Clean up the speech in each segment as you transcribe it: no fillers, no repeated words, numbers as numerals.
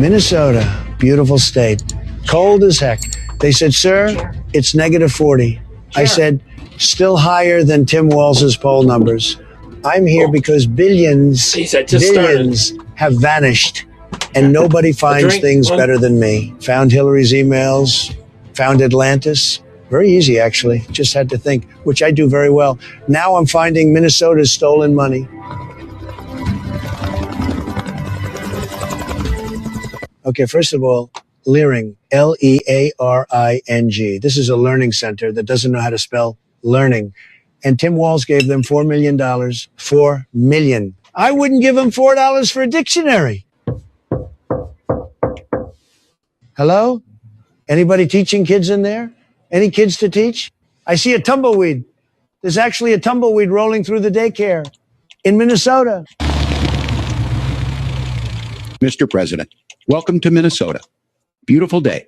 Minnesota, beautiful state. Cold as heck. They said, sir, it's negative 40. I said, still higher than Tim Walz's poll numbers. I'm here because billions have vanished, and nobody finds things better than me. Found Hillary's emails, found Atlantis. Very easy, actually. Just had to think, which I do very well. Now I'm finding Minnesota's stolen money. Okay, first of all, Learing, Learing. This is a learning center that doesn't know how to spell learning. And Tim Walz gave them $4 million. $4 million. I wouldn't give him $4 for a dictionary. Hello? Anybody teaching kids in there? Any kids to teach? I see a tumbleweed. There's actually a tumbleweed rolling through the daycare in Minnesota. Mr. President, welcome to Minnesota. Beautiful day.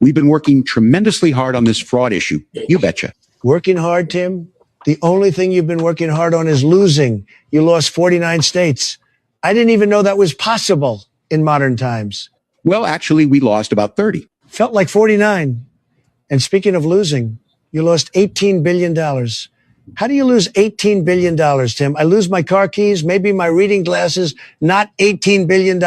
We've been working tremendously hard on this fraud issue. You betcha. Working hard, Tim? The only thing you've been working hard on is losing. You lost 49 states. I didn't even know that was possible in modern times. Well, actually, we lost about 30. Felt like 49. And speaking of losing, you lost $18 billion. How do you lose $18 billion, Tim? I lose my car keys, maybe my reading glasses, not $18 billion.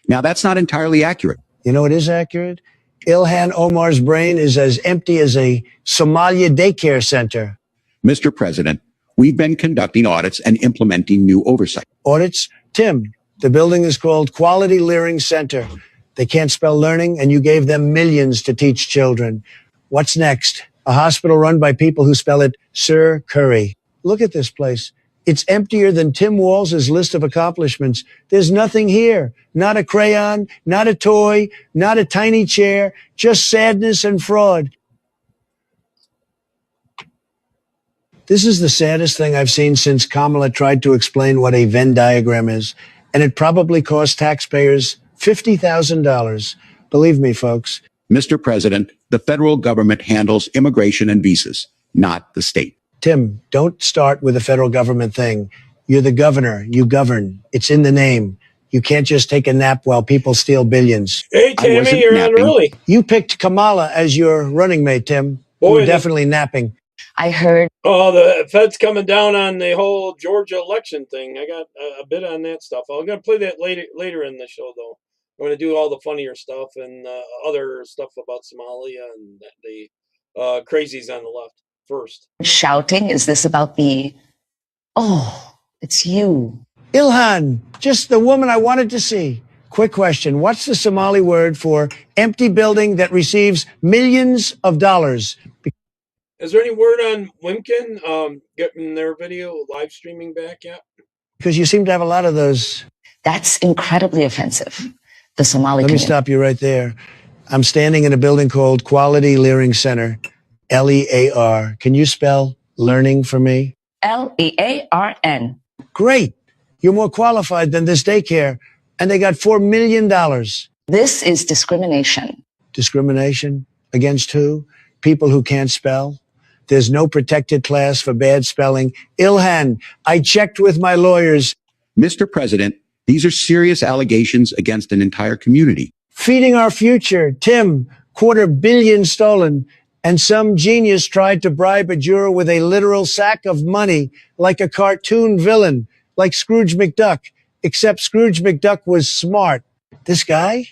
Now, that's not entirely accurate. You know what is accurate? Ilhan Omar's brain is as empty as a Somalia daycare center. Mr. President, we've been conducting audits and implementing new oversight. Audits? Tim, the building is called Quality Learing Center. They can't spell learning, and you gave them millions to teach children. What's next? A hospital run by people who spell it Sir Curry. Look at this place. It's emptier than Tim Walz's list of accomplishments. There's nothing here. Not a crayon, not a toy, not a tiny chair, just sadness and fraud. This is the saddest thing I've seen since Kamala tried to explain what a Venn diagram is, and it probably cost taxpayers $50,000. Believe me, folks. Mr. President, the federal government handles immigration and visas, not the state. Tim, don't start with the federal government thing. You're the governor. You govern. It's in the name. You can't just take a nap while people steal billions. Hey, Tammy, you're on early. You picked Kamala as your running mate, Tim. You're definitely napping. I heard. Oh, the Fed's coming down on the whole Georgia election thing. I got a bit on that stuff. I'm going to play that later in the show, though. I'm going to do all the funnier stuff and other stuff about Somalia and the crazies on the left first. Shouting, is this about it's you. Ilhan, just the woman I wanted to see. Quick question. What's the Somali word for empty building that receives millions of dollars? Is there any word on Wimkin getting their video live streaming back yet? Because you seem to have a lot of those. That's incredibly offensive. The Somali Let me stop you right there. I'm standing in a building called Quality Learing Center, L-E-A-R. Can you spell learning for me? L-E-A-R-N. Great. You're more qualified than this daycare. And they got $4 million. This is discrimination. Discrimination? Against who? People who can't spell? There's no protected class for bad spelling. Ilhan, I checked with my lawyers. Mr. President, these are serious allegations against an entire community. Feeding our future. Tim, $250 million stolen. And some genius tried to bribe a juror with a literal sack of money like a cartoon villain, like Scrooge McDuck, except Scrooge McDuck was smart. This guy?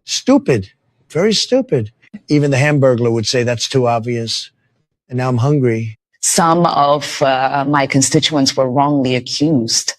Stupid. Very stupid. Even the Hamburglar would say that's too obvious. And now I'm hungry. Some of my constituents were wrongly accused.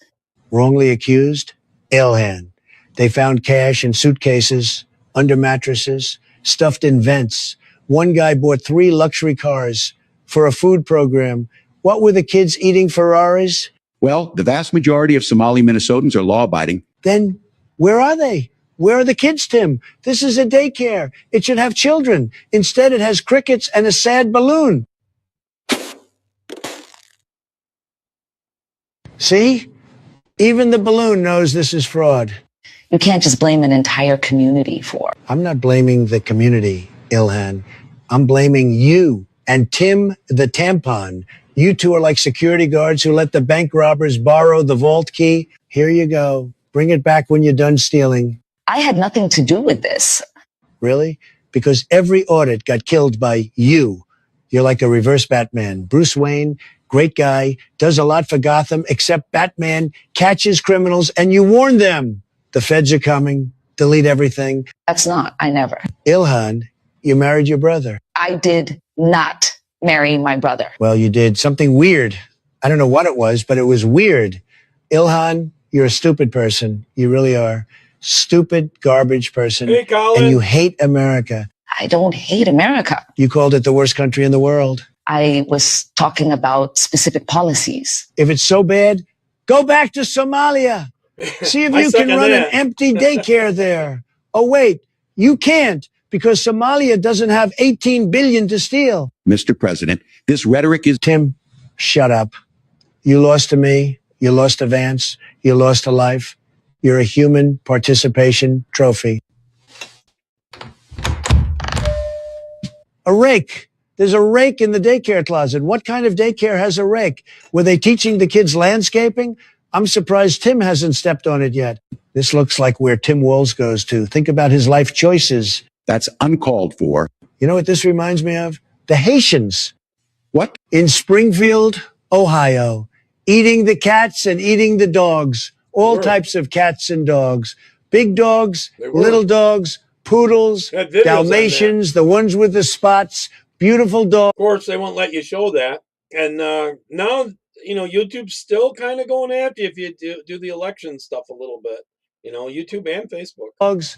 Wrongly accused? Ilhan. They found cash in suitcases, under mattresses, stuffed in vents. One guy bought 3 luxury cars for a food program. What were the kids eating Ferraris? Well, the vast majority of Somali Minnesotans are law-abiding. Then where are they? Where are the kids, Tim? This is a daycare. It should have children. Instead, it has crickets and a sad balloon. See? Even the balloon knows this is fraud. You can't just blame an entire community for. I'm not blaming the community, Ilhan. I'm blaming you and Tim the tampon. You two are like security guards who let the bank robbers borrow the vault key. Here you go. Bring it back when you're done stealing. I had nothing to do with this. Really? Because every audit got killed by you. You're like a reverse Batman. Bruce Wayne, great guy, does a lot for Gotham, except Batman catches criminals and you warn them. The feds are coming. Delete everything. That's not, I never. Ilhan, you married your brother. I did not marry my brother. Well, you did something weird. I don't know what it was, but it was weird. Ilhan, you're a stupid person. You really are. Stupid, garbage person. Hey, Colin. And you hate America. I don't hate America. You called it the worst country in the world. I was talking about specific policies. If it's so bad, go back to Somalia. See if I you can second run an that. empty daycare there. Oh, wait, you can't because Somalia doesn't have 18 billion to steal. Mr. President, this rhetoric is Tim, shut up. You lost to me. You lost to Vance. You lost to life. You're a human participation trophy. A rake. There's a rake in the daycare closet. What kind of daycare has a rake? Were they teaching the kids landscaping? I'm surprised Tim hasn't stepped on it yet. This looks like where Tim Walz goes to. Think about his life choices. that's uncalled for. You know what this reminds me of? The Haitians What? in Springfield, Ohio, eating the cats and eating the dogs. All Sure. types of cats and dogs. Big dogs, They were. little dogs, poodles, Had videos on Dalmatians, the ones with the spots, beautiful dogs. Of course, they won't let you show that. And now, YouTube's still kind of going after you if you do the election stuff a little bit. YouTube and Facebook.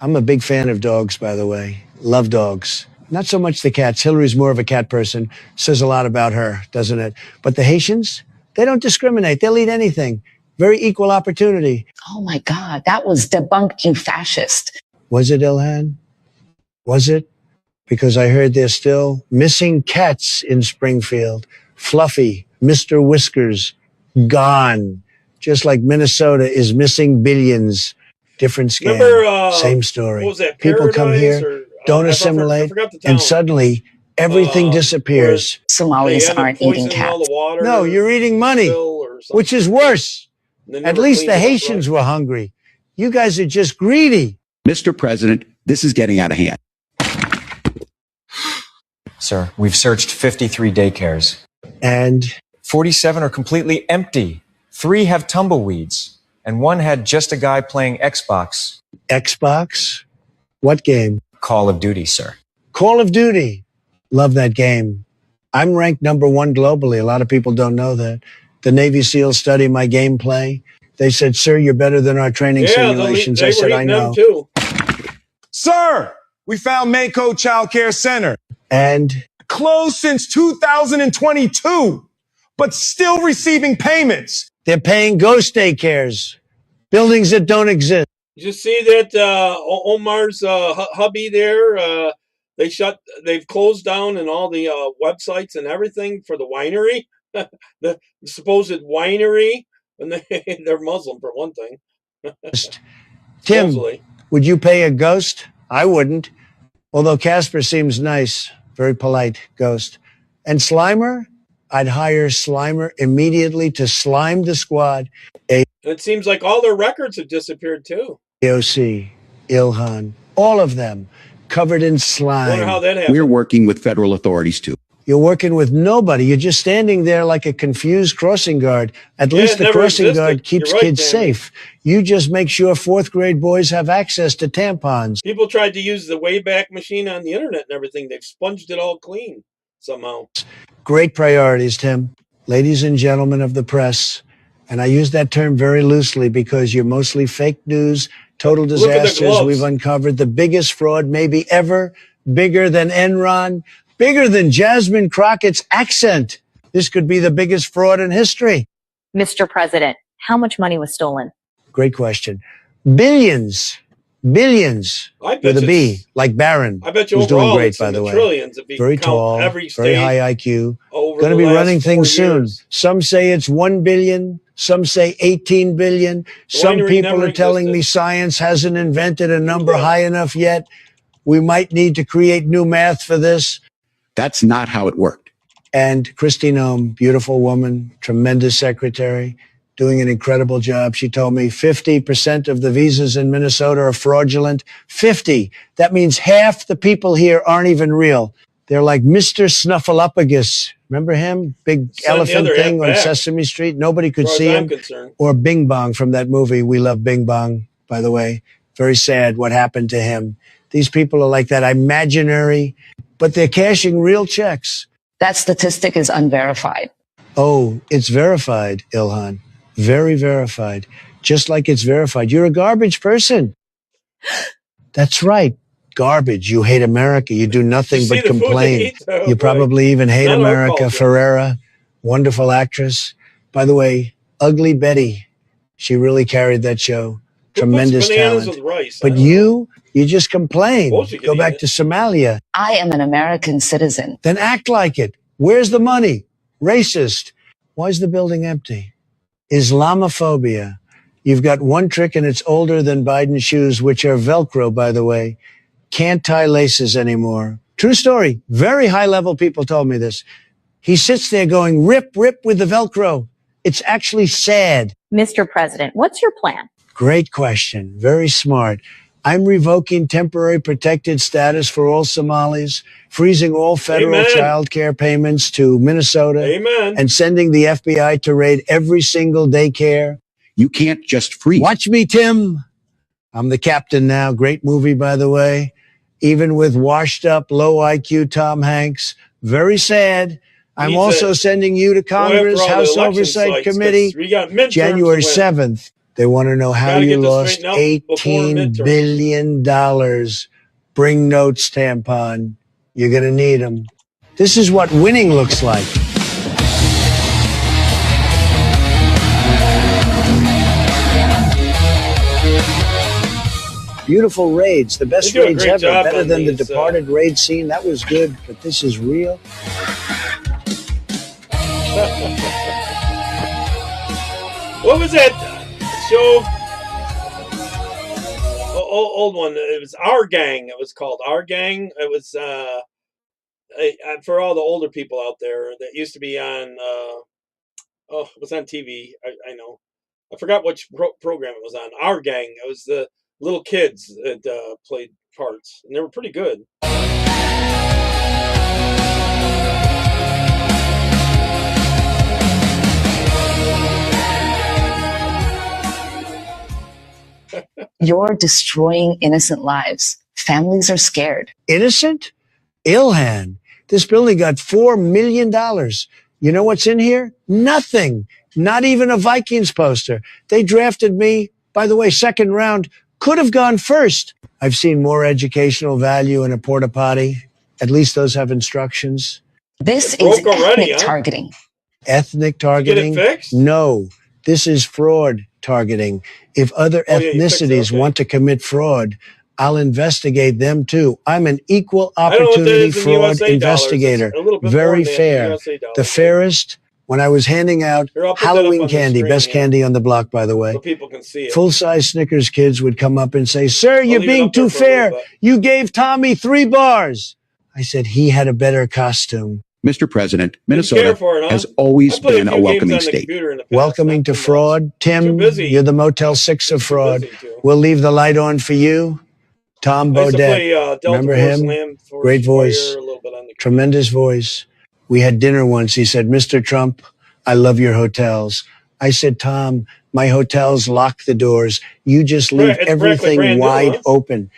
I'm a big fan of dogs, by the way. Love dogs. Not so much the cats. Hillary's more of a cat person. Says a lot about her, doesn't it? But the Haitians, they don't discriminate. They'll eat anything. Very equal opportunity. Oh my God, that was debunked, you fascist. Was it, Ilhan? Was it? Because I heard there's still missing cats in Springfield. Fluffy, Mr. Whiskers, gone. Just like Minnesota is missing billions. Different scam. Remember, Same story. What was that? People come Paradise here, or, don't I assimilate, forgot the town. and suddenly everything disappears. They Somalis end up aren't eating poisoning all cats. the water No, you're eating money, or something. which is worse. They At never least cleaned the it up Haitians right. were hungry. You guys are just greedy. Mr. President, this is getting out of hand. Sir, we've searched 53 daycares. And 47 are completely empty. 3 have tumbleweeds. And 1 had just a guy playing Xbox. Xbox? What game? Call of Duty, sir. Call of Duty. Love that game. I'm ranked number 1 globally. A lot of people don't know that. The Navy SEALs study my gameplay. They said, sir, you're better than our training simulations. They I were said, I eating them know. too. Sir, we found Mako Child Care Center. And Closed since 2022, but still receiving payments. they're paying ghost daycares, buildings that don't exist. Did you see that Omar's hubby there? They've closed down and all the websites and everything for the winery, the supposed winery, and they're Muslim for one thing. Tim, Supposedly. would you pay a ghost? I wouldn't. Although Casper seems nice, very polite ghost. And Slimer, I'd hire Slimer immediately to slime the squad. And it seems like all their records have disappeared too. AOC, Ilhan, all of them covered in I wonder how slime. that happened. We're working with federal authorities too. You're working with nobody. You're just standing there like a confused crossing guard. At Yeah, least it the never crossing existed. guard keeps You're right, kids Danny. safe. You just make sure 4th grade boys have access to tampons. People tried to use the Wayback Machine on the internet and everything. They've sponged it all clean somehow. Great priorities, Tim. Ladies and gentlemen of the press, and I use that term very loosely because you're mostly fake news, total Look at the disasters. gloves. We've uncovered the biggest fraud maybe ever, bigger than Enron, bigger than Jasmine Crockett's accent. This could be the biggest fraud in history. Mr. President, how much money was stolen? Great question. Billions, billions I bet with a you B, it's- like Barron, I bet you who's doing overall great, it's by in the the way. trillions if you Very count tall, every very state high IQ. over Going to the be last running 4 things soon. years. Some say it's 1 billion. Some say 18 billion. Some winery people never are telling me existed. science hasn't invented a number Yeah. high enough yet. We might need to create new math for this. That's not how it worked. And Christy Nome, beautiful woman, tremendous secretary. doing an incredible job. She told me 50% of the visas in Minnesota are fraudulent. 50. That means half the people here aren't even real. They're like Mr. Snuffleupagus. Remember him? Big Send the elephant other thing half on back. Sesame Street. Nobody could As far see as I'm him. concerned. Or Bing Bong from that movie. We love Bing Bong, by the way. Very sad what happened to him. These people are like that imaginary, but they're cashing real checks. That statistic is unverified. Oh, it's verified, Ilhan. Very verified. Just like it's verified. You're a garbage person. That's right. Garbage. You hate America. You do nothing You see but the food they complain. eat? Oh, You boy. probably even hate Not our America. culture. Ferrera, wonderful actress. By the way, Ugly Betty. She really carried that show. Who Tremendous puts bananas talent. with rice? I But don't know. you just complain. Suppose you could Go eat back it. to Somalia. I am an American citizen. Then act like it. Where's the money? Racist. Why is the building empty? Islamophobia. You've got one trick and it's older than Biden's shoes, which are Velcro, by the way. Can't tie laces anymore. True story. Very high level people told me this. He sits there going, rip, rip with the Velcro. It's actually sad. Mr. President, what's your plan? Great question. Very smart. I'm revoking temporary protected status for all Somalis, freezing all federal Amen. child care payments to Minnesota, Amen. and sending the FBI to raid every single daycare. You can't just freeze. Watch me, Tim. I'm the captain now. Great movie, by the way. Even with washed up, low IQ Tom Hanks. Very sad. I'm Needs also a- sending you to Go after Congress all the House election Oversight sites, 'cause Committee We got midterms January to win. 7th. They want to know how Gotta you get this lost straightened out before $18 midterms. billion. Bring notes, tampon. You're going to need them. This is what winning looks like. Beautiful raids, the best They do a raids great ever. job Better on than the these, Departed raid scene. That was good, but this is real. What was that show? Old one. It was Our Gang. It was called Our Gang. It was for all the older people out there that used to be on. It was on TV. I know. I forgot which program it was on. Our Gang. It was the little kids that played parts, and they were pretty good. You're destroying innocent lives. Families are scared. Innocent? Ilhan. This building got $4 million. You know what's in here? Nothing. Not even a Vikings poster. They drafted me, by the way, second round. Could have gone first. I've seen more educational value in a porta potty. At least those have instructions. This Broke is already, ethnic huh? targeting. Ethnic Get targeting? it fixed? No. This is fraud targeting. If other Oh, yeah, you fixed it, ethnicities okay. want to commit fraud, I'll investigate them too. I'm an equal I don't know what that opportunity is in fraud USA dollars. investigator. It's a little bit more Very than that in fair. USA dollars. The fairest. When I was handing out Here, I'll put that up on Halloween the candy, screen best here. candy on the block, by the way. So people can see it. Full-size Snickers kids would come up and say, "Sir, you're leave it being up there too for a little fair. bit. You gave Tommy 3 bars." I said he had a better costume. Mr. President, Didn't Minnesota care for it, huh? has always I played been a a few games welcoming on the state. computer in the past, Welcoming not to too much. fraud. Tim, Too busy. you're the Motel 6 of Too fraud. busy to. We'll leave the light on for you. Tom I used to Bodette, play Delta remember Force, him? Land Force, Great voice. Fire, a little bit on the Tremendous voice. We had dinner once. He said, "Mr. Trump, I love your hotels." I said, "Tom, my hotels lock the doors. You just leave It's practically everything brand new, wide huh? open."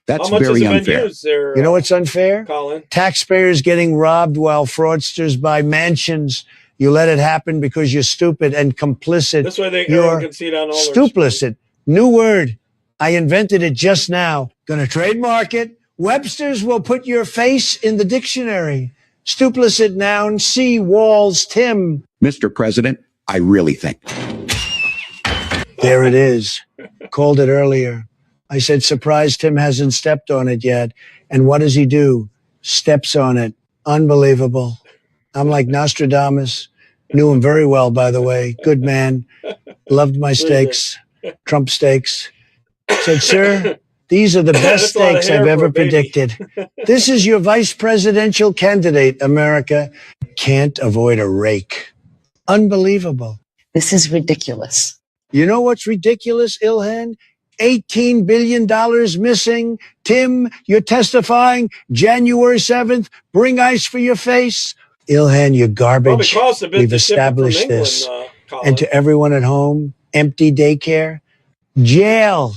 That's How much very has it been unfair. used there, You know what's unfair? Colin? Taxpayers getting robbed while fraudsters buy mansions. You let it happen because you're stupid and complicit. This way everyone You're can see it on all their stuplicit. New word. I invented it just now. Gonna trademark it. Webster's will put your face in the dictionary. Stuplicit noun, C. Walls, Tim. Mr. President, I really think. There it is. Called it earlier. I said, surprise, Tim hasn't stepped on it yet. And what does he do? Steps on it. Unbelievable. I'm like Nostradamus. Knew him very well, by the way. Good man. Loved my steaks. Trump steaks. Said, sir, these are the best That's a lot of steaks hair I've for a ever baby. predicted. This is your vice presidential candidate, America. Can't avoid a rake. Unbelievable. This is ridiculous. You know what's ridiculous, Ilhan? $18 billion missing. Tim, you're testifying January 7th. Bring ice for your face. Ilhan, you're Probably garbage. cost a bit We've to ship it from established England, this. Colin. And to everyone at home, empty daycare, jail,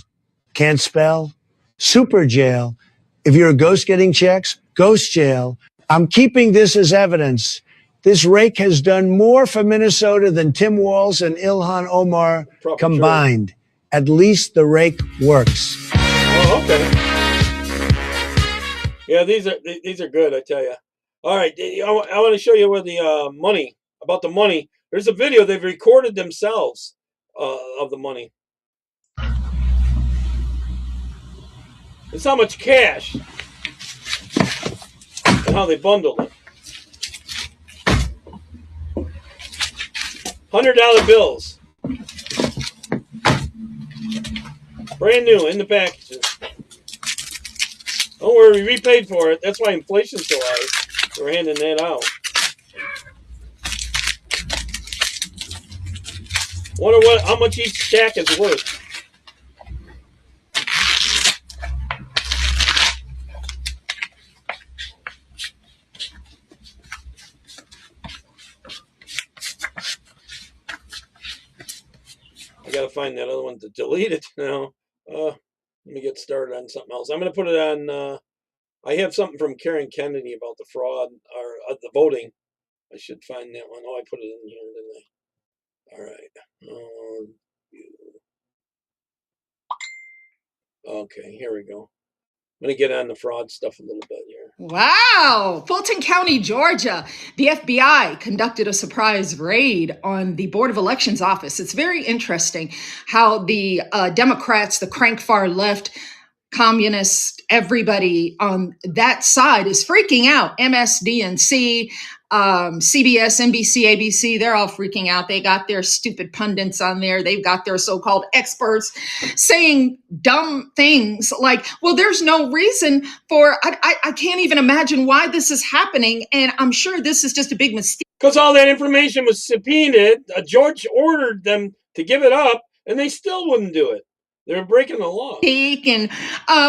can't spell, super jail. If you're a ghost getting checks, ghost jail. I'm keeping this as evidence. This rake has done more for Minnesota than Tim Walz and Ilhan Omar Probably combined. At least the rake works. Oh, okay. Yeah, these are good, I tell you. All right, I want to show you where the money, about the money. There's a video they've recorded themselves of the money. It's how much cash and how they bundled it. $100 bills. Brand new in the packages. Don't worry, we repaid for it. That's why inflation's so high. We're handing that out. Wonder how much each stack is worth. I gotta find that other one to delete it now. Let me get started on something else. I'm gonna put it on. I have something from Karen Kennedy about the fraud or the voting. I should find that one. Oh, I put it in here, didn't I? All right. Okay, here we go. I'm going to get on the fraud stuff a little bit here. Wow. Fulton County, Georgia. The FBI conducted a surprise raid on the Board of Elections office. It's very interesting how the Democrats, the crank far left, communists, everybody on that side is freaking out. MSDNC, CBS, NBC, ABC, they're all freaking out. They got their stupid pundits on there. They've got their so-called experts saying dumb things like, well, there's no reason for, I can't even imagine why this is happening. And I'm sure this is just a big mistake. Because all that information was subpoenaed. George ordered them to give it up, and they still wouldn't do it. They're breaking the law. And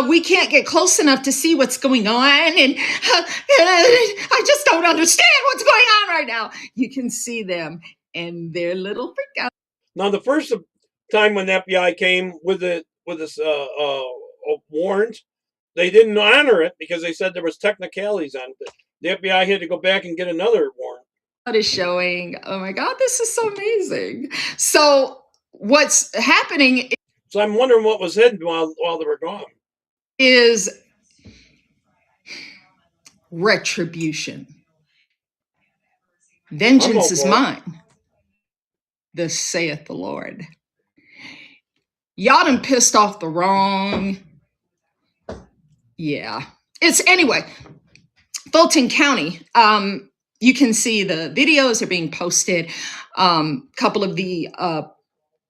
we can't get close enough to see what's going on. And I just don't understand what's going on right now. You can see them and their little freak out. Now, the first time when the FBI came with this warrant, they didn't honor it because they said there was technicalities on it. The FBI had to go back and get another warrant. That is showing, oh my God, this is so amazing. So what's happening So I'm wondering what was hidden while they were gone. Is retribution. Vengeance is mine, thus saith the Lord. Y'all done pissed off the wrong. Yeah. It's anyway, Fulton County. You can see the videos are being posted. Couple of the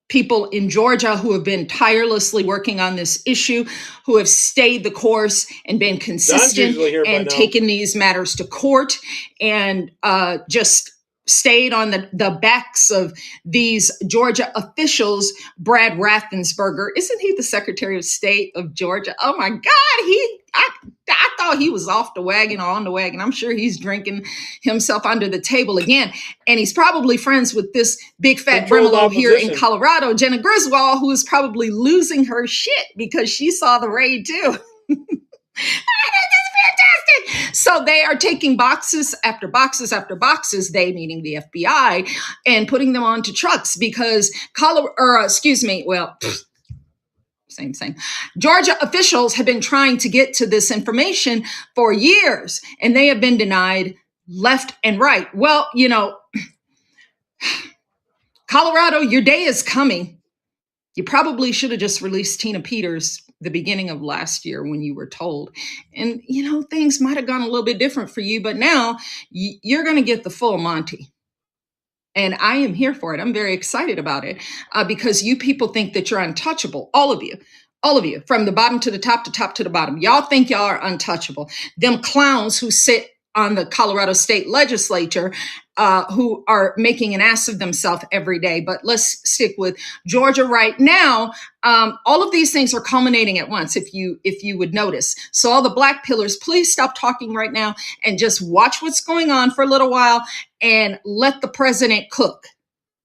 people in Georgia who have been tirelessly working on this issue, who have stayed the course and been consistent and taken these matters to court and just stayed on the backs of these Georgia officials. Brad Raffensperger, isn't he the Secretary of State of Georgia? Oh my God, I thought he was off the wagon or on the wagon. I'm sure he's drinking himself under the table again. And he's probably friends with this big fat Bremolo here in Colorado, Jenna Griswold, who is probably losing her shit because she saw the raid too. This is fantastic. So they are taking boxes after boxes after boxes, they meaning the FBI, and putting them onto trucks because same. Georgia officials have been trying to get to this information for years, and they have been denied left and right. Well, Colorado, your day is coming. You probably should have just released Tina Peters the beginning of last year when you were told. And, things might have gone a little bit different for you, but now you're going to get the full Monty. And I am here for it. I'm very excited about it because you people think that you're untouchable. All of you, from the bottom to the top to the bottom. Y'all think y'all are untouchable. Them clowns who sit on the Colorado State Legislature who are making an ass of themselves every day. But let's stick with Georgia right now. All of these things are culminating at once, if you would notice. So all the black pillars, please stop talking right now and just watch what's going on for a little while and let the president cook.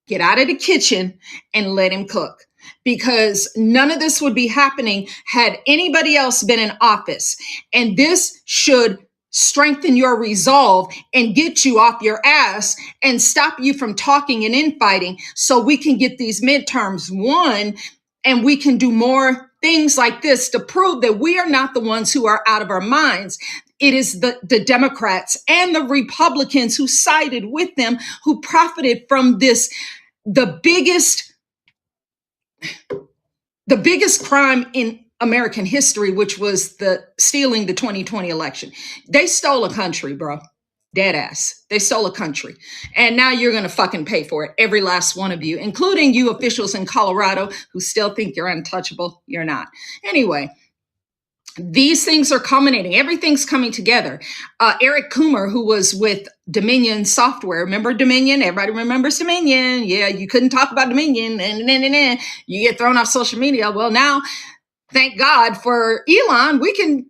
Get out of the kitchen and let him cook. Because none of this would be happening had anybody else been in office. And this should strengthen your resolve and get you off your ass and stop you from talking and infighting so we can get these midterms won and we can do more things like this to prove that we are not the ones who are out of our minds. It is the Democrats and the Republicans who sided with them, who profited from this, the biggest crime in American history, which was stealing the 2020 election. They stole a country, bro. Dead ass. They stole a country. And now you're going to fucking pay for it. Every last one of you, including you officials in Colorado who still think you're untouchable. You're not. Anyway, these things are culminating. Everything's coming together. Eric Coomer, who was with Dominion Software. Remember Dominion? Everybody remembers Dominion. Yeah, you couldn't talk about Dominion. And you get thrown off social media. Well, now, thank God for Elon, we can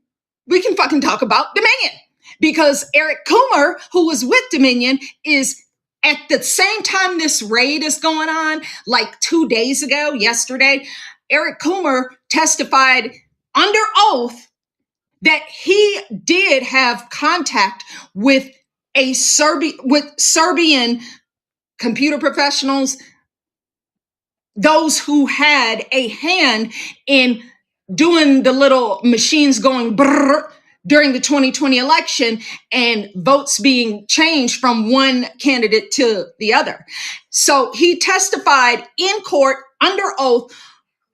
fucking talk about Dominion. Because Eric Coomer, who was with Dominion, is at the same time this raid is going on, like 2 days ago, yesterday, Eric Coomer testified under oath that he did have contact with Serbian computer professionals, those who had a hand in doing the little machines going brrr during the 2020 election and votes being changed from one candidate to the other. So he testified in court under oath,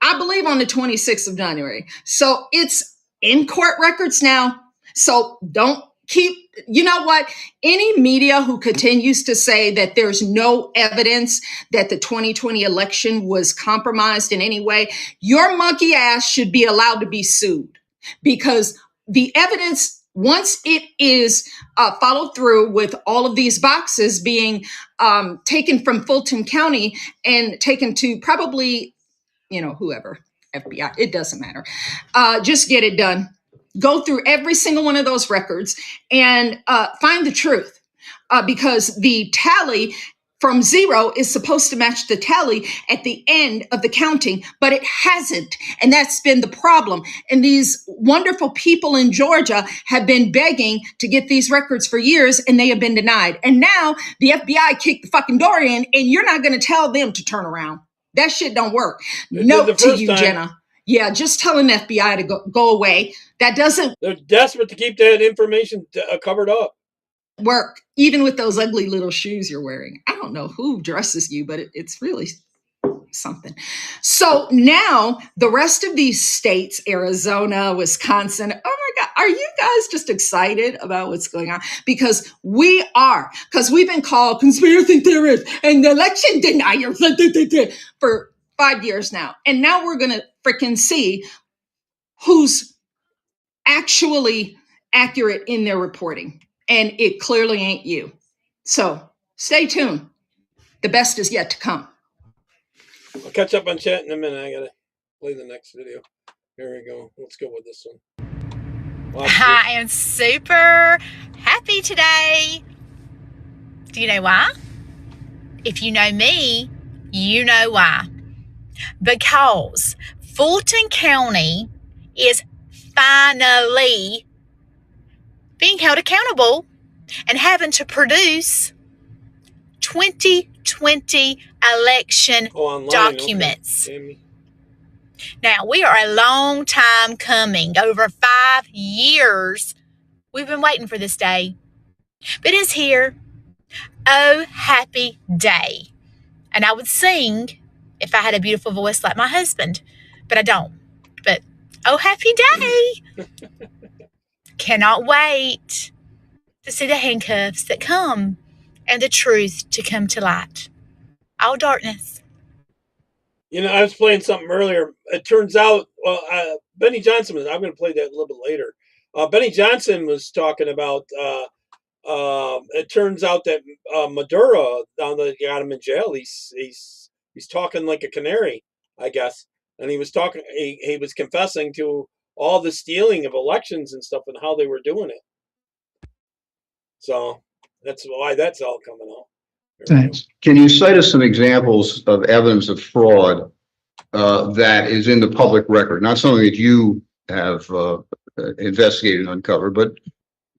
I believe on the 26th of January. So it's in court records now. So don't keep, you know what? Any media who continues to say that there's no evidence that the 2020 election was compromised in any way, your monkey ass should be allowed to be sued, because the evidence, once it is followed through with all of these boxes being taken from Fulton County and taken to probably, whoever, FBI, it doesn't matter. Just get it done. Go through every single one of those records and find the truth, because the tally from 0 is supposed to match the tally at the end of the counting, but it hasn't. And that's been the problem. And these wonderful people in Georgia have been begging to get these records for years, and they have been denied. And now the FBI kicked the fucking door in, and you're not going to tell them to turn around. That shit don't work. Note to you, Jenna. Yeah, just telling the FBI to go away. That doesn't. They're desperate to keep that information covered up. Work, even with those ugly little shoes you're wearing. I don't know who dresses you, but it's really something. So now the rest of these states, Arizona, Wisconsin, oh my God, are you guys just excited about what's going on? Because we've been called conspiracy theorists and election deniers for 5 years now. And now we're going to freaking see who's actually accurate in their reporting. And it clearly ain't you. So stay tuned. The best is yet to come. I'll catch up on chat in a minute. I got to play the next video. Here we go. Let's go with this one. I am super happy today. Do you know why? If you know me, you know why. Because Fulton County is finally being held accountable and having to produce 2020 election documents. Okay. Now, we are a long time coming, over 5 years. We've been waiting for this day, but it's here. Oh, happy day. And I would sing if I had a beautiful voice like my husband, but I don't. But oh, happy day. Cannot wait to see the handcuffs that come and the truth to come to light. All darkness. I was playing something earlier. It turns out, Benny Johnson I'm going to play that a little bit later. Benny Johnson was talking about it turns out that Maduro, now that they got him in jail, he's talking like a canary, I guess. And he was talking, he was confessing to all the stealing of elections and stuff and how they were doing it. So that's why that's all coming out. Thanks. Can you cite us some examples of evidence of fraud that is in the public record? Not something that you have investigated and uncovered, but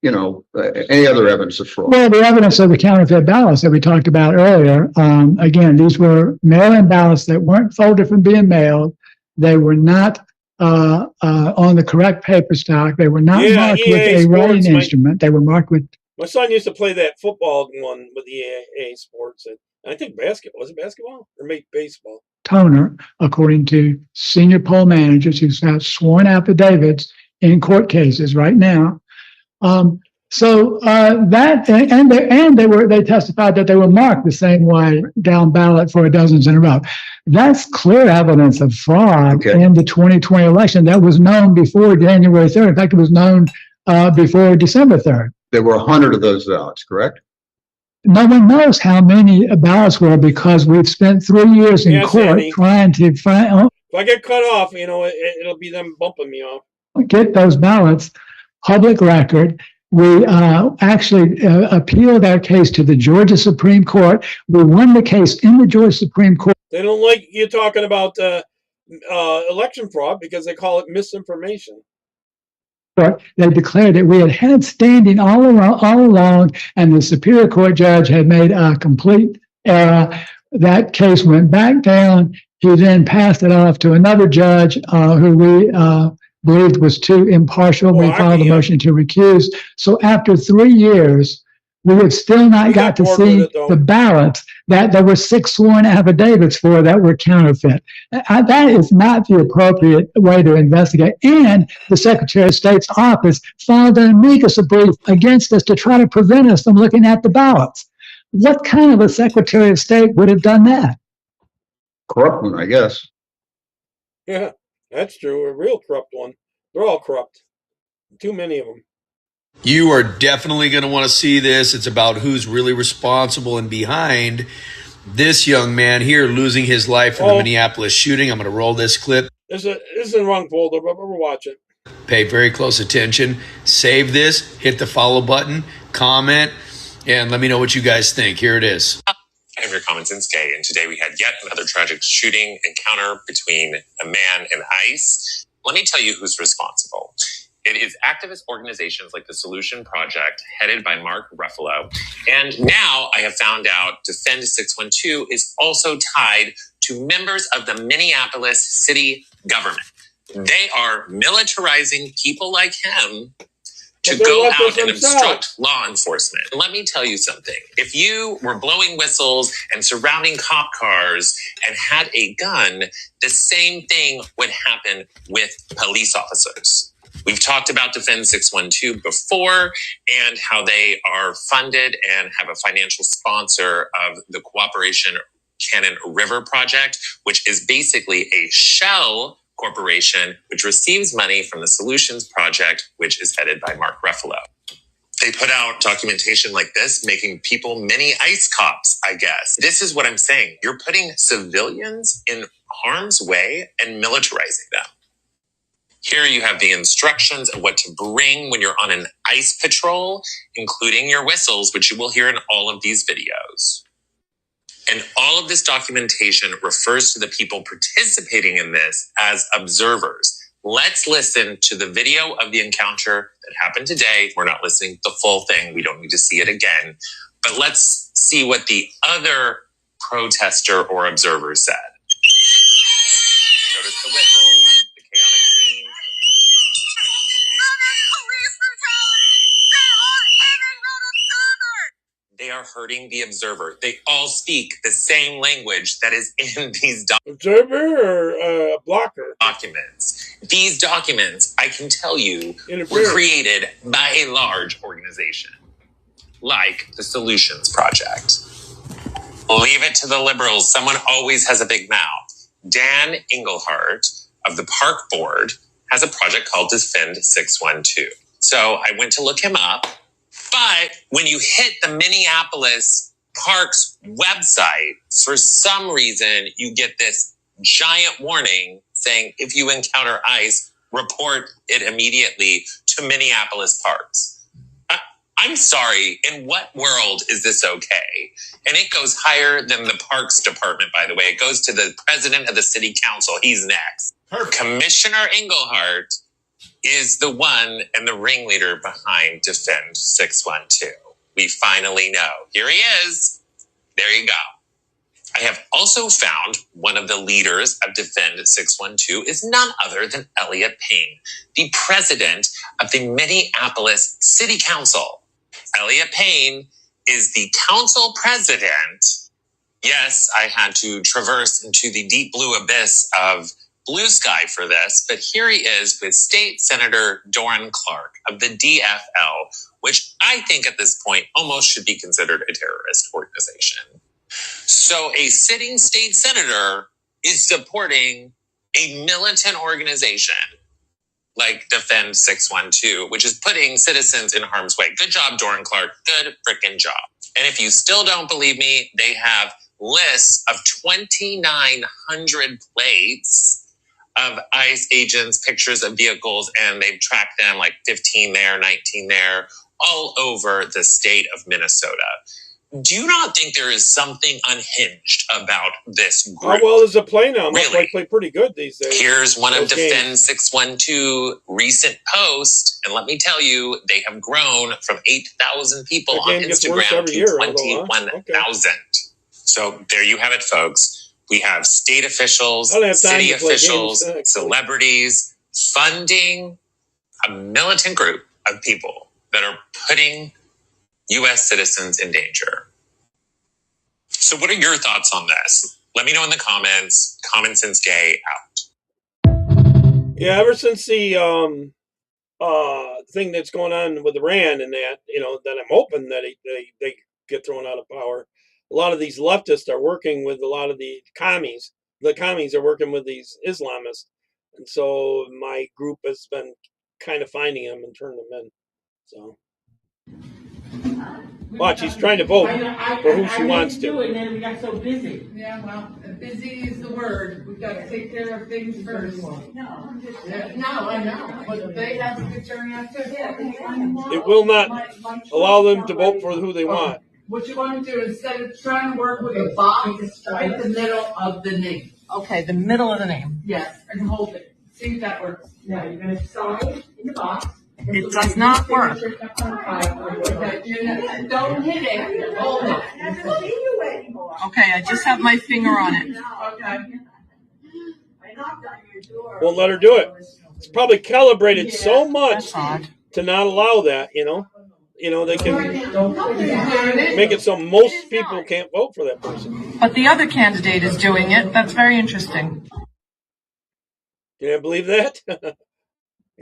any other evidence of fraud? Well, the evidence of the counterfeit ballots that we talked about earlier. Again, these were mail-in ballots that weren't folded from being mailed. They were not on the correct paper stock. They were not marked with a writing instrument. They were marked with. My son used to play that football one with the EA Sports, and I think basketball. Was it basketball or maybe baseball? Toner, according to senior poll managers who have sworn affidavits in court cases right now. They testified that they were marked the same way down ballot for dozens in a row. That's clear evidence of fraud in the 2020 election that was known before January 3rd. In fact, it was known before December 3rd. There were 100 of those ballots, correct? No one knows how many ballots were because we've spent 3 years in court Andy, trying to find. If I get cut off, it'll be them bumping me off. Get those ballots, public record. We actually appealed our case to the Georgia Supreme Court. We won the case in the Georgia Supreme Court. They don't like you talking about election fraud because they call it misinformation. They declared that we had standing all along, and the Superior Court judge had made a complete error. That case went back down. He then passed it off to another judge who we believed was too impartial. We filed a motion to recuse. So after 3 years, we have still not got to see the ballots that there were 6 sworn affidavits for that were counterfeit. That is not the appropriate way to investigate. And the Secretary of State's office filed an amicus brief against us to try to prevent us from looking at the ballots. What kind of a Secretary of State would have done that? Corrupt one, I guess. Yeah, that's true. A real corrupt one. They're all corrupt. Too many of them. You are definitely going to want to see this. It's about who's really responsible and behind this young man here losing his life in the Minneapolis shooting. I'm going to roll this clip. This is in the wrong folder, but we're watching. Pay very close attention. Save this. Hit the follow button. Comment. And let me know what you guys think. Here it is. I'm your Common Sense Gay, and today we had yet another tragic shooting encounter between a man and ICE. Let me tell you who's responsible. It is activist organizations like the Solution Project, headed by Mark Ruffalo. And now I have found out Defend 612 is also tied to members of the Minneapolis city government. They are militarizing people like him to go out and obstruct law enforcement. Let me tell you something. If you were blowing whistles and surrounding cop cars and had a gun, the same thing would happen with police officers. We've talked about Defend 612 before and how they are funded and have a financial sponsor of the Cooperation Cannon River Project, which is basically a shell corporation which receives money from the Solutions Project, which is headed by Mark Ruffalo. They put out documentation like this, making people mini ICE cops, I guess. This is what I'm saying. You're putting civilians in harm's way and militarizing them. Here you have the instructions of what to bring when you're on an ICE patrol, including your whistles, which you will hear in all of these videos. And all of this documentation refers to the people participating in this as observers. Let's listen to the video of the encounter that happened today. We're not listening to the full thing. We don't need to see it again. But let's see what the other protester or observer said. Notice the whistles, the chaotic scene. They are hurting the observer. They all speak the same language that is in these observer or blocker documents. These documents, I can tell you, were created by a large organization, like the Solutions Project. Leave it to the liberals. Someone always has a big mouth. Dan Engelhardt of the Park Board has a project called Defend 612. So I went to look him up. But when you hit the Minneapolis Parks website, for some reason, you get this giant warning saying, if you encounter ICE, report it immediately to Minneapolis Parks. I'm sorry, in what world is this okay? And it goes higher than the Parks Department, by the way. It goes to the president of the city council. He's next. Commissioner Engelhardt is the one and the ringleader behind Defend 612. We finally know. Here he is. There you go. I have also found one of the leaders of Defend 612 is none other than Elliot Payne, the president of the Minneapolis City Council. Elliot Payne is the council president. Yes, I had to traverse into the deep blue abyss of blue sky for this, but here he is with State Senator Doran Clark of the DFL, which I think at this point almost should be considered a terrorist organization. So a sitting state senator is supporting a militant organization like Defend 612, which is putting citizens in harm's way. Good job, Doran Clark. Good frickin' job. And if you still don't believe me, they have lists of 2,900 plates of ICE agents, pictures of vehicles, and they've tracked them like 15 there, 19 there, all over the state of Minnesota. Do you not think there is something unhinged about this group? How well does it play now? Must Really? like play pretty good these days. Here's one of Those Defend games. 612 recent posts, and let me tell you, they have grown from 8,000 people That on game gets worse Instagram every to year, although, huh? 21,000. So there you have it, folks. We have state officials, I don't have time city to play officials, games, actually. celebrities funding a militant group of people that are putting U.S. citizens in danger. So what are your thoughts on this? Let me know in the comments. Common Sense Day out. Yeah, ever since the thing that's going on with Iran and that, that I'm hoping that they get thrown out of power. A lot of these leftists are working with a lot of the commies. The commies are working with these Islamists. And so my group has been kind of finding them and turning them in. So watch, he's trying to vote for who she wants to. And then we got so busy. Yeah, well, busy is the word. We've got to take care of things first. No, I know. But they have a good turnout too. It will not allow them to vote for who they want. What you want to do, instead of trying to work with a box, right the middle of the name. Okay, the middle of the name. Yes, and hold it. See if that works. Yeah, you're going to sign in the box. It does not work. Okay, don't hit it. Hold it. Okay, I just have my finger on it. Okay. Won't let her do it. It's probably calibrated so much to not allow that, they can make it so most people can't vote for that person. But the other candidate is doing it. That's very interesting. Can you believe that?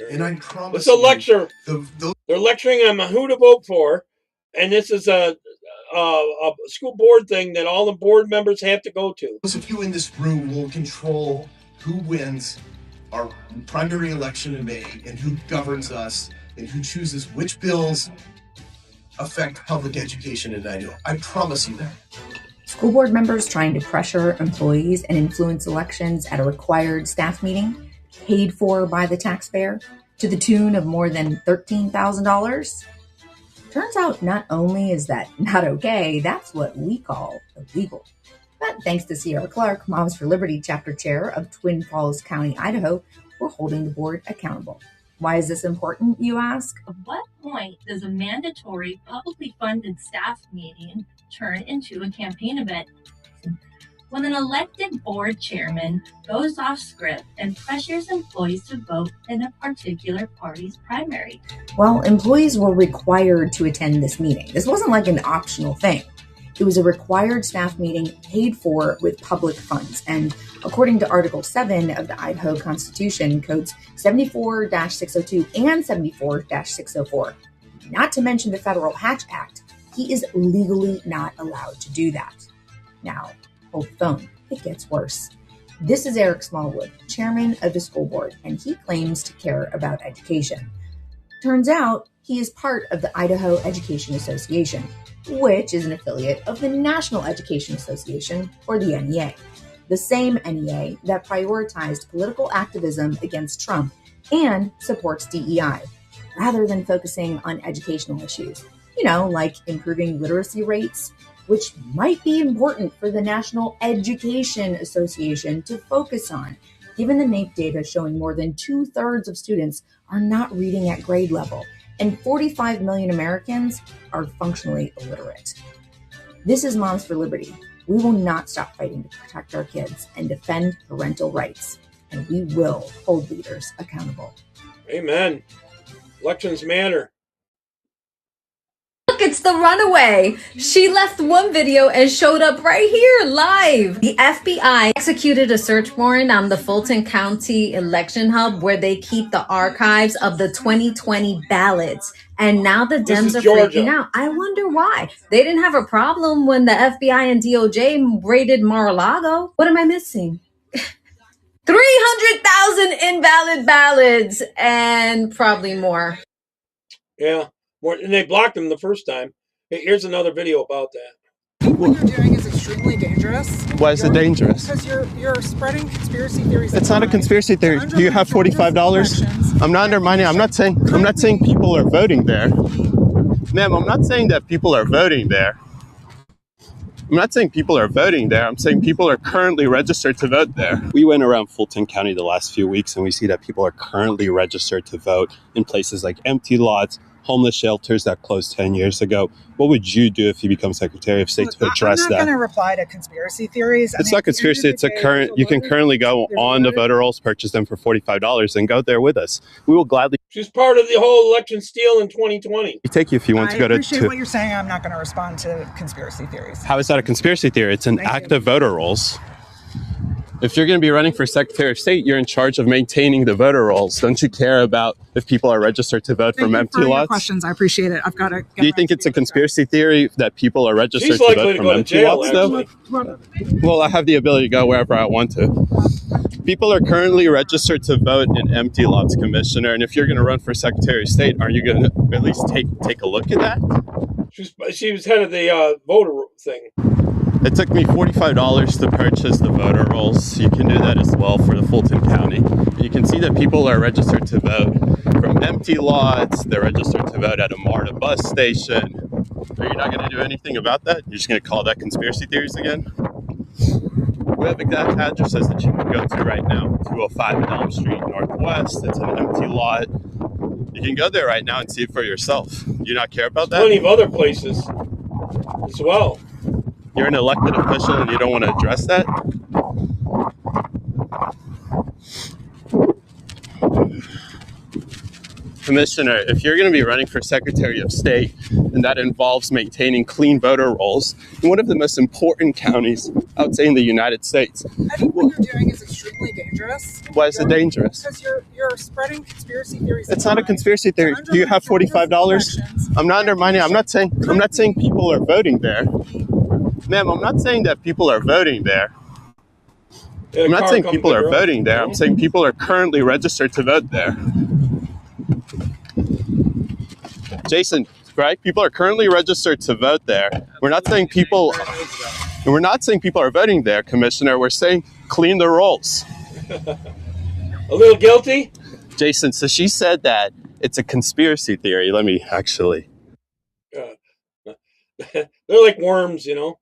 And I promise it's a lecture. They're lecturing on who to vote for, and this is a school board thing that all the board members have to go to. Those of you in this room will control who wins our primary election in May and who governs us and who chooses which bills affect public education in Idaho. I promise you that. School board members trying to pressure employees and influence elections at a required staff meeting paid for by the taxpayer to the tune of more than $13,000. Turns out not only is that not okay, that's what we call illegal. But thanks to Sierra Clark, Moms for Liberty chapter chair of Twin Falls County, Idaho, we're holding the board accountable. Why is this important, you ask? At what point does a mandatory publicly funded staff meeting turn into a campaign event? When an elected board chairman goes off script and pressures employees to vote in a particular party's primary. Well, employees were required to attend this meeting. This wasn't like an optional thing. It was a required staff meeting paid for with public funds. And according to Article 7 of the Idaho Constitution, codes 74-602 and 74-604, not to mention the Federal Hatch Act, he is legally not allowed to do that. Now, hold the phone. It gets worse. This is Eric Smallwood, chairman of the school board, and he claims to care about education. Turns out He is part of the Idaho Education Association, which is an affiliate of the National Education Association, or the NEA, the same NEA that prioritized political activism against Trump and supports DEI, rather than focusing on educational issues, like improving literacy rates, which might be important for the National Education Association to focus on, given the NAEP data showing more than 2/3 of students are not reading at grade level, and 45 million Americans are functionally illiterate. This is Moms for Liberty. We will not stop fighting to protect our kids and defend parental rights, and we will hold leaders accountable. Amen. Elections matter. Look, it's the runaway. She left one video and showed up right here live. The FBI executed a search warrant on the Fulton County election hub where they keep the archives of the 2020 ballots. And now the Dems are freaking out. I wonder why. They didn't have a problem when the FBI and DOJ raided Mar-a-Lago. What am I missing? 300,000 invalid ballots and probably more. Yeah. And they blocked them the first time. Here's another video about that. What you're doing is extremely dangerous. Why is it dangerous? Because you're spreading conspiracy theories. It's not a conspiracy theory. Do you have $45? I'm not undermining. I'm not saying people are voting there. Ma'am, I'm not saying that people are voting there. I'm not saying people are voting there. I'm saying people are currently registered to vote there. We went around Fulton County the last few weeks and we see that people are currently registered to vote in places like empty lots, homeless shelters that closed 10 years ago. What would you do if you become Secretary of State to address that? I'm not going to reply to conspiracy theories. It's not conspiracy. It's a current. You can currently go on the voter rolls, purchase them for $45, and go there with us. We will gladly. She's part of the whole election steal in 2020. Take you if you want to go to. I appreciate what you're saying. I'm not going to respond to conspiracy theories. How is that a conspiracy theory? It's an active voter rolls. If you're going to be running for Secretary of State, you're in charge of maintaining the voter rolls. Don't you care about if people are registered to vote from empty lots? Questions. I appreciate it. I've got to. Do you think it's a conspiracy theory that people are registered to vote from empty lots, though? Well, I have the ability to go wherever I want to. People are currently registered to vote in empty lots, Commissioner. And if you're going to run for Secretary of State, aren't you going to at least take a look at that? She was head of the voter thing. It took me $45 to purchase the voter rolls. You can do that as well for the Fulton County. You can see that people are registered to vote from empty lots. They're registered to vote at a MARTA bus station. Are you not going to do anything about that? You're just going to call that conspiracy theories again? We have exact addresses that you can go to right now. 205 Elm Street Northwest. It's an empty lot. You can go there right now and see it for yourself. Do you not care about that? Plenty of other places as well. You're an elected official and you don't want to address that? Commissioner, if you're going to be running for Secretary of State, and that involves maintaining clean voter rolls in one of the most important counties, I would say, in the United States. I think what you're doing is extremely dangerous. Why is it dangerous? Because you're spreading conspiracy theories. It's not a conspiracy theory. Do you have $45? I'm not undermining. I'm not saying people are voting there. Ma'am, I'm not saying that people are voting there. I'm not saying people are voting there. I'm saying people are currently registered to vote there. Jason, right? People are currently registered to vote there. We're not saying people are voting there, Commissioner. We're saying clean the rolls. A little guilty? Jason, so she said that it's a conspiracy theory. Let me actually. They're like worms, you know.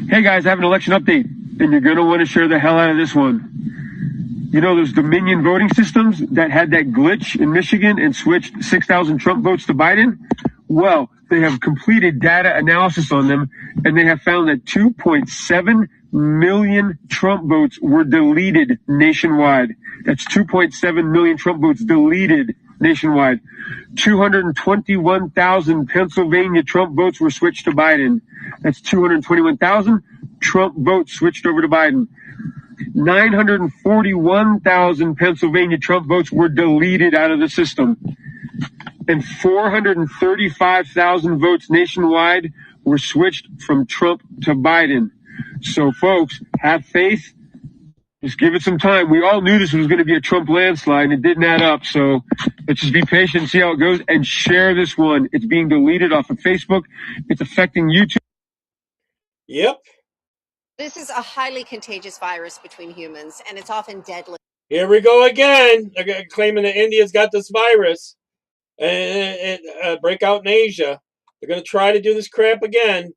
Hey guys, I have an election update, and you're going to want to share the hell out of this one. You know those Dominion voting systems that had that glitch in Michigan and switched 6,000 Trump votes to Biden? Well, they have completed data analysis on them, and they have found that 2.7 million Trump votes were deleted nationwide. That's 2.7 million Trump votes deleted nationwide. 221,000 Pennsylvania Trump votes were switched to Biden. That's 221,000 Trump votes switched over to Biden. 941,000 Pennsylvania Trump votes were deleted out of the system. And 435,000 votes nationwide were switched from Trump to Biden. So, folks, have faith. Just give it some time. We all knew this was going to be a Trump landslide, and it didn't add up. So let's just be patient and see how it goes, and share this one. It's being deleted off of Facebook. It's affecting YouTube. Yep. This is a highly contagious virus between humans, and it's often deadly. Here we go again. They're claiming that India's got this virus and break out in Asia. They're going to try to do this crap again.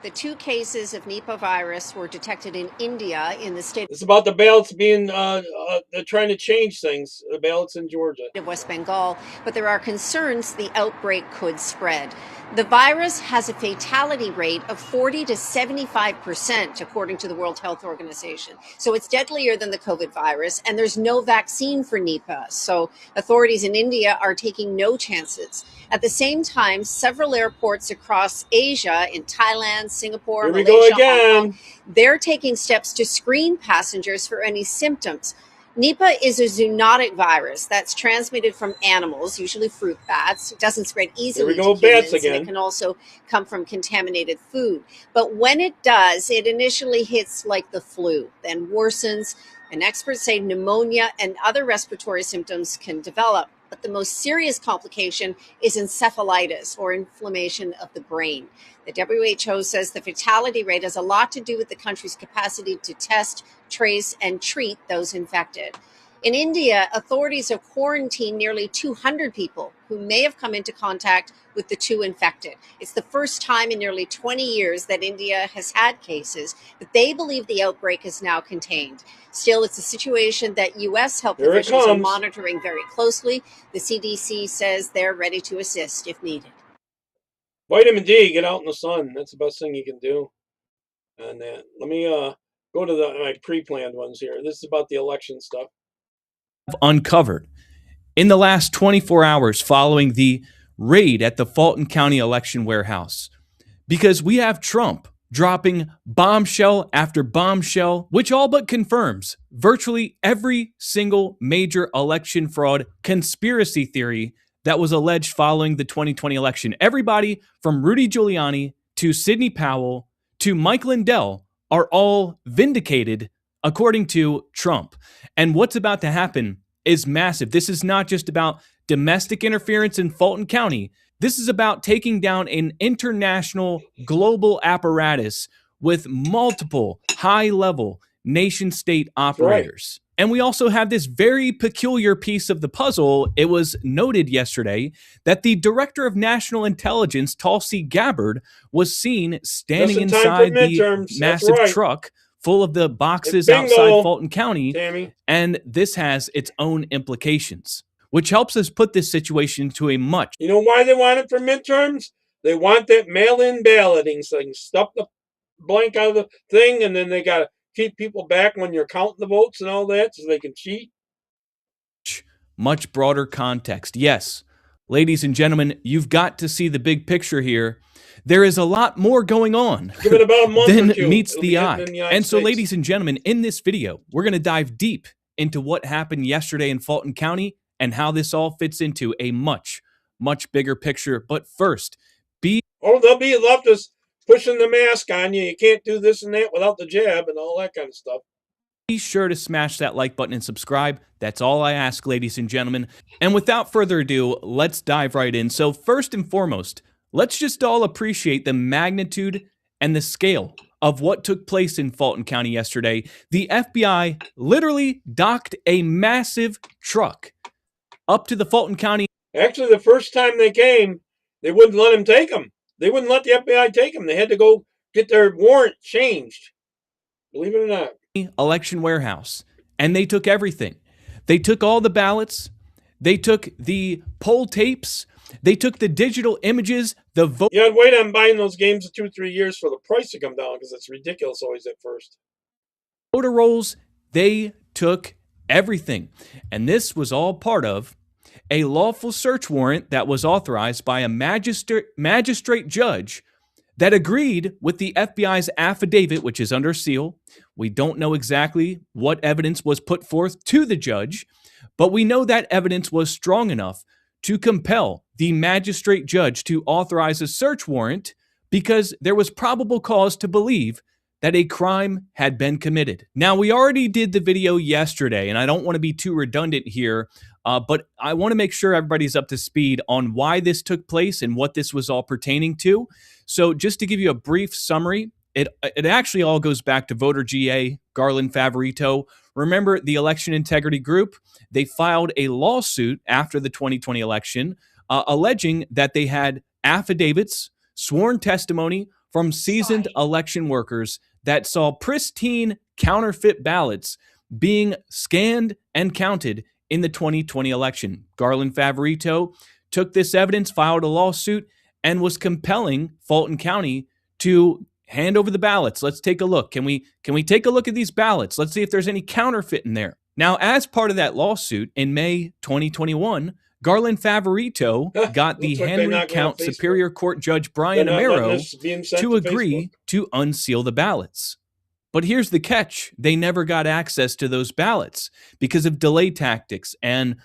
The 2 cases of Nipah virus were detected in India in the state. It's about the ballots being, they're trying to change things, the ballots in Georgia. Of West Bengal, but there are concerns the outbreak could spread. The virus has a fatality rate of 40 to 75%, according to the World Health Organization. So it's deadlier than the COVID virus, and there's no vaccine for Nipah. So authorities in India are taking no chances. At the same time, several airports across Asia, in Thailand, Singapore, Here we Malaysia, go again. Hong Kong, they're taking steps to screen passengers for any symptoms. Nipah is a zoonotic virus that's transmitted from animals, usually fruit bats. It doesn't spread easily to humans, bats and again. it can also come from contaminated food. But when it does, it initially hits like the flu, then worsens, and experts say pneumonia and other respiratory symptoms can develop. But the most serious complication is encephalitis, or inflammation of the brain. The WHO says the fatality rate has a lot to do with the country's capacity to test, trace, and treat those infected. In India, authorities have quarantined nearly 200 people who may have come into contact with the 2 infected. It's the first time in nearly 20 years that India has had cases, but they believe the outbreak is now contained. Still, it's a situation that U.S. health Here it officials are comes. monitoring very closely. The CDC says they're ready to assist if needed. Vitamin D, get out in the sun. That's the best thing you can do. And let me go to my pre-planned ones here. This is about the election stuff. Uncovered in the last 24 hours following the raid at the Fulton County election warehouse, because we have Trump dropping bombshell after bombshell, which all but confirms virtually every single major election fraud conspiracy theory that was alleged following the 2020 election. Everybody from Rudy Giuliani to Sidney Powell to Mike Lindell are all vindicated according to Trump. And what's about to happen is massive. This is not just about domestic interference in Fulton County. This is about taking down an international global apparatus with multiple high-level nation-state operators. And we also have this very peculiar piece of the puzzle. It was noted yesterday that the director of national intelligence, Tulsi Gabbard, was seen standing inside the massive truck full of the boxes outside Fulton County. Tammy. And this has its own implications, which helps us put this situation to a much. You know why they want it for midterms? They want that mail-in balloting thing. Stuff the blank out of the thing, and then they got to keep people back when you're counting the votes and all that so they can cheat. Much broader context. Yes, ladies and gentlemen, you've got to see the big picture here. There is a lot more going on Give it about a month than or two. meets It'll the be eye. in the United And so, States. ladies and gentlemen, in this video, we're going to dive deep into what happened yesterday in Fulton County and how this all fits into a much, much bigger picture. But first, they'll be leftists pushing the mask on you. You can't do this and that without the jab and all that kind of stuff. be sure to smash that like button and subscribe. That's all I ask, ladies and gentlemen. And without further ado, let's dive right in. So first and foremost, let's just all appreciate the magnitude and the scale of what took place in Fulton County yesterday. The FBI literally docked a massive truck up to the Fulton County. Actually, the first time they came, they wouldn't let him take them. They wouldn't let the FBI take them. They had to go get their warrant changed. Believe it or not. Election warehouse. And they took everything. They took all the ballots. They took the poll tapes. They took the digital images, the vote. You had to wait on buying those games 2 or 3 years for the price to come down because it's ridiculous always at first. Voter rolls. They took everything. And this was all part of a lawful search warrant that was authorized by a magistrate judge that agreed with the FBI's affidavit, which is under seal. We don't know exactly what evidence was put forth to the judge, but we know that evidence was strong enough to compel the magistrate judge to authorize a search warrant because there was probable cause to believe that a crime had been committed. Now, we already did the video yesterday, and I don't want to be too redundant here, but I want to make sure everybody's up to speed on why this took place and what this was all pertaining to. So just to give you a brief summary, it actually all goes back to voter GA, Garland Favorito. Remember the election integrity group? They filed a lawsuit after the 2020 election alleging that they had affidavits, sworn testimony from seasoned election workers that saw pristine counterfeit ballots being scanned and counted in the 2020 election. Garland Favorito took this evidence, filed a lawsuit, and was compelling Fulton County to hand over the ballots. Let's take a look. Can we take a look at these ballots? Let's see if there's any counterfeit in there. Now, as part of that lawsuit in May 2021, Garland Favorito got the Henry Count Superior Court Judge Brian Amaro to agree to unseal the ballots. But here's the catch. They never got access to those ballots because of delay tactics and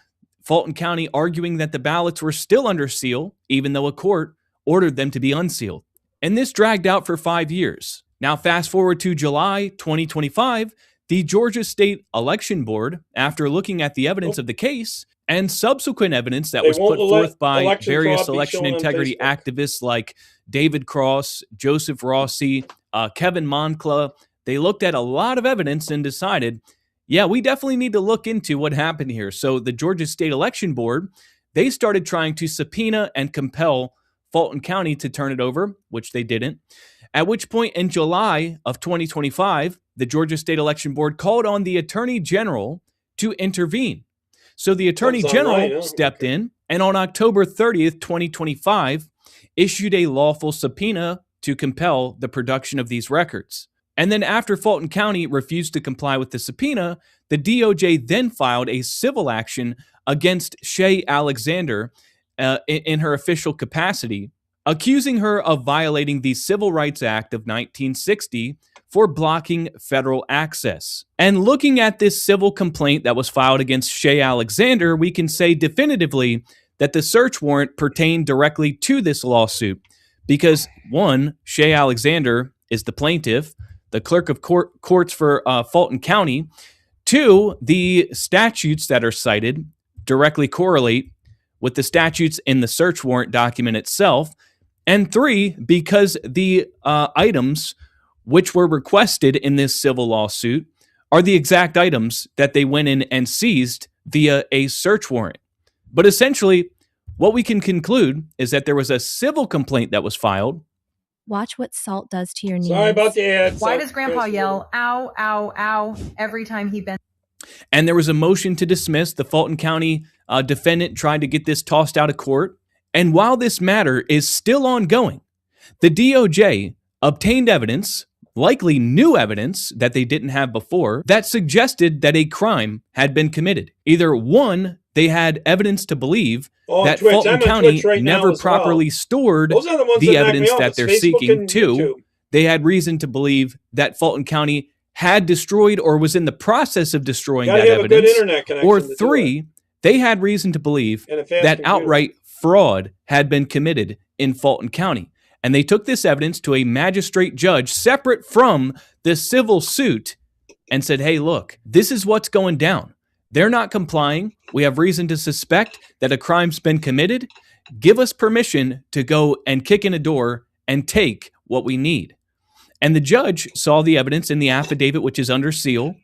Fulton County arguing that the ballots were still under seal, even though a court ordered them to be unsealed. And this dragged out for 5 years. Now, fast forward to July 2025, the Georgia State Election Board, after looking at the evidence of the case and subsequent evidence that was put forth by various election integrity activists like David Cross, Joseph Rossi, Kevin Moncla, they looked at a lot of evidence and decided, yeah, we definitely need to look into what happened here. So the Georgia State Election Board, they started trying to subpoena and compel Fulton County to turn it over, which they didn't. At which point in July of 2025, the Georgia State Election Board called on the Attorney General to intervene. So the Attorney General stepped in and on October 30th, 2025, issued a lawful subpoena to compel the production of these records. And then after Fulton County refused to comply with the subpoena, the DOJ then filed a civil action against Shay Alexander in her official capacity, accusing her of violating the Civil Rights Act of 1960 for blocking federal access. And looking at this civil complaint that was filed against Shay Alexander, we can say definitively that the search warrant pertained directly to this lawsuit because, one, Shay Alexander is the plaintiff, the clerk of courts for Fulton County. Two, the statutes that are cited directly correlate with the statutes in the search warrant document itself. And three, because the items which were requested in this civil lawsuit are the exact items that they went in and seized via a search warrant. But essentially, what we can conclude is that there was a civil complaint that was filed. Watch what salt does to your knees. Sorry about the ads. Why does Grandpa yell, ow, ow, ow, every time he bends? And there was a motion to dismiss. The Fulton County defendant tried to get this tossed out of court. And while this matter is still ongoing, the DOJ obtained evidence, likely new evidence that they didn't have before, that suggested that a crime had been committed. Either one, they had evidence to believe that Twitch. Fulton County right never properly stored the evidence that they're seeking. Two, they had reason to believe that Fulton County had destroyed or was in the process of destroying that evidence. Or three, they had reason to believe that outright fraud had been committed in Fulton County. And they took this evidence to a magistrate judge separate from the civil suit and said, hey, look, this is what's going down. They're not complying. We have reason to suspect that a crime's been committed. Give us permission to go and kick in a door and take what we need. And the judge saw the evidence in the affidavit, which is under seal,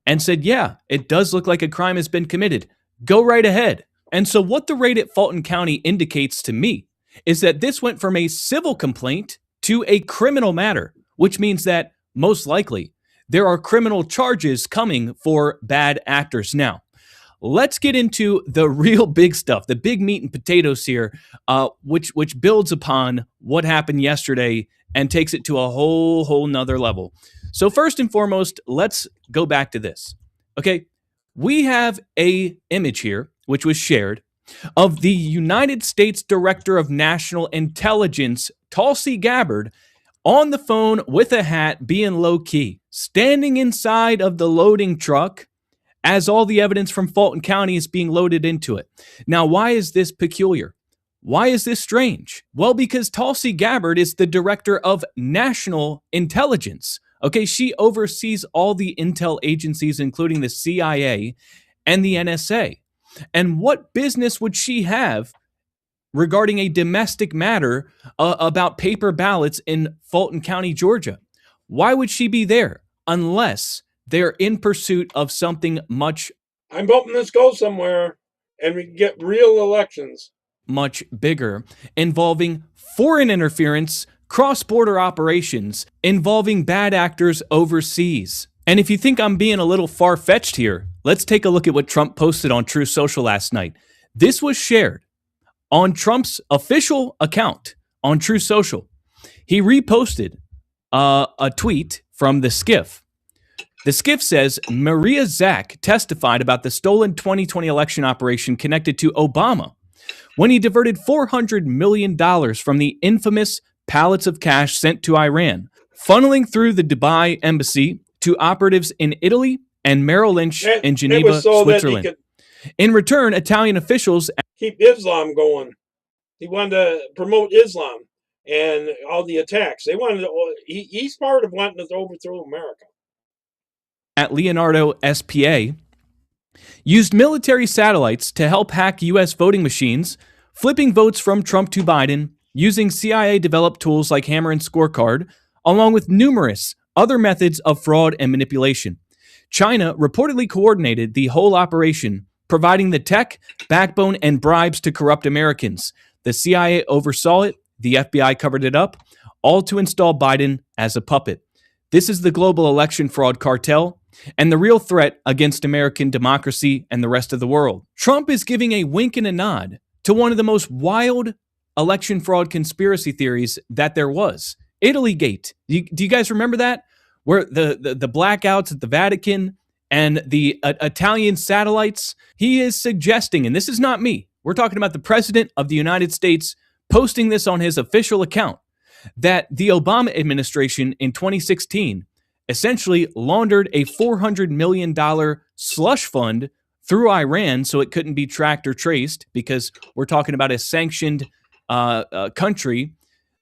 and said, yeah, it does look like a crime has been committed. Go right ahead. And so what the raid at Fulton County indicates to me is that this went from a civil complaint to a criminal matter, which means that most likely there are criminal charges coming for bad actors. Now, let's get into the real big stuff, the big meat and potatoes here, which builds upon what happened yesterday and takes it to a whole nother level. So first and foremost, let's go back to this. Okay, we have a image here, which was shared, of the United States Director of National Intelligence, Tulsi Gabbard, on the phone with a hat, being low-key, standing inside of the loading truck as all the evidence from Fulton County is being loaded into it. Now, why is this peculiar? Why is this strange? Well, because Tulsi Gabbard is the Director of National Intelligence Okay, she oversees all the intel agencies, including the CIA and the NSA. And what business would she have regarding a domestic matter about paper ballots in Fulton County, Georgia? Why would she be there unless they're in pursuit of something much I'm hoping this goes somewhere and we get real elections. Much bigger, involving foreign interference, cross-border operations, involving bad actors overseas. And if you think I'm being a little far-fetched here, let's take a look at what Trump posted on Truth Social last night. This was shared on Trump's official account on Truth Social. He reposted a tweet from the Skiff. The Skiff says Maria Zack testified about the stolen 2020 election operation connected to Obama when he diverted $400 million from the infamous pallets of cash sent to Iran, funneling through the Dubai embassy to operatives in Italy and Merrill Lynch in Geneva, Switzerland. In return, Italian officials keep Islam going. He wanted to promote Islam and all the attacks. They wanted to, he's part of wanting to overthrow America. At Leonardo SPA used military satellites to help hack U.S. voting machines, flipping votes from Trump to Biden, using CIA-developed tools like Hammer and Scorecard, along with numerous other methods of fraud and manipulation. China reportedly coordinated the whole operation, providing the tech, backbone, and bribes to corrupt Americans. The CIA oversaw it, the FBI covered it up, all to install Biden as a puppet. This is the global election fraud cartel and the real threat against American democracy and the rest of the world. Trump is giving a wink and a nod to one of the most wild election fraud conspiracy theories that there was. Italygate. Do you guys remember that? Where the blackouts at the Vatican and the Italian satellites? He is suggesting, and this is not me, we're talking about the President of the United States posting this on his official account, that the Obama administration in 2016 essentially laundered a $400 million slush fund through Iran so it couldn't be tracked or traced, because we're talking about a sanctioned country.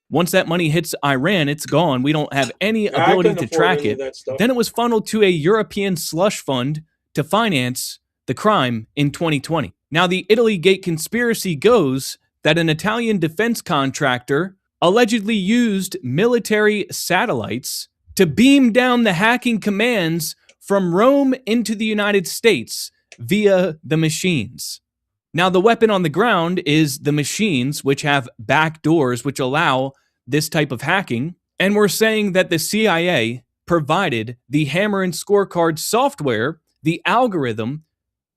Once that money hits Iran, it's gone. We don't have any ability to track it. Then it was funneled to a European slush fund to finance the crime in 2020. Now, the Italygate conspiracy goes that an Italian defense contractor allegedly used military satellites to beam down the hacking commands from Rome into the United States via the machines. Now, the weapon on the ground is the machines, which have back doors which allow this type of hacking. And we're saying that the CIA provided the Hammer and Scorecard software, the algorithm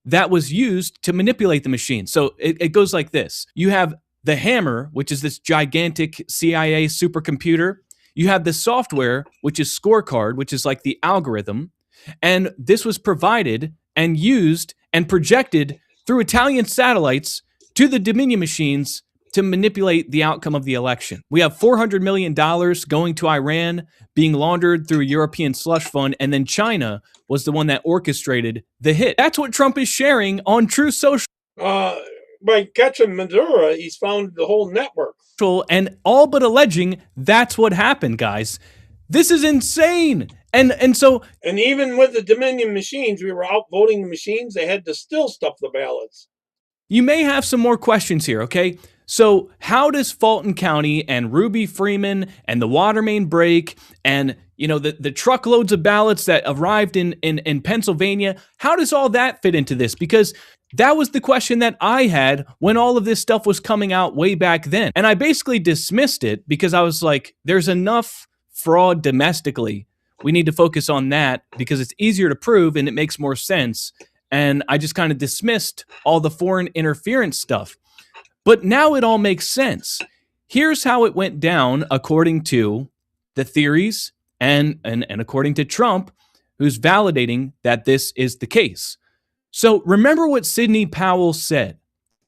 that was used to manipulate the machine. So it goes like this. You have the Hammer, which is this gigantic CIA supercomputer. You have the software, which is Scorecard, which is like the algorithm. And this was provided and used and projected through Italian satellites to the Dominion machines to manipulate the outcome of the election. We have $400 million going to Iran, being laundered through a European slush fund, and then China was the one that orchestrated the hit. That's what Trump is sharing on Truth Social. By catching Maduro, he's found the whole network. And all but alleging that's what happened, guys. This is insane. And even with the Dominion machines, we were outvoting the machines. They had to still stuff the ballots. You may have some more questions here, okay? So how does Fulton County and Ruby Freeman and the water main break and, you know, the truckloads of ballots that arrived in Pennsylvania, how does all that fit into this? Because that was the question that I had when all of this stuff was coming out way back then. And I basically dismissed it because I was like, there's enough fraud domestically. We need to focus on that because it's easier to prove and it makes more sense. And I just kind of dismissed all the foreign interference stuff. But now it all makes sense. Here's how it went down according to the theories and according to Trump, who's validating that this is the case. So remember what Sidney Powell said,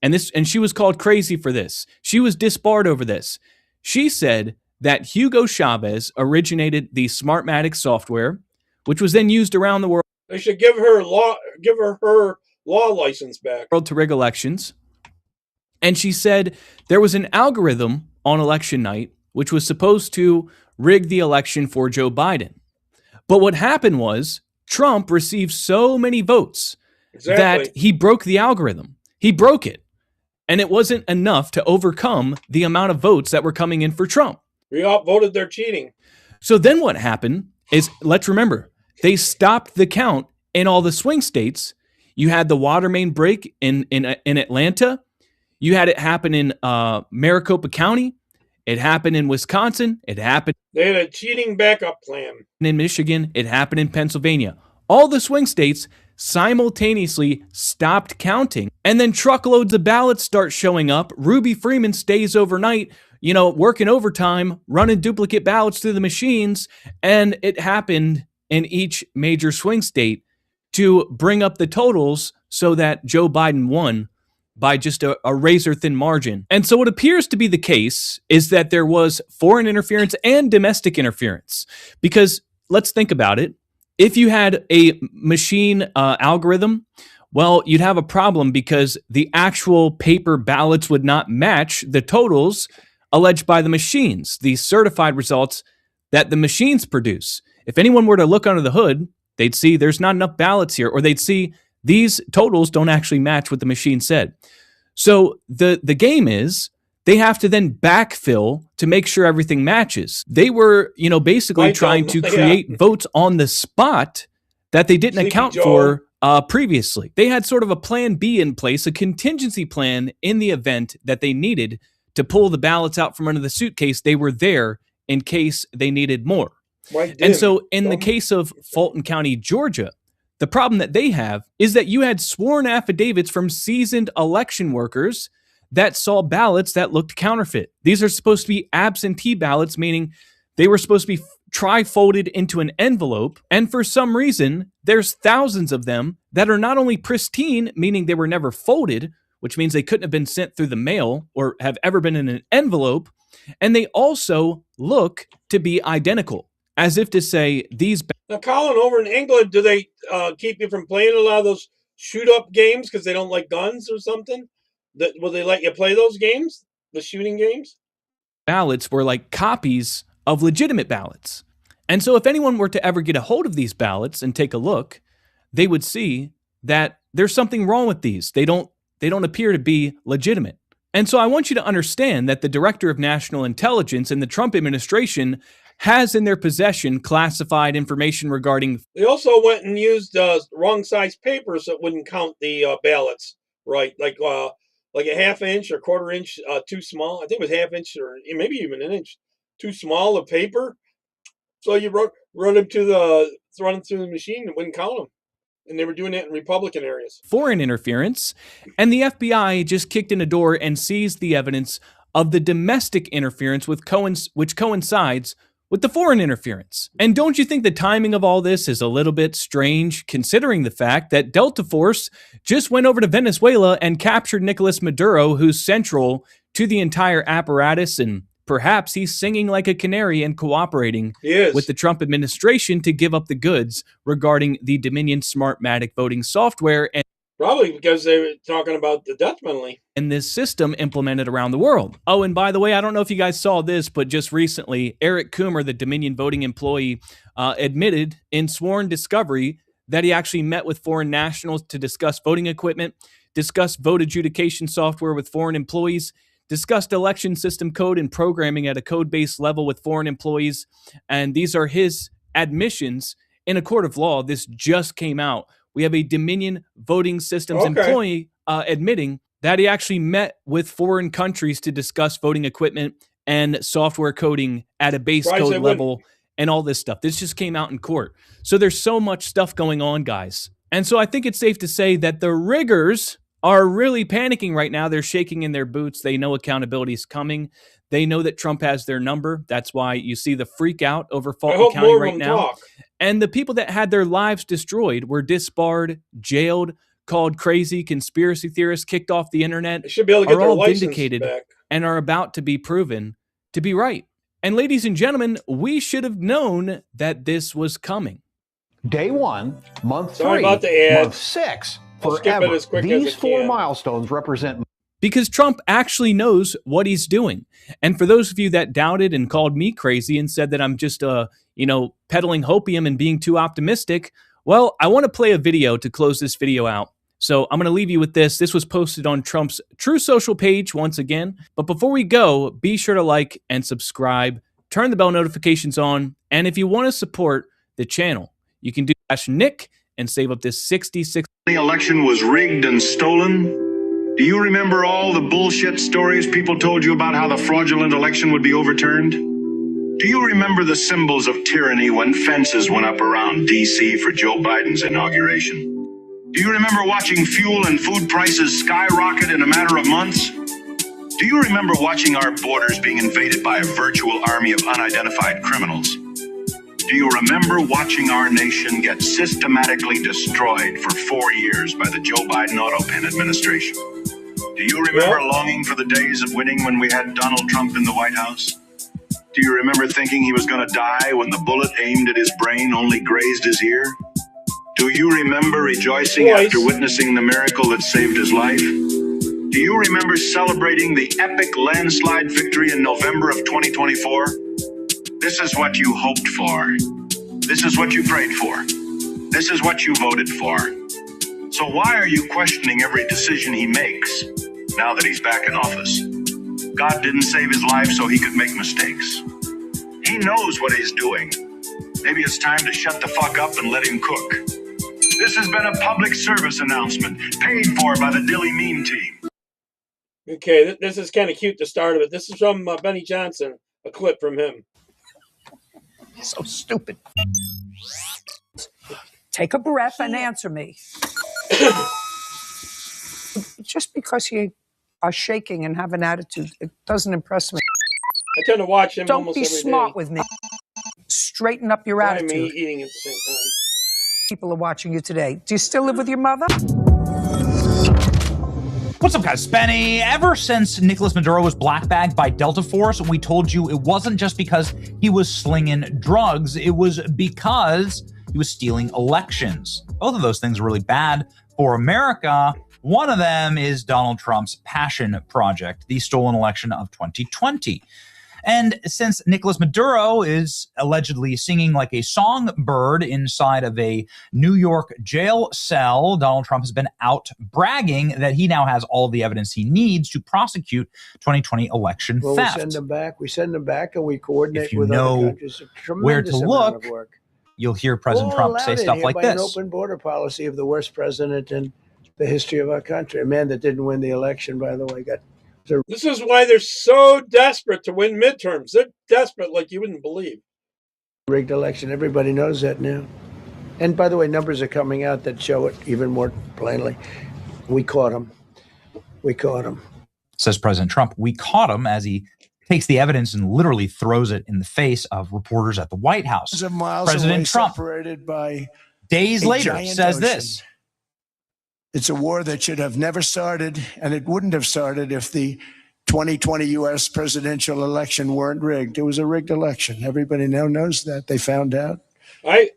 and she was called crazy for this. She was disbarred over this. She said that Hugo Chavez originated the Smartmatic software, which was then used around the world. They should give her her law license back. To rig elections. And she said there was an algorithm on election night which was supposed to rig the election for Joe Biden. But what happened was Trump received so many votes Exactly. that he broke the algorithm. He broke it. And it wasn't enough to overcome the amount of votes that were coming in for Trump. We all voted they're cheating. So then what happened is, let's remember, they stopped the count in all the swing states. You had the water main break in Atlanta. You had it happen in Maricopa County. It happened in Wisconsin. It happened. They had a cheating backup plan. In Michigan. It happened in Pennsylvania. All the swing states simultaneously stopped counting, and then truckloads of ballots start showing up. Ruby Freeman stays overnight, working overtime, running duplicate ballots through the machines, and it happened in each major swing state to bring up the totals so that Joe Biden won by just a razor-thin margin. And so what appears to be the case is that there was foreign interference and domestic interference, because let's think about it. If you had a machine algorithm, well, you'd have a problem because the actual paper ballots would not match the totals alleged by the machines, the certified results that the machines produce. If anyone were to look under the hood, they'd see there's not enough ballots here, or they'd see these totals don't actually match what the machine said. So the game is they have to then backfill to make sure everything matches. They were, basically trying to create votes on the spot that they didn't account for previously. They had sort of a plan B in place, a contingency plan in the event that they needed to pull the ballots out from under the suitcase. They were there in case they needed more. And so in the case of Fulton County, Georgia, the problem that they have is that you had sworn affidavits from seasoned election workers that saw ballots that looked counterfeit. These are supposed to be absentee ballots, meaning they were supposed to be tri-folded into an envelope. And for some reason, there's thousands of them that are not only pristine, meaning they were never folded, which means they couldn't have been sent through the mail or have ever been in an envelope. And they also look to be identical, as if to say these. Now, Colin, over in England, do they keep you from playing a lot of those shoot-up games because they don't like guns or something? Will they let you play those games, the shooting games? Ballots were like copies of legitimate ballots. And so if anyone were to ever get a hold of these ballots and take a look, they would see that there's something wrong with these. They don't appear to be legitimate. And so I want you to understand that the Director of National Intelligence in the Trump administration has in their possession classified information regarding. They also went and used wrong size papers that wouldn't count the ballots, right? Like a half inch or quarter inch too small. I think it was half inch or maybe even an inch too small of paper. So you run them through the machine and wouldn't count them. And they were doing that in Republican areas. Foreign interference, and the FBI just kicked in a door and seized the evidence of the domestic interference which coincides with the foreign interference. And don't you think the timing of all this is a little bit strange, considering the fact that Delta Force just went over to Venezuela and captured Nicolas Maduro, who's central to the entire apparatus, and perhaps he's singing like a canary and cooperating with the Trump administration to give up the goods regarding the Dominion Smartmatic voting software. And probably because they were talking about the death penalty. And this system implemented around the world. Oh, and by the way, I don't know if you guys saw this, but just recently, Eric Coomer, the Dominion voting employee, admitted in sworn discovery that he actually met with foreign nationals to discuss voting equipment, discussed vote adjudication software with foreign employees, discussed election system code and programming at a code-based level with foreign employees. And these are his admissions in a court of law. This just came out. We have a Dominion voting systems employee admitting that he actually met with foreign countries to discuss voting equipment and software coding at a base code level and all this stuff. This just came out in court. So there's so much stuff going on, guys. And so I think it's safe to say that the riggers are really panicking right now. They're shaking in their boots. They know accountability is coming. They know that Trump has their number. That's why you see the freak out over Fulton County right now. And the people that had their lives destroyed were disbarred, jailed, called crazy, conspiracy theorists, kicked off the internet, they should be able to get their license vindicated back. And are about to be proven to be right. And ladies and gentlemen, we should have known that this was coming. Day 1, month Sorry 3, about the ad. month 6, forever. These 4 milestones represent because Trump actually knows what he's doing. And for those of you that doubted and called me crazy and said that I'm just, peddling hopium and being too optimistic, well, I want to play a video to close this video out. So I'm going to leave you with this. This was posted on Trump's True Social page once again. But before we go, be sure to like and subscribe, turn the bell notifications on, and if you want to support the channel, you can do /Nick and save up to 66. The election was rigged and stolen. Do you remember all the bullshit stories people told you about how the fraudulent election would be overturned? Do you remember the symbols of tyranny when fences went up around D.C. for Joe Biden's inauguration? Do you remember watching fuel and food prices skyrocket in a matter of months? Do you remember watching our borders being invaded by a virtual army of unidentified criminals? Do you remember watching our nation get systematically destroyed for 4 years by the Joe Biden autopin administration? Do you remember longing for the days of winning when we had Donald Trump in the White House? Do you remember thinking he was going to die when the bullet aimed at his brain only grazed his ear? Do you remember rejoicing after witnessing the miracle that saved his life? Do you remember celebrating the epic landslide victory in November of 2024? This is what you hoped for. This is what you prayed for. This is what you voted for. So why are you questioning every decision he makes now that he's back in office? God didn't save his life so he could make mistakes. He knows what he's doing. Maybe it's time to shut the fuck up and let him cook. This has been a public service announcement paid for by the Dilly Meme team. Okay, this is kind of cute to start of it. This is from Benny Johnson, a clip from him. So stupid. Take a breath and answer me. Just because you are shaking and have an attitude, it doesn't impress me. I tend to watch him Don't almost be every day. smart with me. Straighten up your Why attitude. me eating at the same time? People are watching you today. Do you still live with your mother? What's up, guys? Benny. Ever since Nicolas Maduro was black-bagged by Delta Force, we told you it wasn't just because he was slinging drugs, it was because he was stealing elections. Both of those things are really bad for America. One of them is Donald Trump's passion project, the stolen election of 2020. And since Nicolas Maduro is allegedly singing like a songbird inside of a New York jail cell, Donald Trump has been out bragging that he now has all the evidence he needs to prosecute 2020 election theft. We send them back. We send them back, and we coordinate If you with know other countries. where to look, you'll hear President Trump say stuff like by this. An open border policy of the worst president in the history of our country. A man that didn't win the election, by the way, got. This is why they're so desperate to win midterms. They're desperate like you wouldn't believe. Rigged election. Everybody knows that now. And by the way, numbers are coming out that show it even more plainly. We caught him. We caught him. Says President Trump. We caught him as he takes the evidence and literally throws it in the face of reporters at the White House. President Trump, separated by days later, says ocean. this. It's a war that should have never started, and it wouldn't have started if the 2020 U.S. presidential election weren't rigged. It was a rigged election. Everybody now knows that. They found out. I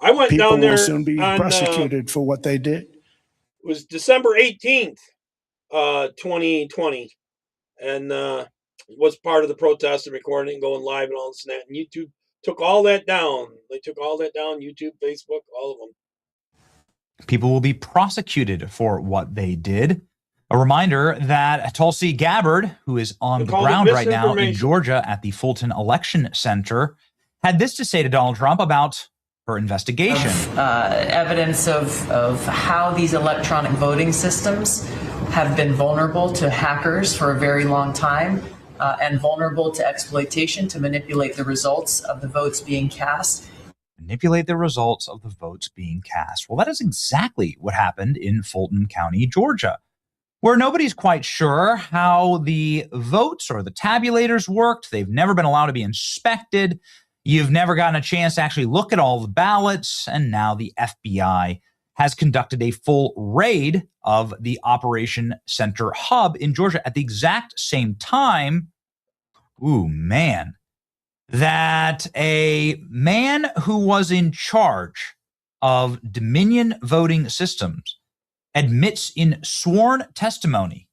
went People down there will soon be on, prosecuted for what they did. It was December 18th, 2020, and was part of the protest and recording and going live and all this and that. And YouTube took all that down. They took all that down. YouTube, Facebook, all of them. People will be prosecuted for what they did. A reminder that Tulsi Gabbard, who is on the ground right now in Georgia at the Fulton Election Center, had this to say to Donald Trump about her investigation. Evidence of how these electronic voting systems have been vulnerable to hackers for a very long time and vulnerable to exploitation to manipulate the results of the votes being cast. Manipulate the results of the votes being cast. Well, that is exactly what happened in Fulton County, Georgia, where nobody's quite sure how the votes or the tabulators worked. They've never been allowed to be inspected. You've never gotten a chance to actually look at all the ballots. And now the FBI has conducted a full raid of the Operation Center Hub in Georgia at the exact same time. Ooh, man. That a man who was in charge of Dominion voting systems admits in sworn testimony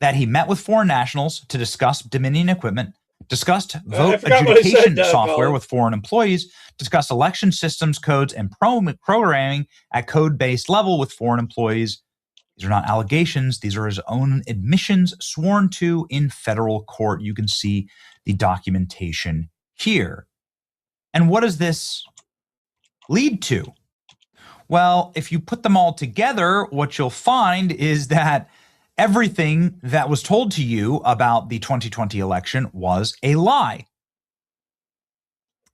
that he met with foreign nationals to discuss Dominion equipment, discussed I vote forgot what I said, adjudication software Colin. with foreign employees, discussed election systems, codes, and programming at code-based level with foreign employees. These are not allegations. These are his own admissions sworn to in federal court. You can see the documentation here. And what does this lead to? Well, if you put them all together, what you'll find is that everything that was told to you about the 2020 election was a lie.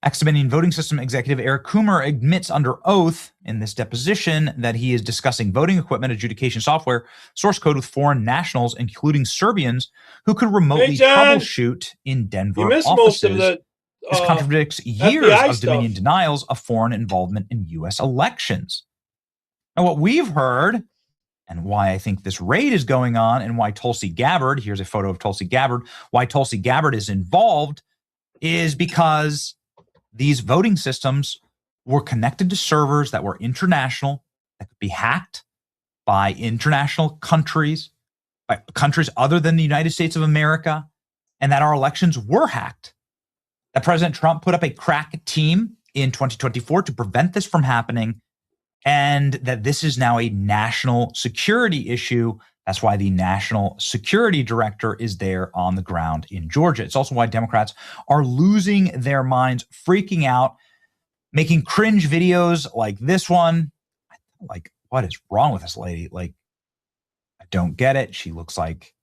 Ex-Dominion voting system executive Eric Coomer admits under oath in this deposition that he is discussing voting equipment adjudication software source code with foreign nationals, including Serbians, who could remotely troubleshoot in Denver You missed offices. most of the This contradicts years FBI of stuff. Dominion denials of foreign involvement in U.S. elections. Now, what we've heard, and why I think this raid is going on, and why Tulsi Gabbard, here's a photo of Tulsi Gabbard, why Tulsi Gabbard is involved, is because these voting systems were connected to servers that were international, that could be hacked by international countries, by countries other than the United States of America, and that our elections were hacked. That President Trump put up a crack team in 2024 to prevent this from happening, and that this is now a national security issue. That's why the national security director is there on the ground in Georgia. It's also why Democrats are losing their minds, freaking out, making cringe videos like this one. Like, what is wrong with this lady? Like, I don't get it. She looks like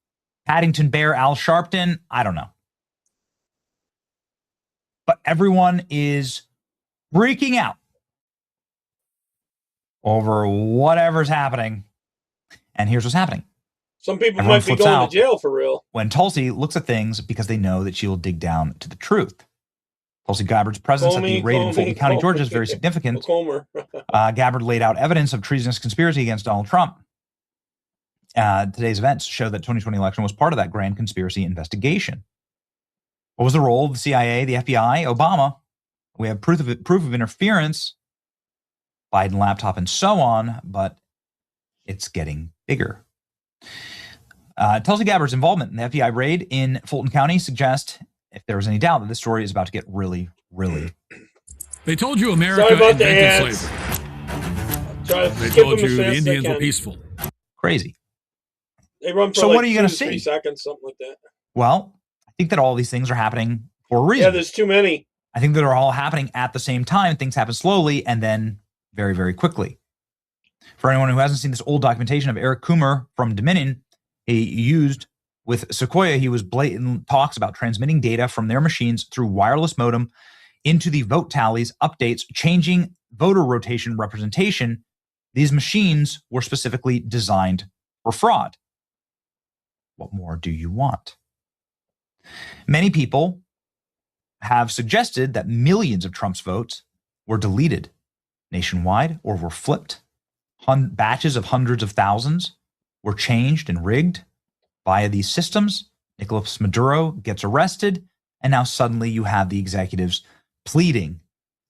Paddington Bear, Al Sharpton. I don't know. But everyone is freaking out over whatever's happening. And here's what's happening. Some people Everyone might be flips going out to jail for real. when Tulsi looks at things because they know that she will dig down to the truth. Tulsi Gabbard's presence at the raid in Fulton County, Georgia is very significant. Gabbard laid out evidence of treasonous conspiracy against Donald Trump. Today's events show that 2020 election was part of that grand conspiracy investigation. What was the role of the CIA, the FBI, Obama? We have proof of interference, Biden laptop, and so on, but it's getting bigger. Tulsi Gabbard's involvement in the FBI raid in Fulton County suggests, if there was any doubt, that this story is about to get really, really. They told you America Sorry about the invented ads. slavery. They told you the Indians were peaceful. Crazy. They run for So like what are you going to 3 see? seconds, something like that. Well, I think that all these things are happening for a reason. Yeah, there's too many. I think that they're all happening at the same time. Things happen slowly and then very, very quickly. For anyone who hasn't seen this old documentation of Eric Coomer from Dominion, he used with Sequoia, he was blatant talks about transmitting data from their machines through wireless modem into the vote tallies, updates, changing voter rotation representation. These machines were specifically designed for fraud. What more do you want? Many people have suggested that millions of Trump's votes were deleted nationwide or were flipped. Batches of hundreds of thousands were changed and rigged via these systems. Nicolas Maduro gets arrested, and now suddenly you have the executives pleading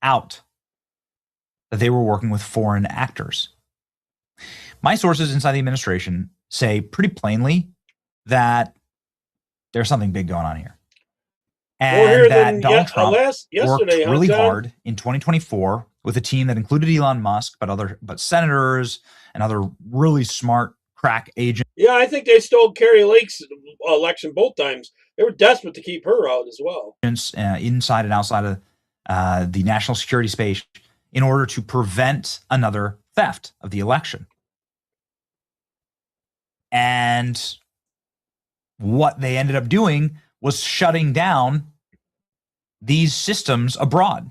out that they were working with foreign actors. My sources inside the administration say pretty plainly that there's something big going on here. And that Donald Trump worked really hard in 2024 with a team that included Elon Musk, but senators and other really smart crack agents. Yeah, I think they stole Carrie Lake's election both times. They were desperate to keep her out as well. Inside and outside of the national security space in order to prevent another theft of the election. And what they ended up doing was shutting down these systems abroad.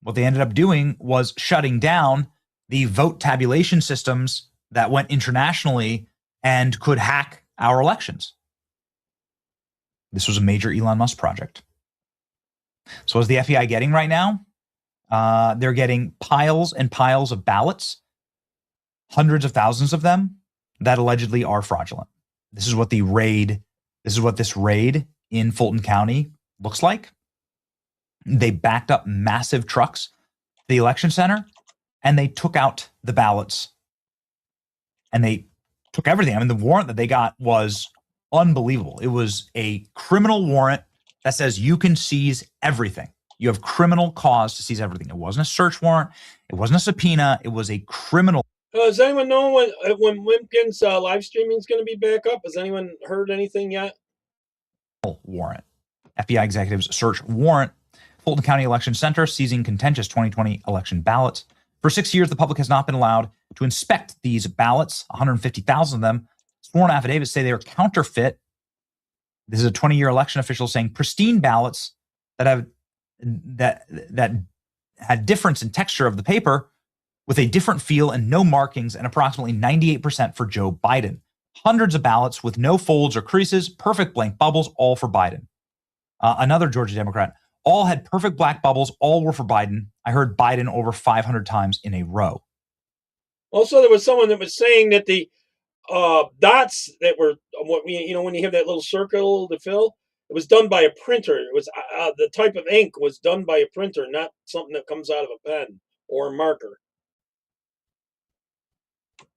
What they ended up doing was shutting down the vote tabulation systems that went internationally and could hack our elections. This was a major Elon Musk project. So what's the FBI getting right now? They're getting piles and piles of ballots, hundreds of thousands of them that allegedly are fraudulent. This is what this raid in Fulton County looks like. They backed up massive trucks to the election center and they took out the ballots and they took everything. I mean, the warrant that they got was Unbelievable. It was a criminal warrant that says you can seize everything. You have criminal cause to seize everything. It wasn't a search warrant. It wasn't a subpoena. It was a criminal. Does anyone know when Wimpkin's live streaming is going to be back up? Has anyone heard anything yet? Warrant. FBI executives search warrant. Fulton County Election Center seizing contentious 2020 election ballots. For 6 years, the public has not been allowed to inspect these ballots, 150,000 of them. Sworn affidavits say they are counterfeit. This is a 20-year election official saying pristine ballots that had difference in texture of the paper with a different feel and no markings, and approximately 98% for Joe Biden. Hundreds of ballots with no folds or creases, perfect blank bubbles, all for Biden. Another Georgia Democrat, all had perfect black bubbles, all were for Biden. I heard Biden over 500 times in a row. Also, there was someone that was saying that the dots that were, when you have that little circle to fill, it was done by a printer. It was the type of ink was done by a printer, not something that comes out of a pen or a marker.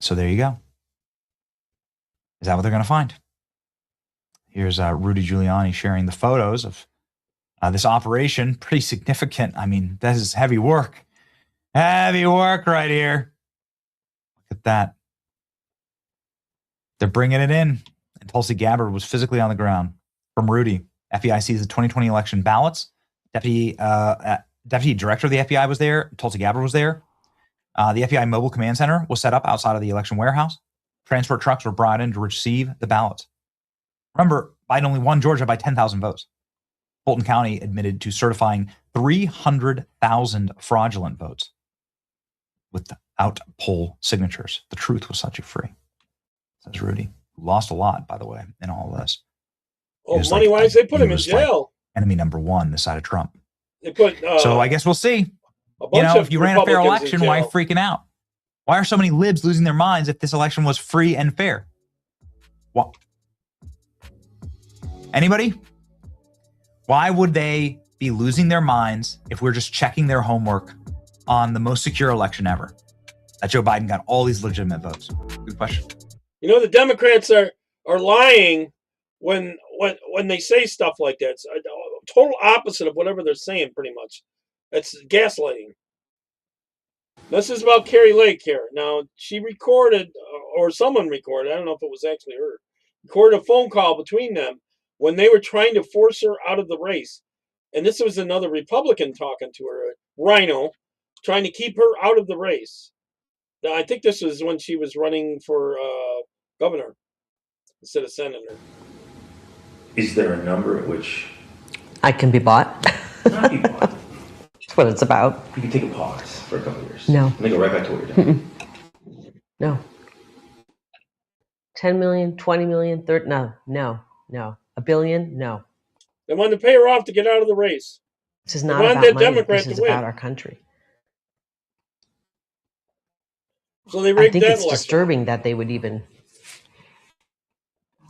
So there you go. Is that what they're going to find? Here's Rudy Giuliani sharing the photos of this operation. Pretty significant. I mean, this is heavy work. Heavy work right here. Look at that. They're bringing it in. And Tulsi Gabbard was physically on the ground. From Rudy, FBI sees the 2020 election ballots. Deputy Director of the FBI was there. Tulsi Gabbard was there. The FBI Mobile Command Center was set up outside of the election warehouse. Transport trucks were brought in to receive the ballots. Remember, Biden only won Georgia by 10,000 votes. Fulton County admitted to certifying 300,000 fraudulent votes without poll signatures. The truth will set you free, says Rudy, who lost a lot, by the way, in all of this. Oh, money-wise, they put him in jail. Enemy number one, this side of Trump. They put. So I guess we'll see. If you ran a fair election, why freaking out? Why are so many libs losing their minds if this election was free and fair? What? Anybody? Why would they be losing their minds if we're just checking their homework on the most secure election ever? That Joe Biden got all these legitimate votes. Good question. The Democrats are lying when they say stuff like that. It's a total opposite of whatever they're saying, pretty much. It's gaslighting. This is about Carrie Lake here. Now, she recorded, or someone recorded, I don't know if it was actually her, recorded a phone call between them when they were trying to force her out of the race. And this was another Republican talking to her, Rhino, trying to keep her out of the race. Now, I think this was when she was running for governor instead of senator. Is there a number at which I can be bought? not be bought? That's what it's about. You can take a pause for a couple of years. No. And then go right back to what you're doing. No. 10 million, 20 million, 30, no. A billion, no. They wanted to pay her off to get out of the race. This is not about money. This is about our country. So they rigged I think that it's election. disturbing that they would even,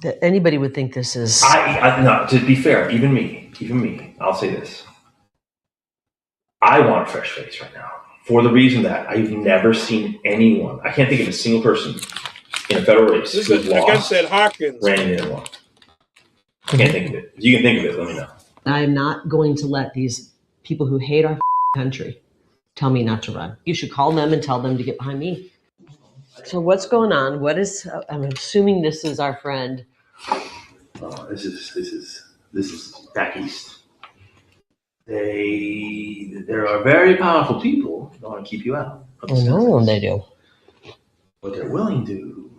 that anybody would think this is. No, to be fair, even me, I'll say this. I want a fresh face right now for the reason that I've never seen anyone. I can't think of a single person in a federal race who lost, like I said, Hawkins ran in and won. I can't think of it. If you can think of it, let me know. I am not going to let these people who hate our country tell me not to run. You should call them and tell them to get behind me. So what's going on? I'm assuming this is our friend. This is back east. There are very powerful people that want to keep you out. I know they do. But they're willing to.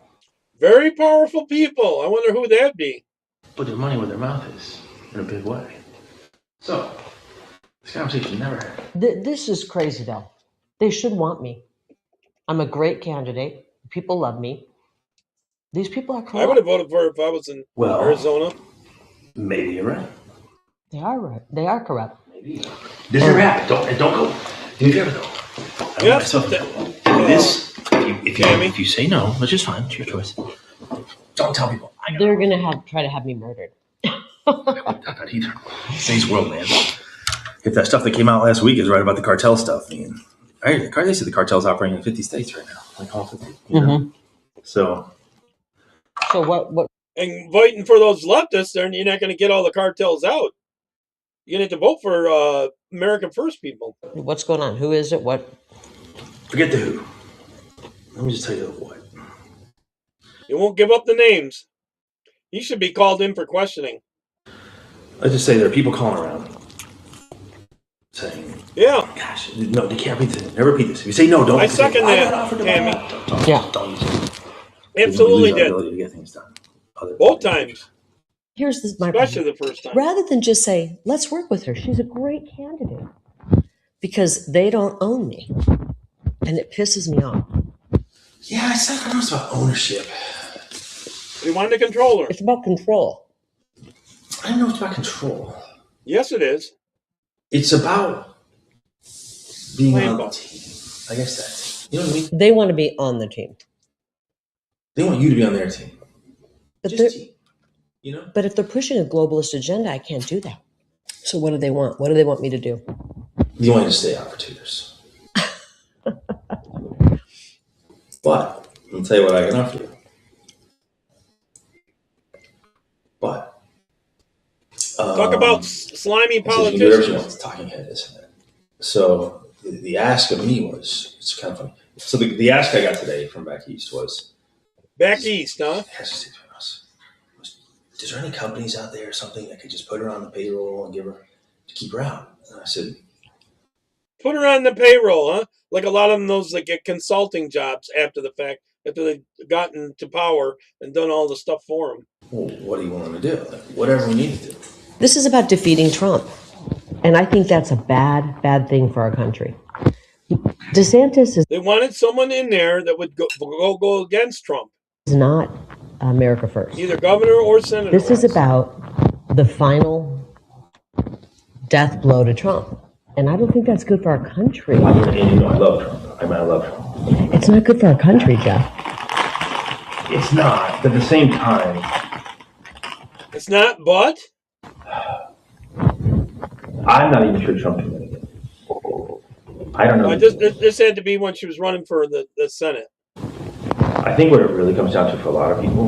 Very powerful people. I wonder who that'd be. Put their money where their mouth is in a big way. So, this conversation never happened. This is crazy, though. They should want me. I'm a great candidate. People love me. These people are corrupt. I would have voted for her if I was in Arizona. Maybe you're right. They are right. They are corrupt. This is a wrap. Don't go. Do me a favor though. I let myself know. This, if you say no, which is fine, it's your choice. Don't tell people. They're gonna try to have me murdered. Not either. Today's world, man. If that stuff that came out last week is right about the cartel stuff, they say the cartel's operating in 50 states right now, like all 50. You know? So what And voting for those leftists, then you're not going to get all the cartels out. You're going to have to vote for American First people. What's going on? Who is it? What? Forget the who. Let me just tell you the what. You won't give up the names. He should be called in for questioning. Let's just say there are people calling around saying, yeah, gosh, no, you can't repeat this. Never repeat this. If you say no, don't. I second that, Tammy. Yeah. Don't use it. Absolutely did. To get things done. Both times. Here's my especially problem. the first time. Rather than just say, let's work with her, she's a great candidate, because they don't own me, and it pisses me off. Yeah, I don't know. It's about ownership. We wanted to control her. It's about control. I don't know. It's about control. Yes, it is. It's about being on the team. I guess that's it. You know what I mean? They want to be on the team. They want you to be on their team. But Just team. You know? But if they're pushing a globalist agenda, I can't do that. So what do they want? What do they want me to do? They want you to stay out for 2 years. But I'll tell you what I can offer you. But talk about slimy politicians. You do whatever you want. It's talking head, isn't it? So the ask of me was, it's kind of funny. So the ask I got today from back east was, back east, huh? Is there any companies out there or something that could just put her on the payroll and give her to keep her out? And I said, put her on the payroll, huh? Like a lot of them, those that get consulting jobs after the fact, after they've gotten to power and done all the stuff for them. well, what do you want them to do? Like, whatever we need to do. This is about defeating Trump. And I think that's a bad, bad thing for our country. DeSantis is... They wanted someone in there that would go against Trump. Is not America First. Either governor or senator. This is about the final death blow to Trump. And I don't think that's good for our country. And you know I love Trump. I love Trump. It's not good for our country, Jeff. It's not. But at the same time... It's not, but... I'm not even sure Trump can win again. I don't know. This had to be when she was running for the Senate. I think what it really comes down to for a lot of people,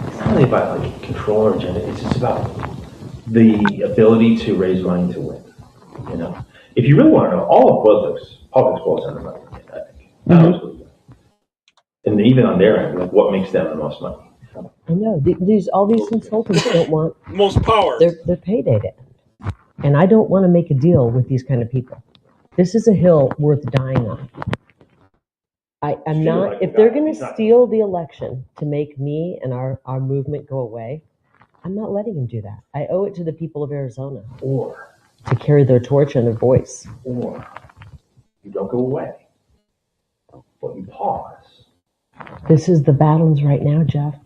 it's not really about like control or agenda. It's just about the ability to raise money to win. You know, if you really want to know, all of politics boils down to money. I think. Absolutely. And even on their end, like what makes them the most money? I know all these consultants don't want most power. They're payday to end, and I don't want to make a deal with these kind of people. This is a hill worth dying on. I'm not. If they're going to steal the election to make me and our movement go away, I'm not letting them do that. I owe it to the people of Arizona to carry their torch and their voice. Or you don't go away, but you pause. This is the battles right now, Jeff.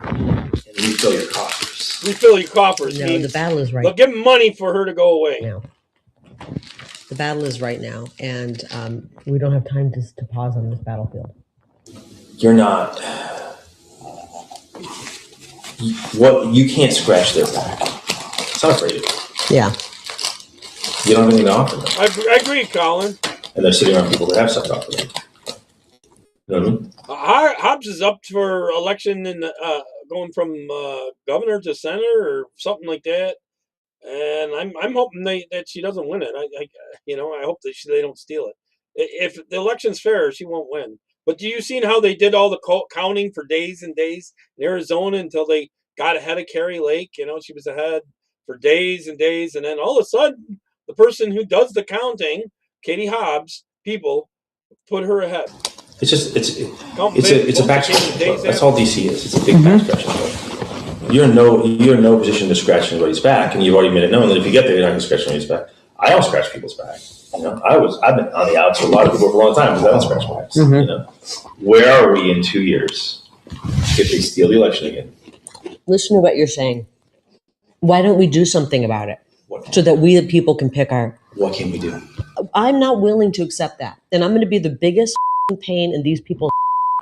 And refill your coffers. Refill your coffers. No, the battle is right. They'll give money for her to go away. No. The battle is right now, and we don't have time to pause on this battlefield. You're not. You can't scratch their back. It's not afraid of it. Yeah. You don't have anything to offer them. I agree, Colin. And they're sitting around people that have stuff to offer them. You know what I mean? Hobbs is up for election in going from governor to senator or something like that. And I'm hoping that she doesn't win it. I hope that they don't steal it. If the election's fair, she won't win. But do you seen how they did all the counting for days and days in Arizona until they got ahead of Carrie Lake? You know, she was ahead for days and days, and then all of a sudden, the person who does the counting, Katie Hobbs, people put her ahead. It's just it's a back scratching. That's all DC is. It's a big back scratching. You're in no position to scratch anybody's back, and you've already made it known that if you get there, you're not going to scratch anybody's back. I don't scratch people's back. You know, I've been on the outs for a lot of people for a long time because I don't scratch backs. You know, where are we in 2 years if they steal the election again? Listen to what you're saying. Why don't we do something about it so that we the people can pick our... What can we do? I'm not willing to accept that. And I'm going to be the biggest pain in these people's...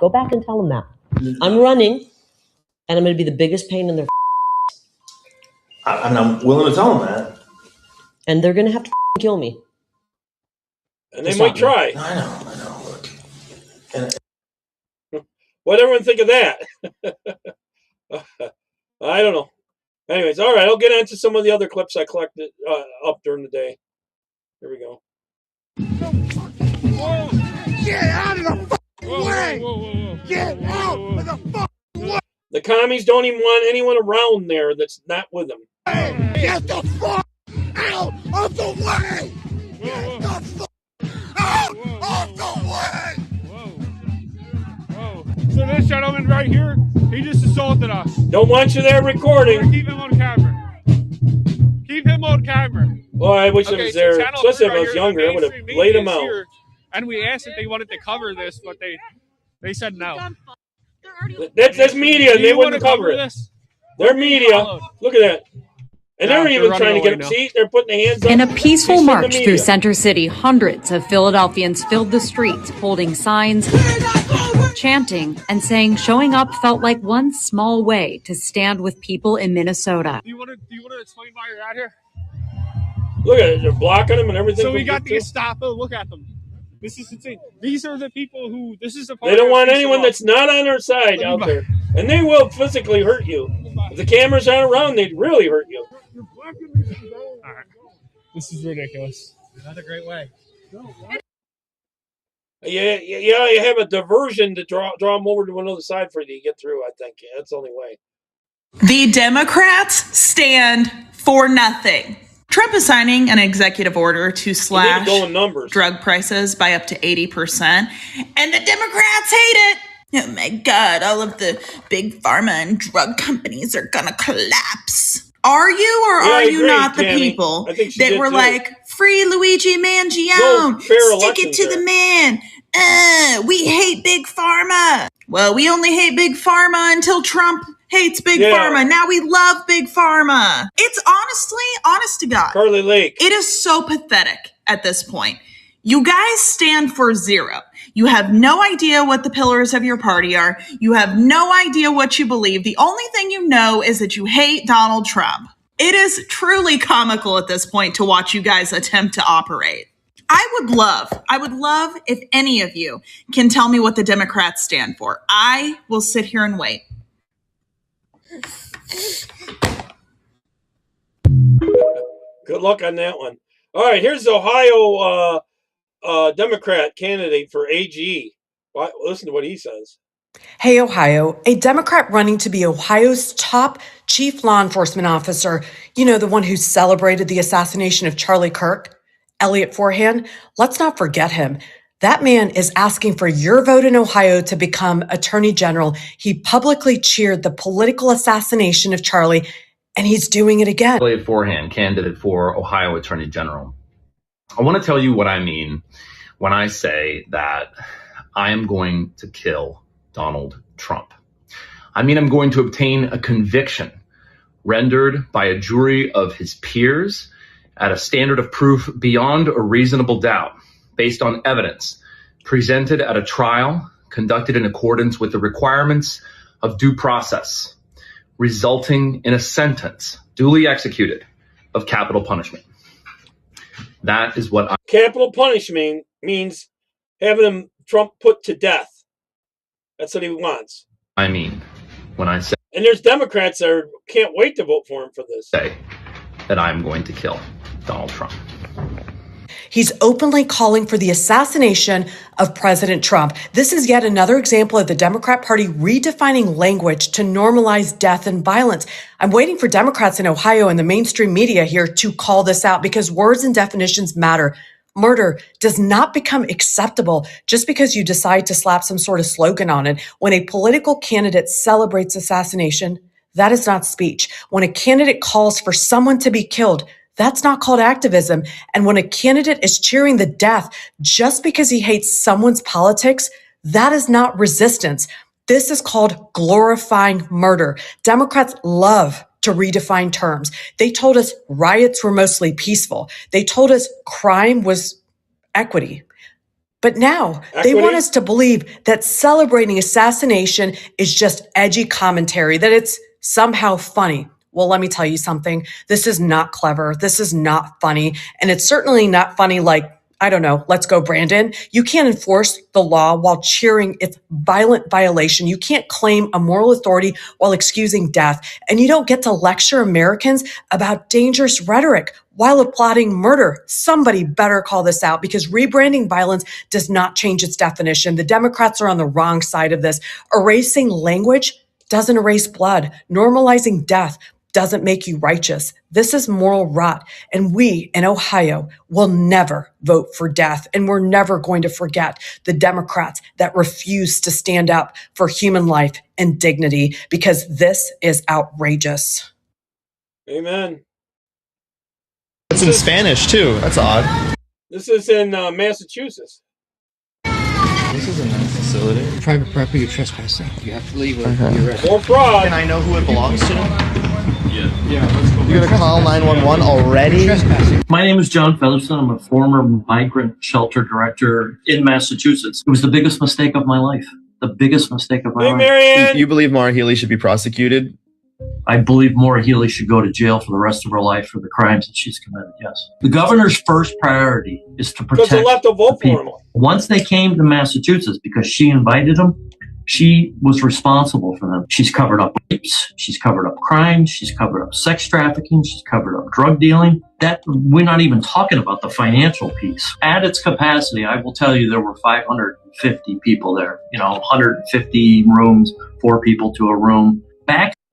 Go back and tell them that. I'm running, and I'm going to be the biggest pain in their... I'm willing to tell them that. And they're going to have to kill me. And they might try. I know. Look. What everyone think of that? I don't know. Anyways, all right, I'll get into some of the other clips I collected up during the day. Here we go. Whoa. Get out of the way! Whoa. Get out of the way! The commies don't even want anyone around there that's not with them. Hey, get the fuck out of the way! Get the fuck out of the way! So this gentleman right here, he just assaulted us. Don't want you there recording. Keep him on camera. Keep him on camera. Well, I wish I was there. Especially if I was younger, I would have laid him out. Here, and we asked if they wanted to cover this, but they said no. That's media, and they wouldn't cover it. This? They're media. Look at that. And they're even trying to get them. See, they're putting their hands up. In a peaceful march through Center City, hundreds of Philadelphians filled the streets, holding signs, chanting, and saying showing up felt like one small way to stand with people in Minnesota. Do you want to explain why you're out here? Look at it. They're blocking them and everything. So we got the Gestapo. Look at them. This is insane. These are the people who. This is the. They don't want anyone that's not on their side out there, and they will physically hurt you. If the cameras aren't around, they'd really hurt you. All right. This is ridiculous. Another great way. Yeah, you have a diversion to draw them over to another side for you to get through. I think that's the only way. The Democrats stand for nothing. Trump is signing an executive order to slash drug prices by up to 80%, and the Democrats hate it. Oh my God, all of the big pharma and drug companies are gonna collapse. Are you or are you not the people that were like, free Luigi Mangione, stick it to the man, we hate big pharma. Well, we only hate big pharma until Trump hates big pharma. Now we love big pharma. It's honestly, honest to God, Carly Lake. It is so pathetic at this point. You guys stand for zero. You have no idea what the pillars of your party are. You have no idea what you believe. The only thing you know is that you hate Donald Trump. It is truly comical at this point to watch you guys attempt to operate. I would love if any of you can tell me what the Democrats stand for. I will sit here and wait. Good luck on that one. All right, here's the Ohio Democrat candidate for AG. Listen to what he says. Hey, Ohio, a Democrat running to be Ohio's top chief law enforcement officer, you know, the one who celebrated the assassination of Charlie Kirk, Elliot Forhan. Let's not forget him. That man is asking for your vote in Ohio to become Attorney General. He publicly cheered the political assassination of Charlie, and he's doing it again. Elliot Forhan, candidate for Ohio Attorney General. I want to tell you what I mean when I say that I am going to kill Donald Trump. I mean, I'm going to obtain a conviction rendered by a jury of his peers at a standard of proof beyond a reasonable doubt, based on evidence presented at a trial conducted in accordance with the requirements of due process, resulting in a sentence duly executed of capital punishment. That is what capital punishment means having Trump put to death. That's what he wants. I mean when I say, and there's Democrats that can't wait to vote for him for this. Say that I'm going to kill Donald Trump. He's openly calling for the assassination of President Trump. This is yet another example of the Democrat Party redefining language to normalize death and violence. I'm waiting for Democrats in Ohio and the mainstream media here to call this out because words and definitions matter. Murder does not become acceptable just because you decide to slap some sort of slogan on it. When a political candidate celebrates assassination, that is not speech. When a candidate calls for someone to be killed, that's not called activism. And when a candidate is cheering the death just because he hates someone's politics, that is not resistance. This is called glorifying murder. Democrats love to redefine terms. They told us riots were mostly peaceful. They told us crime was equity. But now they want us to believe that celebrating assassination is just edgy commentary, that it's somehow funny. Well, let me tell you something. This is not clever. This is not funny. And it's certainly not funny like I don't know, let's go, Brandon. You can't enforce the law while cheering its violent violation. You can't claim a moral authority while excusing death. And you don't get to lecture Americans about dangerous rhetoric while applauding murder. Somebody better call this out, because rebranding violence does not change its definition. The Democrats are on the wrong side of this. Erasing language doesn't erase blood. Normalizing death doesn't make you righteous. This is moral rot. And we in Ohio will never vote for death. And we're never going to forget the Democrats that refuse to stand up for human life and dignity, because this is outrageous. Amen. It's in Spanish too. That's odd. This is in Massachusetts. This is a nice facility. Private property, you're trespassing. You have to leave or you're arrested. More fraud. Can I know who it belongs to? Yeah, let's go. You're gonna call 911 already? My name is John Featherston. I'm a former migrant shelter director in Massachusetts. It was the biggest mistake of my life. The biggest mistake of my life. Marianne. You believe Maura Healey should be prosecuted? I believe Maura Healey should go to jail for the rest of her life for the crimes that she's committed, yes. The governor's first priority is to protect the people. Once they came to Massachusetts, because she invited them, she was responsible for them. She's covered up rapes, she's covered up crimes, she's covered up sex trafficking, she's covered up drug dealing. That we're not even talking about the financial piece. At its capacity, I will tell you there were 550 people there. 150 rooms, 4 people to a room.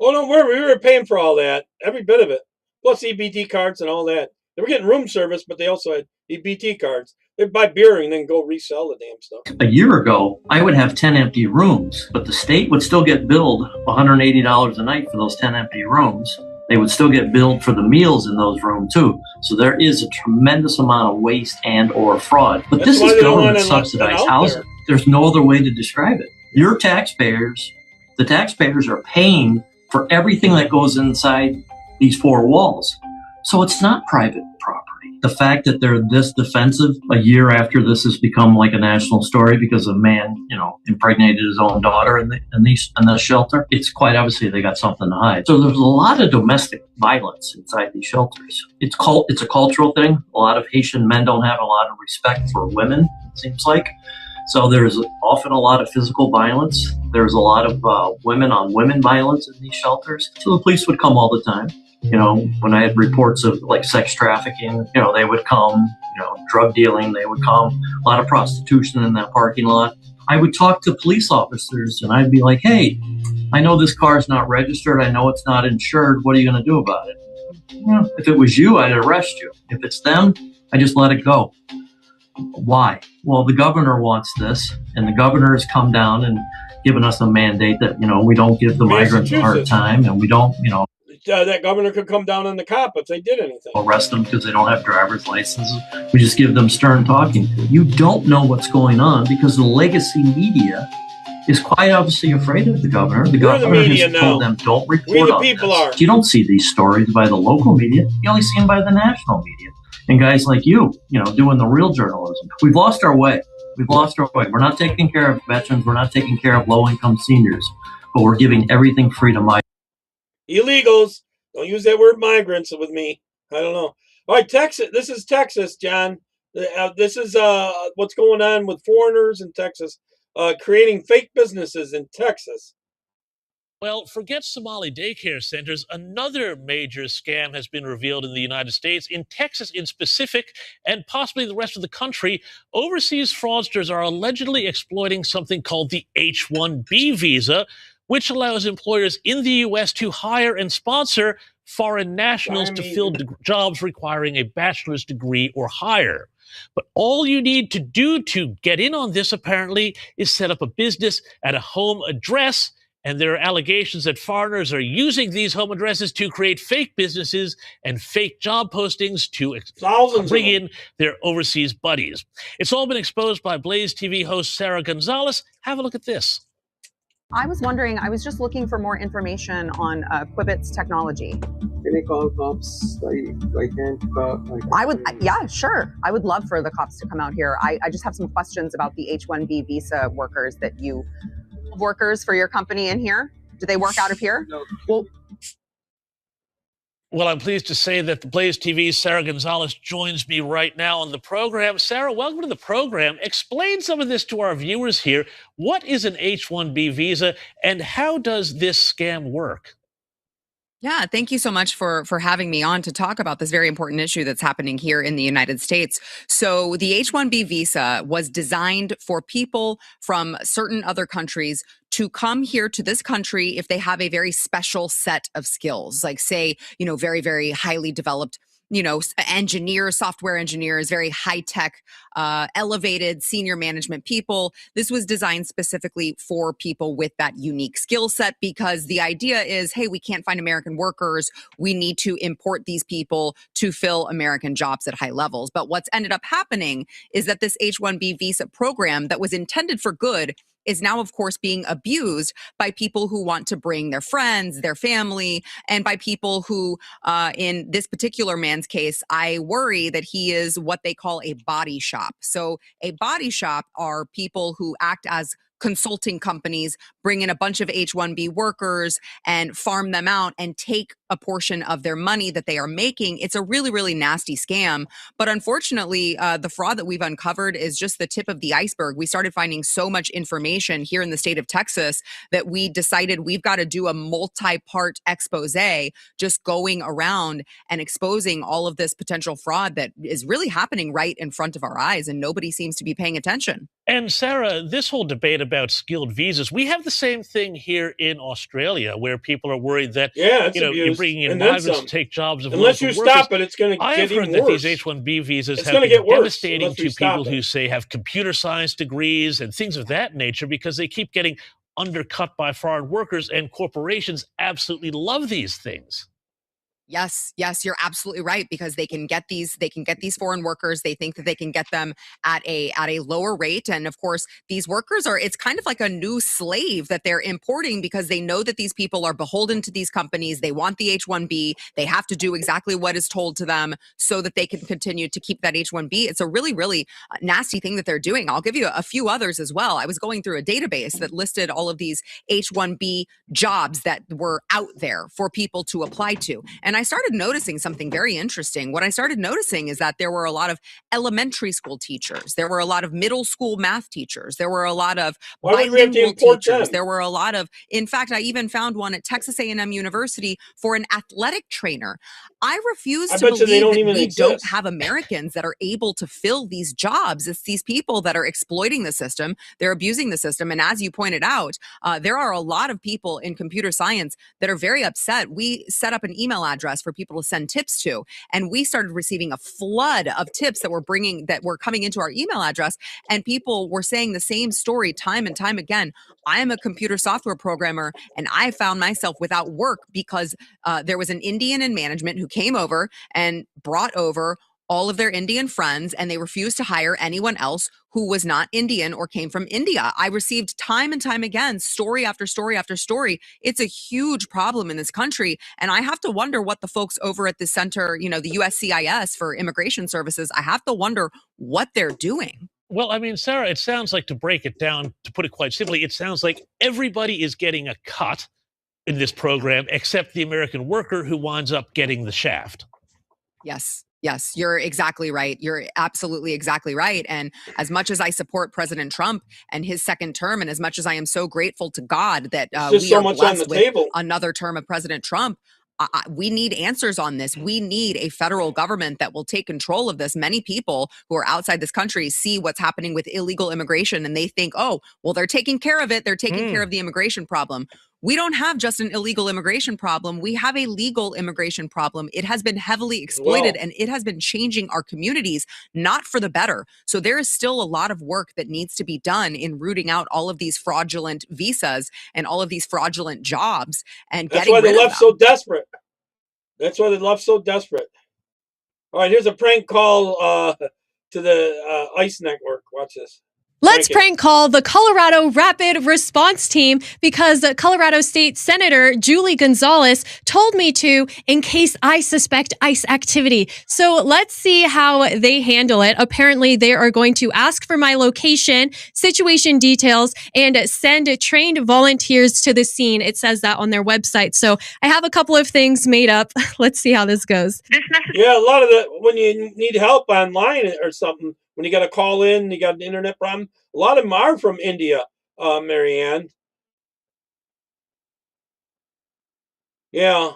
Oh, don't worry, we were paying for all that, every bit of it, plus EBT cards and all that. They were getting room service, but they also had EBT cards. They'd buy beer and then go resell the damn stuff. A year ago, I would have 10 empty rooms, but the state would still get billed $180 a night for those 10 empty rooms. They would still get billed for the meals in those rooms too. So there is a tremendous amount of waste and or fraud. But this is government subsidized housing. There's no other way to describe it. Your taxpayers, the taxpayers are paying for everything that goes inside these 4 walls. So it's not private property. The fact that they're this defensive a year after this has become like a national story because a man, impregnated his own daughter in the shelter, it's quite obviously they got something to hide. So there's a lot of domestic violence inside these shelters. It's a cultural thing. A lot of Haitian men don't have a lot of respect for women, it seems like. So there's often a lot of physical violence. There's a lot of women on women violence in these shelters. So the police would come all the time. When I had reports of like sex trafficking, they would come, drug dealing, they would come, a lot of prostitution in that parking lot. I would talk to police officers and I'd be like, hey, I know this car is not registered. I know it's not insured. What are you going to do about it? Well, if it was you, I'd arrest you. If it's them, I just let it go. Why? Well, the governor wants this, and the governor has come down and given us a mandate that, we don't give the migrants a hard time, and we don't, that governor could come down on the cop if they did anything. Arrest them because they don't have driver's licenses. We just give them stern talking to. You don't know what's going on because the legacy media is quite obviously afraid of the governor. The governor has told them, don't report on this. You don't see these stories by the local media. You only see them by the national media. And guys like you, doing the real journalism. We've lost our way. We're not taking care of veterans. We're not taking care of low-income seniors. But we're giving everything free to migrants. Illegals. Don't use that word migrants with me. I don't know. All right, Texas. This is Texas, John. This is what's going on with foreigners in Texas, creating fake businesses in Texas. Well, forget Somali daycare centers. Another major scam has been revealed in the United States, in Texas in specific, and possibly the rest of the country. Overseas fraudsters are allegedly exploiting something called the H-1B visa, which allows employers in the U.S. to hire and sponsor foreign nationals to fill jobs requiring a bachelor's degree or higher. But all you need to do to get in on this, apparently, is set up a business at a home address. And there are allegations that foreigners are using these home addresses to create fake businesses and fake job postings to bring in their overseas buddies. It's all been exposed by Blaze TV host Sarah Gonzalez. Have a look at this. I was wondering, I was just looking for more information on Quibbit's technology. Can you call cops? Yeah, sure. I would love for the cops to come out here. I just have some questions about the H-1B visa workers workers for your company in here. Do they work out of here? No. Well, Well, I'm pleased to say that the Blaze TV's Sarah Gonzalez joins me right now on the program. Sarah, welcome to the program. Explain some of this to our viewers here. What is an H-1B visa, and how does this scam work? Yeah, thank you so much for having me on to talk about this very important issue that's happening here in the United States. So the H-1B visa was designed for people from certain other countries to come here to this country if they have a very special set of skills, like say, very, very highly developed engineers, software engineers, very high tech, elevated senior management people. This was designed specifically for people with that unique skill set because the idea is, hey, we can't find American workers. We need to import these people to fill American jobs at high levels. But what's ended up happening is that this H-1B visa program that was intended for good is now, of course, being abused by people who want to bring their friends, their family, and by people who, in this particular man's case, I worry that he is what they call a body shop. So a body shop are people who act as consulting companies, bring in a bunch of H-1B workers and farm them out and take a portion of their money that they are making. It's a really, really nasty scam. But unfortunately, the fraud that we've uncovered is just the tip of the iceberg. We started finding so much information here in the state of Texas that we decided we've got to do a multi-part expose just going around and exposing all of this potential fraud that is really happening right in front of our eyes, and nobody seems to be paying attention. And Sarah, this whole debate about skilled visas, we have the same thing here in Australia, where people are worried that you're bringing in migrants to take jobs of unless you local workers. stop it, it's going to I get have heard even that worse. these H-1B visas It's have gonna been get worse devastating unless to we stop people it. who say have computer science degrees and things of that nature because they keep getting undercut by foreign workers, and corporations absolutely love these things. Yes, you're absolutely right, because they can get these foreign workers. They think that they can get them at a lower rate. And of course, these workers it's kind of like a new slave that they're importing because they know that these people are beholden to these companies. They want the H-1B. They have to do exactly what is told to them so that they can continue to keep that H-1B. It's a really, really nasty thing that they're doing. I'll give you a few others as well. I was going through a database that listed all of these H-1B jobs that were out there for people to apply to. And I started noticing something very interesting. What I started noticing is that there were a lot of elementary school teachers. There were a lot of middle school math teachers. There were a lot of bilingual teachers. There were a lot of, in fact, I even found one at Texas A&M University for an athletic trainer. I refuse to believe that we don't have Americans that are able to fill these jobs. It's these people that are exploiting the system. They're abusing the system. And as you pointed out, there are a lot of people in computer science that are very upset. We set up an email address for people to send tips to, and we started receiving a flood of tips that were coming into our email address, and people were saying the same story time and time again. I am a computer software programmer, and I found myself without work because there was an Indian in management who came over and brought over all of their Indian friends, and they refused to hire anyone else who was not Indian or came from India. I received time and time again, story after story after story. It's a huge problem in this country. And I have to wonder what the folks over at the center, the USCIS for Immigration Services, I have to wonder what they're doing. Well, I mean, Sarah, it sounds like, to break it down, to put it quite simply, it sounds like everybody is getting a cut in this program except the American worker who winds up getting the shaft. Yes, you're exactly right. You're absolutely exactly right. And as much as I support President Trump and his second term, and as much as I am so grateful to God that we are blessed with another term of President Trump, we need answers on this. We need a federal government that will take control of this. Many people who are outside this country see what's happening with illegal immigration, and they think, oh, well, they're taking care of it. They're taking care of the immigration problem. We don't have just an illegal immigration problem. We have a legal immigration problem. It has been heavily exploited, and it has been changing our communities, not for the better. So there is still a lot of work that needs to be done in rooting out all of these fraudulent visas and all of these fraudulent jobs and getting rid of them. That's why they left so desperate. That's why they left so desperate. All right, here's a prank call to the ICE network. Watch this. Let's prank call the Colorado Rapid Response Team because Colorado State Senator Julie Gonzalez told me to in case I suspect ICE activity. So let's see how they handle it. Apparently, they are going to ask for my location, situation details, and send trained volunteers to the scene. It says that on their website. So I have a couple of things made up. Let's see how this goes. Yeah, a lot of the when you need help online or something, when you got to call in, you got an internet problem. A lot of them are from India, Marianne. Yeah,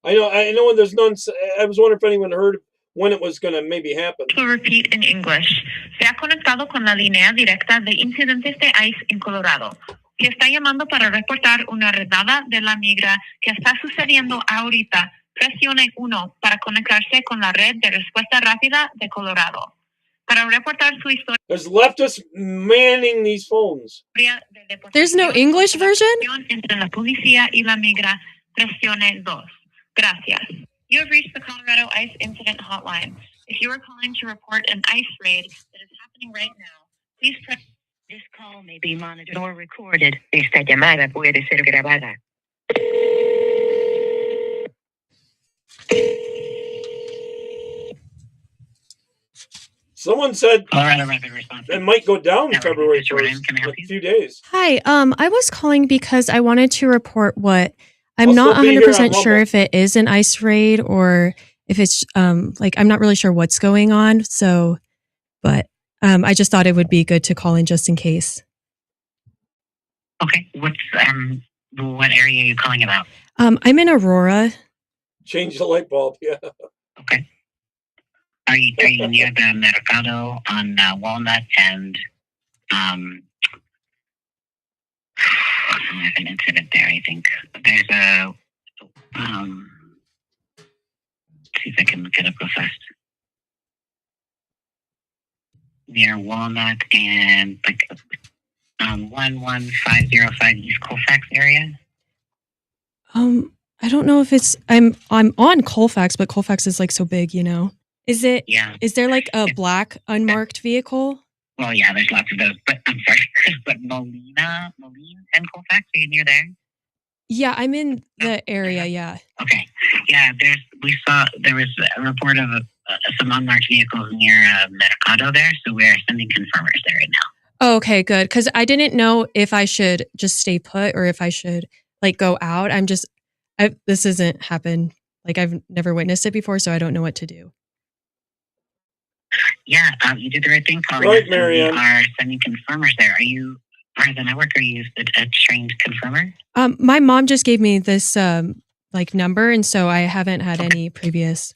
I know. When there's none, I was wondering if anyone heard when it was going to maybe happen. To repeat in English, se ha conectado con la línea directa de incidentes de ICE en Colorado. Si está llamando para reportar una redada de la migra que está sucediendo ahorita, presione 1 para conectarse con la red de respuesta rápida de Colorado. Para reportar su historia. There's leftists manning these phones. There's no English version? Entre la policía y la migra, presione 2. Gracias. You have reached the Colorado ICE Incident Hotline. If you are calling to report an ICE raid that is happening right now, please press. This call may be monitored or recorded. Esta llamada puede ser grabada. Someone said it might go down February 1st in a few days. Hi, I was calling because I wanted to report what I'm I'll not still be here on 100% sure Rumble. if it is an ICE raid or if it's like I'm not really sure what's going on. So, but I just thought it would be good to call in just in case. Okay, what area are you calling about? I'm in Aurora. Change the light bulb. Yeah. Are you near the Mercado on Walnut and I have an incident there, I think. There's a see if I can get up real fast. Near Walnut and like 11505 East Colfax area. I don't know if it's I'm on Colfax, but Colfax is like so big, you know. Is it? Yeah. Is there like a black unmarked vehicle? Well, yeah, there's lots of those, but I'm sorry, but Moline and Colfax, are you near there? Yeah, I'm in the area. Yeah. Okay. Yeah, we saw there was a report of some unmarked vehicles near Mercado there, so we're sending confirmers there right now. Oh, okay, good. Because I didn't know if I should just stay put or if I should like go out. This hasn't happened. Like I've never witnessed it before, so I don't know what to do. Yeah, you did the right thing calling Right, us. Marianne. We are sending confirmers there. Are you part of the network? Are you a trained confirmer? My mom just gave me this like number, and so I haven't had any previous.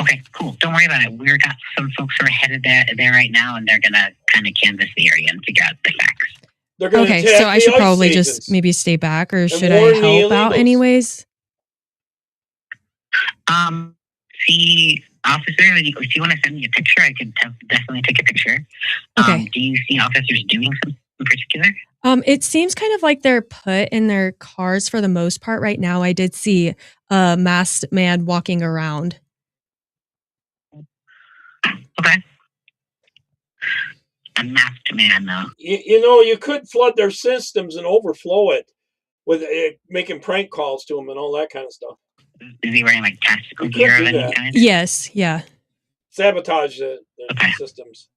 Okay, cool. Don't worry about it. We've got some folks who are headed there right now, and they're gonna kind of canvass the area and figure out the facts. They're going to Okay, so I should probably just maybe stay back, or should I warn the help out illegals. anyways? See, officer, if you want to send me a picture, I could definitely take a picture. Okay. Do you see officers doing something in particular? It seems kind of like they're put in their cars for the most part right now. I did see a masked man walking around. Okay. A masked man, though. You know, you could flood their systems and overflow it with making prank calls to them and all that kind of stuff. Is he wearing like tactical You could gear do of any that. kind? Yes, yeah. Sabotage their systems.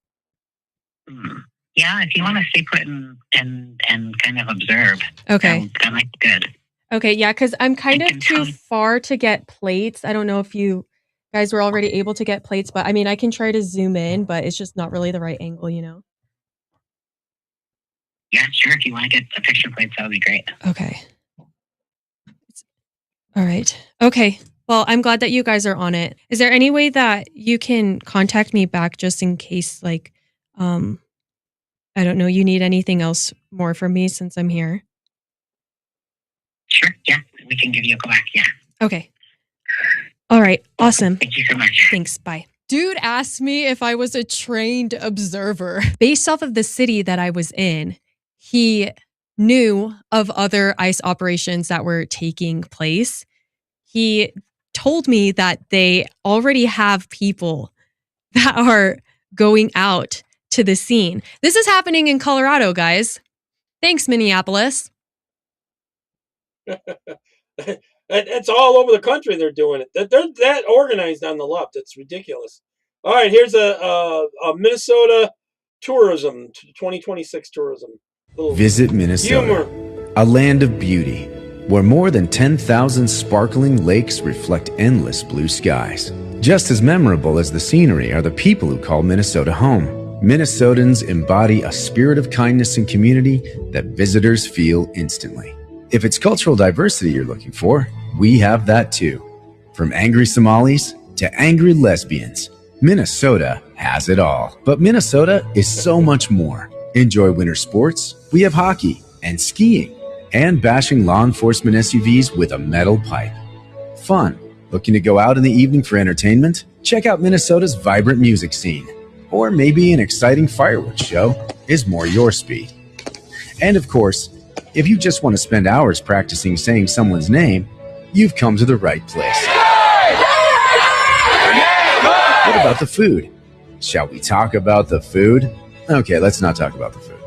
Yeah, if you want to stay put and kind of observe. Okay. That might be good. Okay, yeah, because I'm kind of too far to get plates. I don't know if you guys were already able to get plates, but I mean, I can try to zoom in, but it's just not really the right angle, you know? Yeah, sure. If you want to get a picture plates, that would be great. Okay. All right. Okay. Well, I'm glad that you guys are on it. Is there any way that you can contact me back just in case, like, I don't know, you need anything else more from me since I'm here? Sure. Yeah, we can give you a call back. Yeah. Okay. All right. Awesome. Thank you so much. Thanks. Bye. Dude asked me if I was a trained observer. Based off of the city that I was in, he knew of other ICE operations that were taking place. He told me that they already have people that are going out to the scene. This is happening in Colorado, guys. Thanks, Minneapolis. It's all over the country. They're doing it. They're that organized on the left. It's ridiculous. All right, here's a Minnesota tourism 2026 tourism. Visit Minnesota, a land of beauty, where more than 10,000 sparkling lakes reflect endless blue skies. Just as memorable as the scenery are the people who call Minnesota home. Minnesotans embody a spirit of kindness and community that visitors feel instantly. If it's cultural diversity you're looking for, we have that too. From angry Somalis to angry lesbians, Minnesota has it all. But Minnesota is so much more. Enjoy winter sports, we have hockey and skiing, and bashing law enforcement SUVs with a metal pipe. Fun. Looking to go out in the evening for entertainment? Check out Minnesota's vibrant music scene. Or maybe an exciting fireworks show is more your speed. And of course, if you just want to spend hours practicing saying someone's name, you've come to the right place. What about the food? Shall we talk about the food? Okay, let's not talk about the food.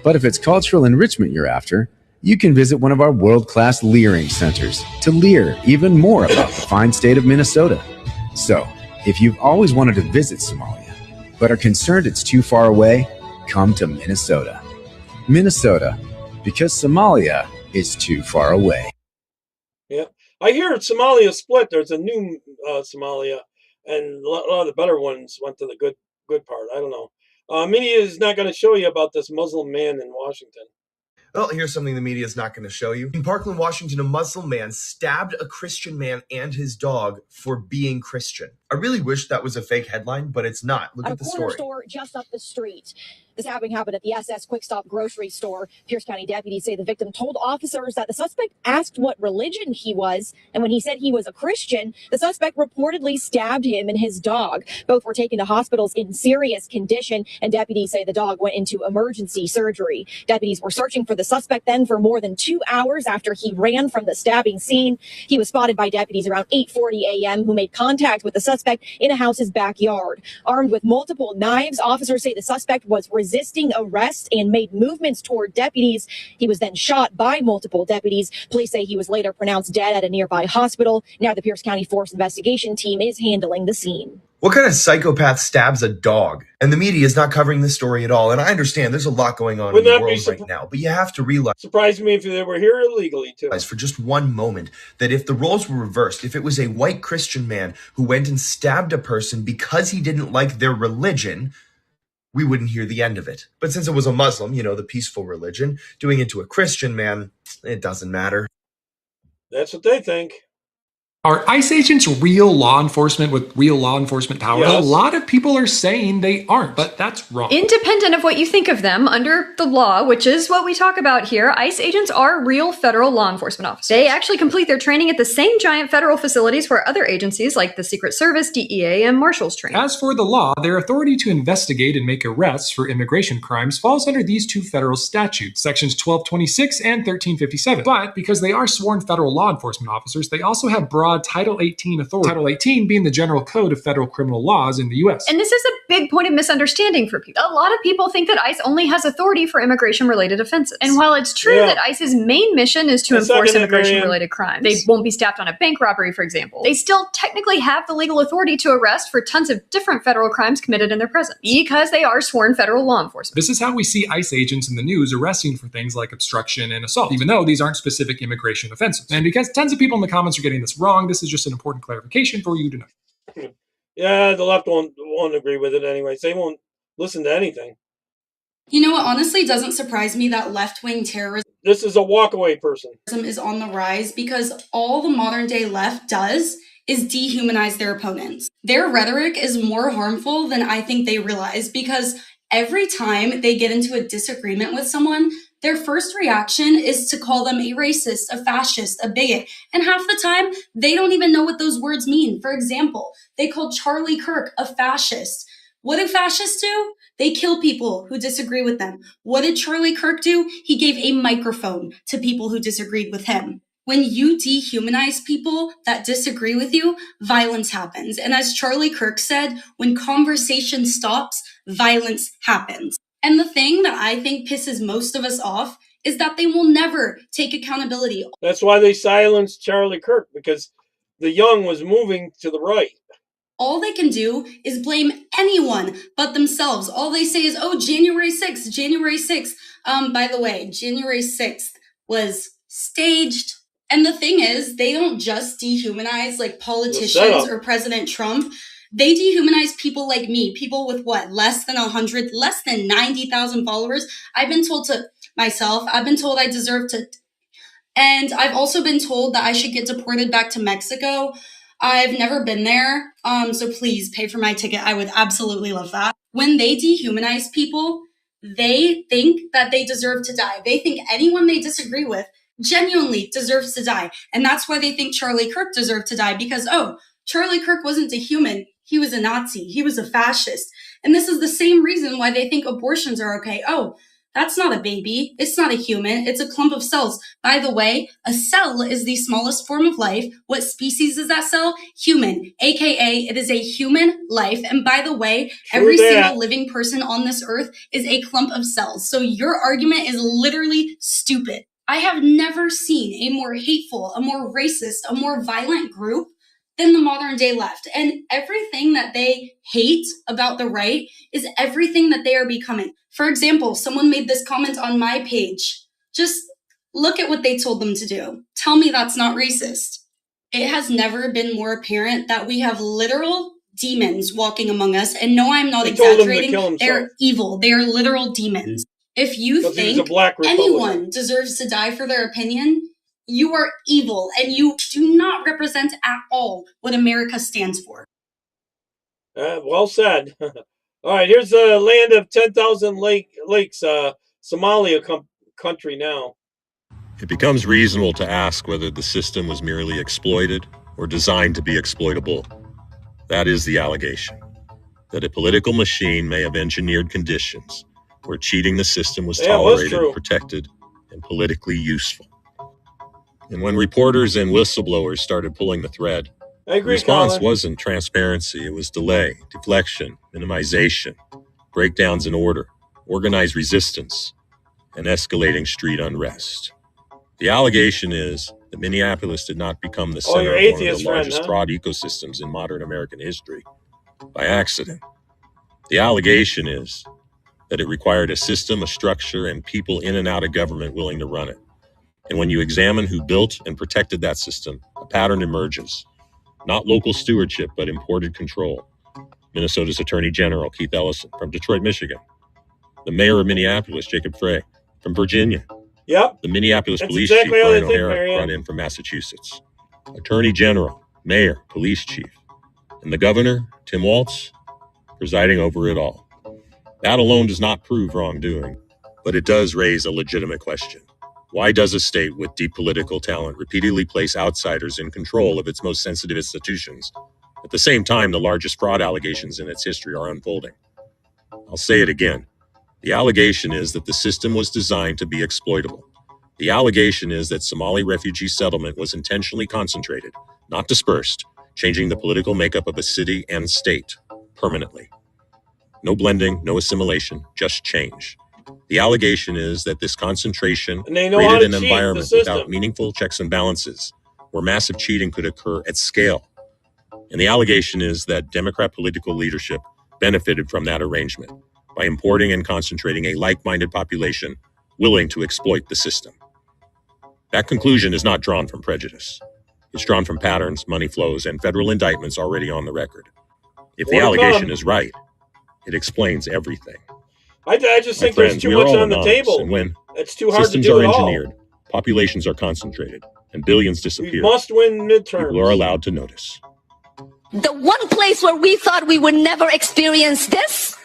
But if it's cultural enrichment you're after, you can visit one of our world-class leering centers to leer even more about the fine state of Minnesota. So, if you've always wanted to visit Somalia, but are concerned it's too far away, come to Minnesota. Minnesota, because Somalia is too far away. Yeah, I hear Somalia split. There's a new Somalia, and a lot of the better ones went to the good part. I don't know. Media is not going to show you about this Muslim man in Washington. Well, here's something the media is not going to show you. In Parkland, Washington, a Muslim man stabbed a Christian man and his dog for being Christian. I really wish that was a fake headline, but it's not. Look at the story. A corner store just up the street. The stabbing happened at the SS Quick Stop grocery store. Pierce County deputies say the victim told officers that the suspect asked what religion he was, and when he said he was a Christian, the suspect reportedly stabbed him and his dog. Both were taken to hospitals in serious condition, and deputies say the dog went into emergency surgery. Deputies were searching for the suspect then for more than 2 hours after he ran from the stabbing scene. He was spotted by deputies around 8:40 a.m. who made contact with the suspect in a house's backyard. Armed with multiple knives, officers say the suspect was resisting arrest and made movements toward deputies. He was then shot by multiple deputies. Police say he was later pronounced dead at a nearby hospital. Now the Pierce County Force Investigation Team is handling the scene. What kind of psychopath stabs a dog? And the media is not covering this story at all. And I understand there's a lot going on in the world right now, but you have to realize. Surprised me if they were here illegally too. For just one moment that if the roles were reversed, if it was a white Christian man who went and stabbed a person because he didn't like their religion, we wouldn't hear the end of it. But since it was a Muslim, the peaceful religion, doing it to a Christian man, it doesn't matter. That's what they think. Are ICE agents real law enforcement with real law enforcement powers? Yes. A lot of people are saying they aren't, but that's wrong. Independent of what you think of them, under the law, which is what we talk about here, ICE agents are real federal law enforcement officers. They actually complete their training at the same giant federal facilities where other agencies like the Secret Service, DEA, and Marshals train. As for the law, their authority to investigate and make arrests for immigration crimes falls under these two federal statutes, sections 1226 and 1357. But because they are sworn federal law enforcement officers, they also have broad Title 18 authority. Title 18 being the general code of federal criminal laws in the U.S. And this is a big point of misunderstanding for people. A lot of people think that ICE only has authority for immigration-related offenses. And while it's true that ICE's main mission is to enforce immigration-related crimes, they won't be staffed on a bank robbery, for example, they still technically have the legal authority to arrest for tons of different federal crimes committed in their presence, because they are sworn federal law enforcement. This is how we see ICE agents in the news arresting for things like obstruction and assault, even though these aren't specific immigration offenses. And because tons of people in the comments are getting this wrong, this is just an important clarification for you to know. Yeah, the left won't agree with it anyways. They won't listen to anything. You know, it honestly doesn't surprise me that left-wing terrorism This is a walkaway person. is on the rise, because all the modern-day left does is dehumanize their opponents. Their rhetoric is more harmful than I think they realize, because every time they get into a disagreement with someone, their first reaction is to call them a racist, a fascist, a bigot. And half the time, they don't even know what those words mean. For example, they called Charlie Kirk a fascist. What do fascists do? They kill people who disagree with them. What did Charlie Kirk do? He gave a microphone to people who disagreed with him. When you dehumanize people that disagree with you, violence happens. And as Charlie Kirk said, when conversation stops, violence happens. And the thing that I think pisses most of us off is that they will never take accountability. That's why they silenced Charlie Kirk, because the young was moving to the right. All they can do is blame anyone but themselves. All they say is, oh, January 6th, January 6th. By the way, January 6th was staged. And the thing is, they don't just dehumanize like politicians or President Trump. They dehumanize people like me, people with what, less than 100, less than 90,000 followers. I've been told I deserve to. And I've also been told that I should get deported back to Mexico. I've never been there, so please pay for my ticket. I would absolutely love that. When they dehumanize people, they think that they deserve to die. They think anyone they disagree with genuinely deserves to die. And that's why they think Charlie Kirk deserved to die, because, oh, Charlie Kirk wasn't a human. He was a Nazi. He was a fascist. And this is the same reason why they think abortions are okay. Oh, that's not a baby. It's not a human. It's a clump of cells. By the way, a cell is the smallest form of life. What species is that cell? Human, aka it is a human life. And by the way, every single living person on this earth is a clump of cells. So your argument is literally stupid. I have never seen a more hateful, a more racist, a more violent group than the modern day left. And everything that they hate about the right is everything that they are becoming. For example, someone made this comment on my page. Just look at what they told them to do. Tell me that's not racist. It has never been more apparent that we have literal demons walking among us. And no, I'm not exaggerating. They're evil. They are literal demons. If you think anyone deserves to die for their opinion, you are evil and you do not represent at all what America stands for. Well said. All right, here's the land of 10,000 lakes, Somalia country now. It becomes reasonable to ask whether the system was merely exploited or designed to be exploitable. That is the allegation, that a political machine may have engineered conditions where cheating the system was tolerated, protected, and politically useful. And when reporters and whistleblowers started pulling the thread, the response wasn't transparency, it was delay, deflection, minimization, breakdowns in order, organized resistance, and escalating street unrest. The allegation is that Minneapolis did not become the center of one of the largest fraud ecosystems in modern American history by accident. The allegation is that it required a system, a structure, and people in and out of government willing to run it. And when you examine who built and protected that system, a pattern emerges. Not local stewardship, but imported control. Minnesota's Attorney General, Keith Ellison, from Detroit, Michigan. The mayor of Minneapolis, Jacob Frey, from Virginia. Yep. The Minneapolis Police Chief, Brian O'Hara, brought in from Massachusetts. Attorney General, Mayor, Police Chief. And the Governor, Tim Walz, presiding over it all. That alone does not prove wrongdoing, but it does raise a legitimate question. Why does a state with deep political talent repeatedly place outsiders in control of its most sensitive institutions? At the same time, the largest fraud allegations in its history are unfolding. I'll say it again. The allegation is that the system was designed to be exploitable. The allegation is that Somali refugee settlement was intentionally concentrated, not dispersed, changing the political makeup of a city and state permanently. No blending, no assimilation, just change. The allegation is that this concentration created an environment without meaningful checks and balances, where massive cheating could occur at scale. And the allegation is that Democrat political leadership benefited from that arrangement by importing and concentrating a like-minded population willing to exploit the system. That conclusion is not drawn from prejudice. It's drawn from patterns, money flows, and federal indictments already on the record. If the allegation is right, it explains everything. I just think there's too much on the table. And when it's too hard to do systems are engineered, populations are concentrated, and billions disappear. We must win midterms. People are allowed to notice. The one place where we thought we would never experience this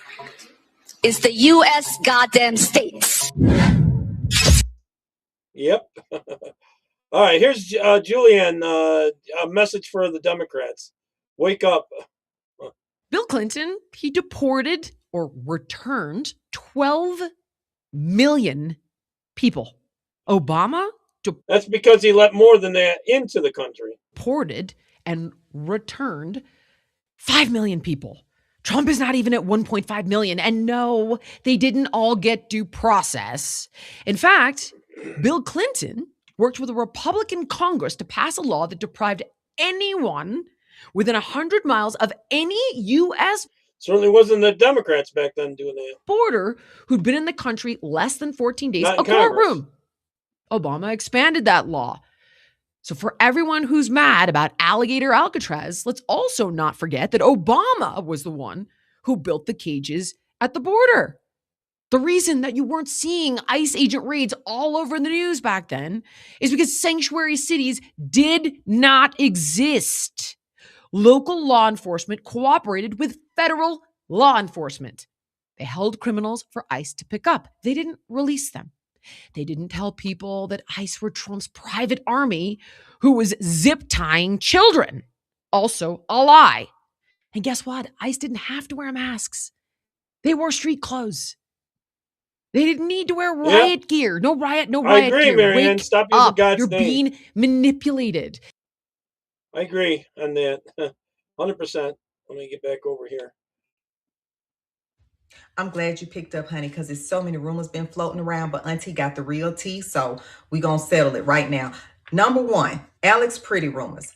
is the U.S. goddamn states. Yep. All right, here's Julianne, a message for the Democrats. Wake up. Bill Clinton, he deported or returned 12 million people. Obama, That's because he let more than that into the country. Deported and returned 5 million people. Trump is not even at 1.5 million. And no, they didn't all get due process. In fact, Bill Clinton worked with a Republican Congress to pass a law that deprived anyone within 100 miles of any U.S. Certainly wasn't the Democrats back then doing that. Border who'd been in the country less than 14 days, Not in a courtroom. Obama expanded that law. So for everyone who's mad about Alligator Alcatraz, let's also not forget that Obama was the one who built the cages at the border. The reason that you weren't seeing ICE agent raids all over the news back then is because sanctuary cities did not exist. Local law enforcement cooperated with federal law enforcement. They held criminals for ICE to pick up. They didn't release them. They didn't tell people that ICE were Trump's private army who was zip tying children. Also a lie. And guess what? ICE didn't have to wear masks. They wore street clothes. They didn't need to wear riot gear. No riot gear. I agree, Marianne. Stop using God's You're name. being manipulated. I agree on that. 100%. Let me get back over here. I'm glad you picked up, honey, because there's so many rumors been floating around, but Auntie got the real tea, so we're going to settle it right now. Number one, Alex Pretty rumors.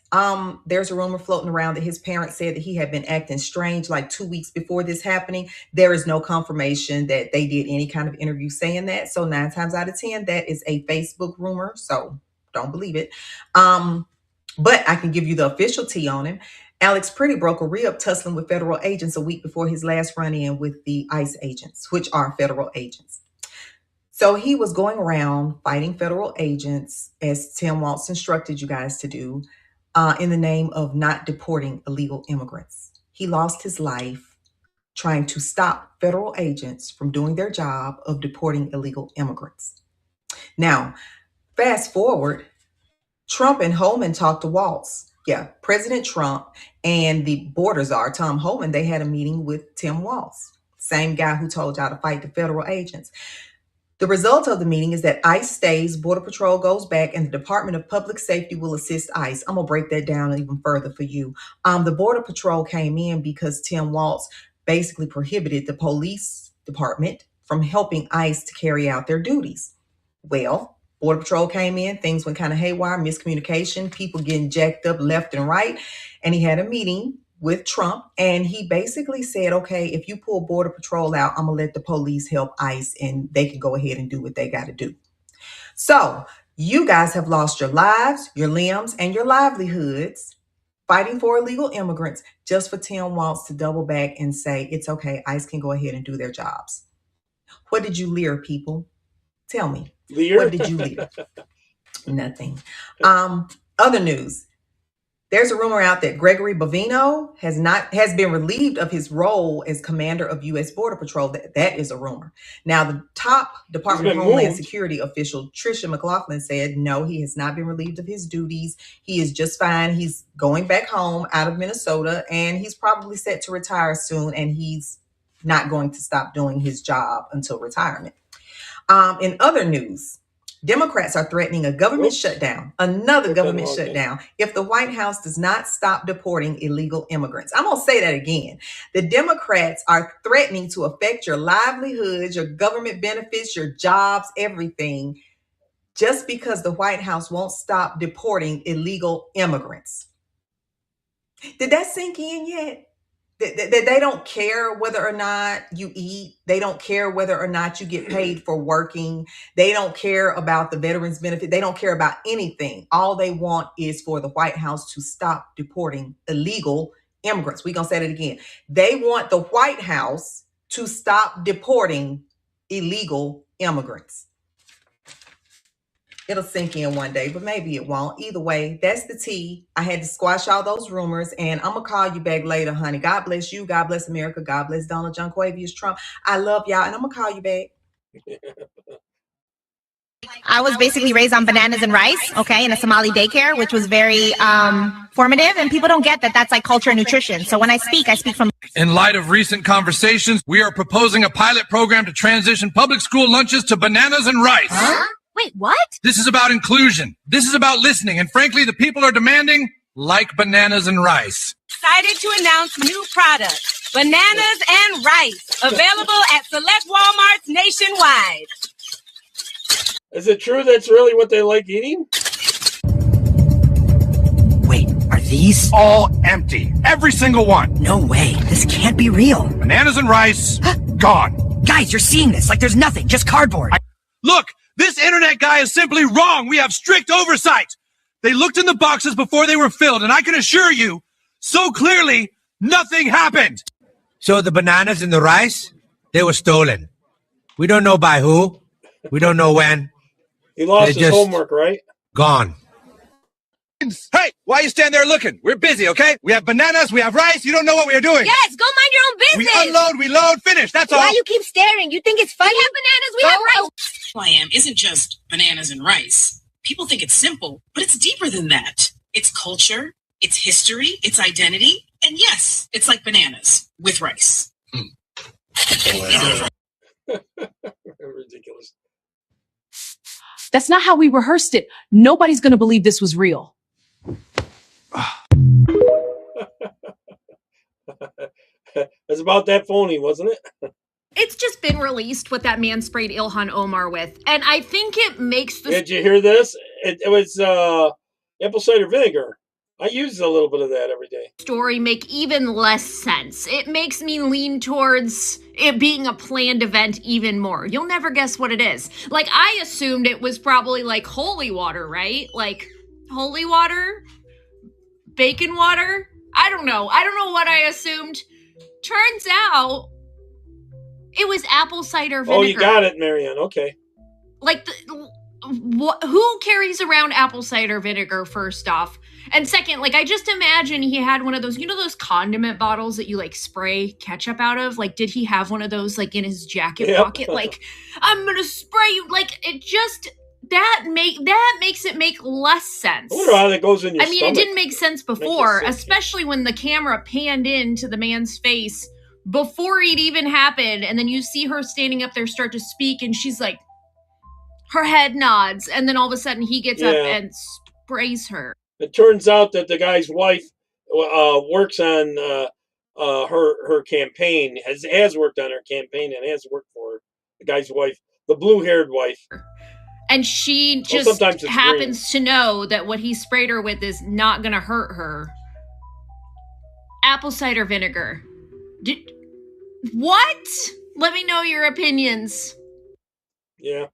There's a rumor floating around that his parents said that he had been acting strange like 2 weeks before this happening. There is no confirmation that they did any kind of interview saying that. So 9 times out of 10, that is a Facebook rumor. So don't believe it. But I can give you the official tea on him. Alex Pretty broke a rib tussling with federal agents a week before his last run-in with the ICE agents, which are federal agents. So he was going around fighting federal agents, as Tim Waltz instructed you guys to do, in the name of not deporting illegal immigrants. He lost his life trying to stop federal agents from doing their job of deporting illegal immigrants. Now, fast forward, Trump and Holman talked to Waltz. Yeah, President Trump and the border czar, Tom Homan, they had a meeting with Tim Waltz, same guy who told y'all to fight the federal agents. The result of the meeting is that ICE stays, Border Patrol goes back, and the Department of Public Safety will assist ICE. I'm going to break that down even further for you. The Border Patrol came in because Tim Waltz basically prohibited the police department from helping ICE to carry out their duties. Well, Border Patrol came in, things went kind of haywire, miscommunication, people getting jacked up left and right. And he had a meeting with Trump and he basically said, okay, if you pull Border Patrol out, I'm going to let the police help ICE and they can go ahead and do what they got to do. So you guys have lost your lives, your limbs, and your livelihoods fighting for illegal immigrants just for Tim Waltz to double back and say, it's okay, ICE can go ahead and do their jobs. What did you lear, people? Tell me. Lear? What did you lear? Nothing. Other news. There's a rumor out that Gregory Bovino has been relieved of his role as commander of U.S. Border Patrol. That is a rumor. Now, the top Department of Homeland Security official, Tricia McLaughlin, said, no, he has not been relieved of his duties. He is just fine. He's going back home out of Minnesota, and he's probably set to retire soon, and he's not going to stop doing his job until retirement. In other news, Democrats are threatening a government shutdown, another government shutdown, if the White House does not stop deporting illegal immigrants. I'm going to say that again. The Democrats are threatening to affect your livelihoods, your government benefits, your jobs, everything, just because the White House won't stop deporting illegal immigrants. Did that sink in yet? They don't care whether or not you eat. They don't care whether or not you get paid for working. They don't care about the veterans benefit. They don't care about anything. All they want is for the White House to stop deporting illegal immigrants. We're going to say it again. They want the White House to stop deporting illegal immigrants. It'll sink in one day, but maybe it won't. Either way, that's the tea. I had to squash all those rumors, and I'm going to call you back later, honey. God bless you. God bless America. God bless Donald John Quavius Trump. I love y'all, and I'm going to call you back. I was basically raised on bananas and rice, okay, in a Somali daycare, which was very formative, and people don't get that that's like culture and nutrition. So when I speak from... In light of recent conversations, we are proposing a pilot program to transition public school lunches to bananas and rice. Huh? Wait, what? This is about inclusion. This is about listening. And frankly, the people are demanding like bananas and rice. Excited to announce new product, bananas and rice, available at select Walmarts nationwide. Is it true that's really what they like eating? Wait, are these all empty? Every single one. No way. This can't be real. Bananas and rice, gone. Guys, you're seeing this like there's nothing, just cardboard. Look, this internet guy is simply wrong. We have strict oversight. They looked in the boxes before they were filled, and I can assure you, so clearly, nothing happened. So the bananas and the rice, they were stolen. We don't know by who. We don't know when. He lost They're his just homework, right? Gone. Hey, why are you standing there looking? We're busy, okay? We have bananas, we have rice. You don't know what we are doing. Yes, go mind your own business. We unload, we load, finish. That's all. Why you keep staring? You think it's funny? We have bananas, we have rice. I am isn't just bananas and rice. People think it's simple, but it's deeper than that. It's culture, it's history, it's identity, and yes, it's like bananas with rice. Ridiculous. That's not how we rehearsed it. Nobody's going to believe this was real. It's about that phony, wasn't it? It's just been released what that man sprayed Ilhan Omar with. And I think it makes the... Did you hear this? It was apple cider vinegar. I use a little bit of that every day. ...story make even less sense. It makes me lean towards it being a planned event even more. You'll never guess what it is. Like, I assumed it was probably like holy water, right? Like, holy water? Bacon water? I don't know. I don't know what I assumed. Turns out... it was apple cider vinegar. Oh, you got it, Marianne. Okay. Like, who carries around apple cider vinegar, first off? And second, like, I just imagine he had one of those, you know, those condiment bottles that you, like, spray ketchup out of? Like, did he have one of those, like, in his jacket pocket? Like, I'm gonna spray you. Like, it just... that makes it make less sense. I wonder how that goes in your stomach. It didn't make sense before, especially when the camera panned into the man's face before it even happened, and then you see her standing up there start to speak, and she's like, her head nods, and then all of a sudden he gets up and sprays her. It turns out that the guy's wife works on her campaign, has worked on her campaign, and has worked for her. The guy's wife, the blue-haired wife. And she just happens to know that what he sprayed her with is not going to hurt her. Apple cider vinegar. What? Let me know your opinions. Yeah.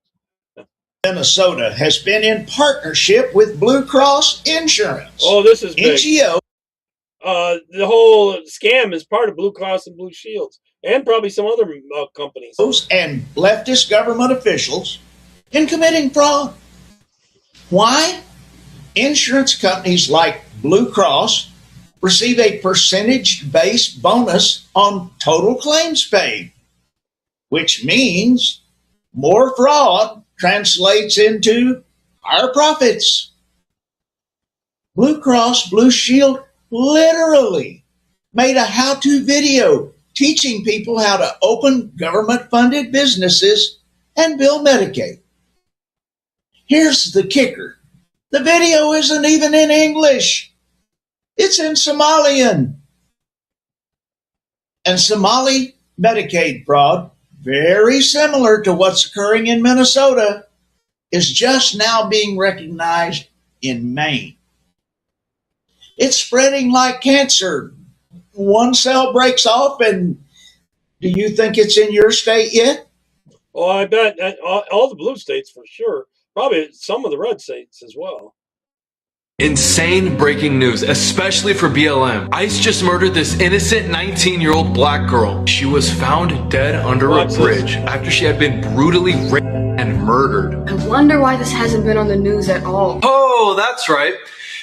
Minnesota has been in partnership with Blue Cross Insurance. Oh, this is big. NGO. The whole scam is part of Blue Cross and Blue Shields, and probably some other companies. And leftist government officials in committing fraud. Why? Insurance companies like Blue Cross receive a percentage-based bonus on total claims paid, which means more fraud translates into higher profits. Blue Cross Blue Shield literally made a how-to video teaching people how to open government-funded businesses and bill Medicaid. Here's the kicker. The video isn't even in English. It's in Somalian. And Somali Medicaid fraud, very similar to what's occurring in Minnesota, is just now being recognized in Maine. It's spreading like cancer. One cell breaks off, and do you think it's in your state yet? Oh, I bet all the blue states for sure. Probably some of the red states as well. Insane breaking news, especially for BLM. ICE just murdered this innocent 19-year-old black girl. She was found dead under a bridge after she had been brutally raped and murdered. I wonder why this hasn't been on the news at all. Oh, that's right.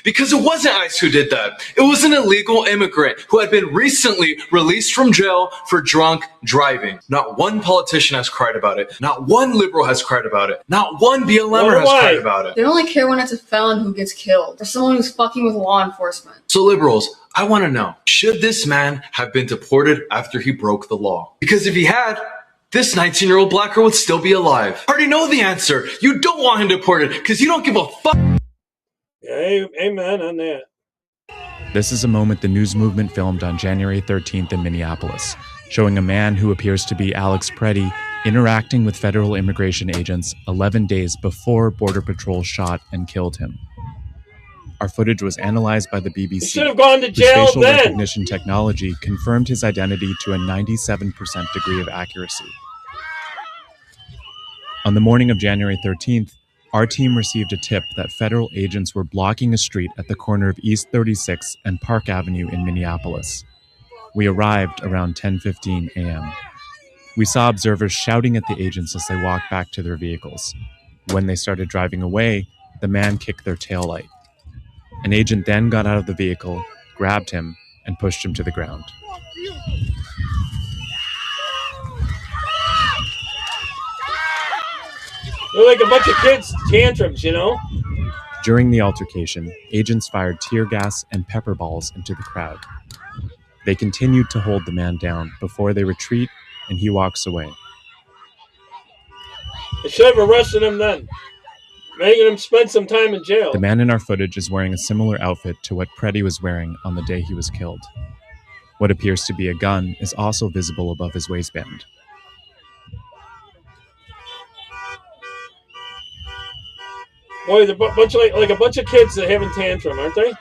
Because it wasn't ICE who did that. It was an illegal immigrant who had been recently released from jail for drunk driving. Not one politician has cried about it. Not one liberal has cried about it. Not one BLMer has cried about it. They only care when it's a felon who gets killed or someone who's fucking with law enforcement. So liberals, I want to know, should this man have been deported after he broke the law? Because if he had, this 19-year-old black girl would still be alive. I already know the answer. You don't want him deported because you don't give a fuck. Yeah, amen on that. This is a moment the news movement filmed on January 13th in Minneapolis, showing a man who appears to be Alex Preddy interacting with federal immigration agents 11 days before Border Patrol shot and killed him. Our footage was analyzed by the BBC. He should have gone to whose jail facial then. recognition technology confirmed his identity to a 97% degree of accuracy. On the morning of January 13th, our team received a tip that federal agents were blocking a street at the corner of East 36 and Park Avenue in Minneapolis. We arrived around 10:15 a.m. We saw observers shouting at the agents as they walked back to their vehicles. When they started driving away, the man kicked their taillight. An agent then got out of the vehicle, grabbed him, and pushed him to the ground. They're like a bunch of kids' tantrums, you know? During the altercation, agents fired tear gas and pepper balls into the crowd. They continued to hold the man down before they retreat and he walks away. They should have arrested him then, making him spend some time in jail. The man in our footage is wearing a similar outfit to what Preddy was wearing on the day he was killed. What appears to be a gun is also visible above his waistband. Boy, they're a bunch of like a bunch of kids that having tantrum, aren't they?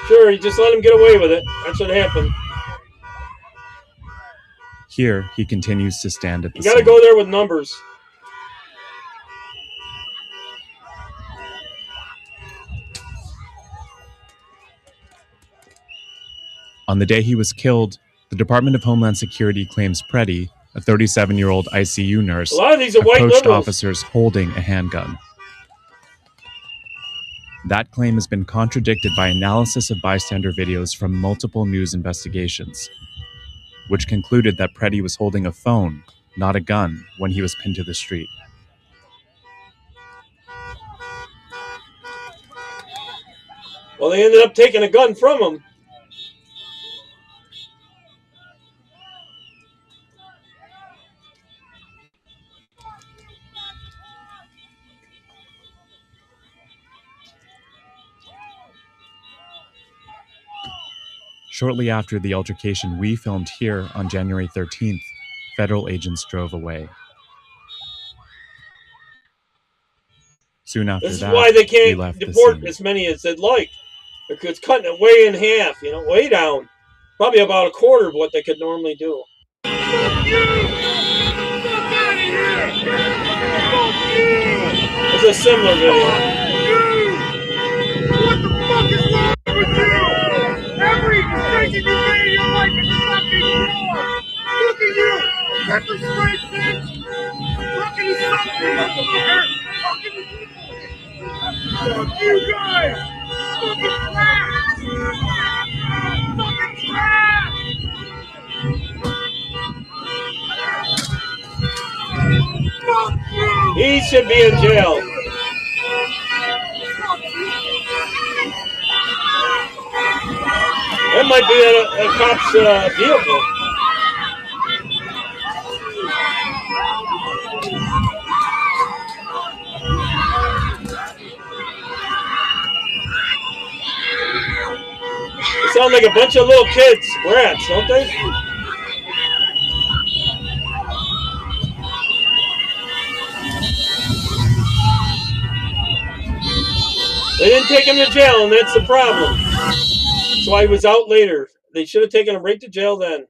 Sure, you just let him get away with it. That's what happened. Here, he continues to stand at the You gotta scene. go there with numbers. On the day he was killed, the Department of Homeland Security claims Preddy, a 37-year-old ICU nurse, A lot of these are white approached liberals. officers holding a handgun. That claim has been contradicted by analysis of bystander videos from multiple news investigations, which concluded that Preddy was holding a phone, not a gun, when he was pinned to the street. Well, they ended up taking a gun from him. Shortly after the altercation we filmed here on January 13th, federal agents drove away. Soon after This is that, why they we can't left the deport scene. as many as they'd like. It's cutting it way in half, you know, way down. Probably about a quarter of what they could normally do. It's a similar video. What the fuck is wrong with you? Every decision you made in your life is fucking wrong. Look at you, pepper spray bitch. Look at you, something, motherfucker. Fuck you guys. Fucking trash. Fucking trash. Fuck you. He should be in jail. That might be a cop's vehicle. They sound like a bunch of little kids, brats, don't they? They didn't take him to jail, and that's the problem. That's why he was out later. They should have taken him right to jail then.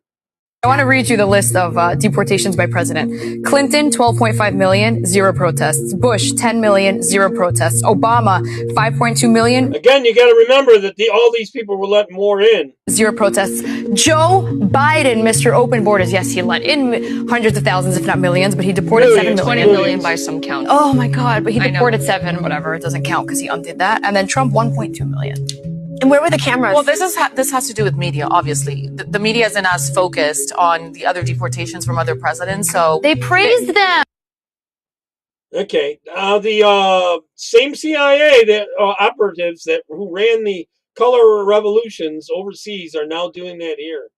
I want to read you the list of deportations by president. Clinton, 12.5 million, 0 protests. Bush, 10 million, 0 protests. Obama, 5.2 million. Again, you got to remember that all these people were letting more in. 0 protests. Joe Biden, Mr. Open Borders. Yes, he let in hundreds of thousands, if not millions, but he deported 7 million. 20 million by some count. Oh my God, but he deported 7, whatever. It doesn't count because he undid that. And then Trump, 1.2 million. And where were the cameras? Well, this has to do with media, obviously. The media isn't as focused on the other deportations from other presidents, so they praised them. Okay, the same CIA operatives who ran the color revolutions overseas are now doing that here.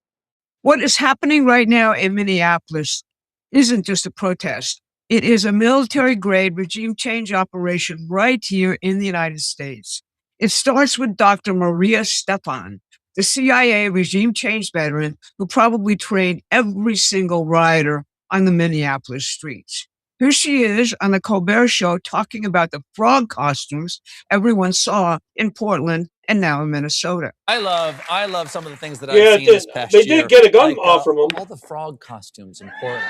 What is happening right now in Minneapolis isn't just a protest. It is a military-grade regime change operation right here in the United States. It starts with Dr. Maria Stephan, the CIA regime change veteran who probably trained every single rioter on the Minneapolis streets. Here she is on the Colbert Show talking about the frog costumes everyone saw in Portland and now in Minnesota. I love some of the things that I've seen this past they year. did get a gun off from them. All the frog costumes in Portland.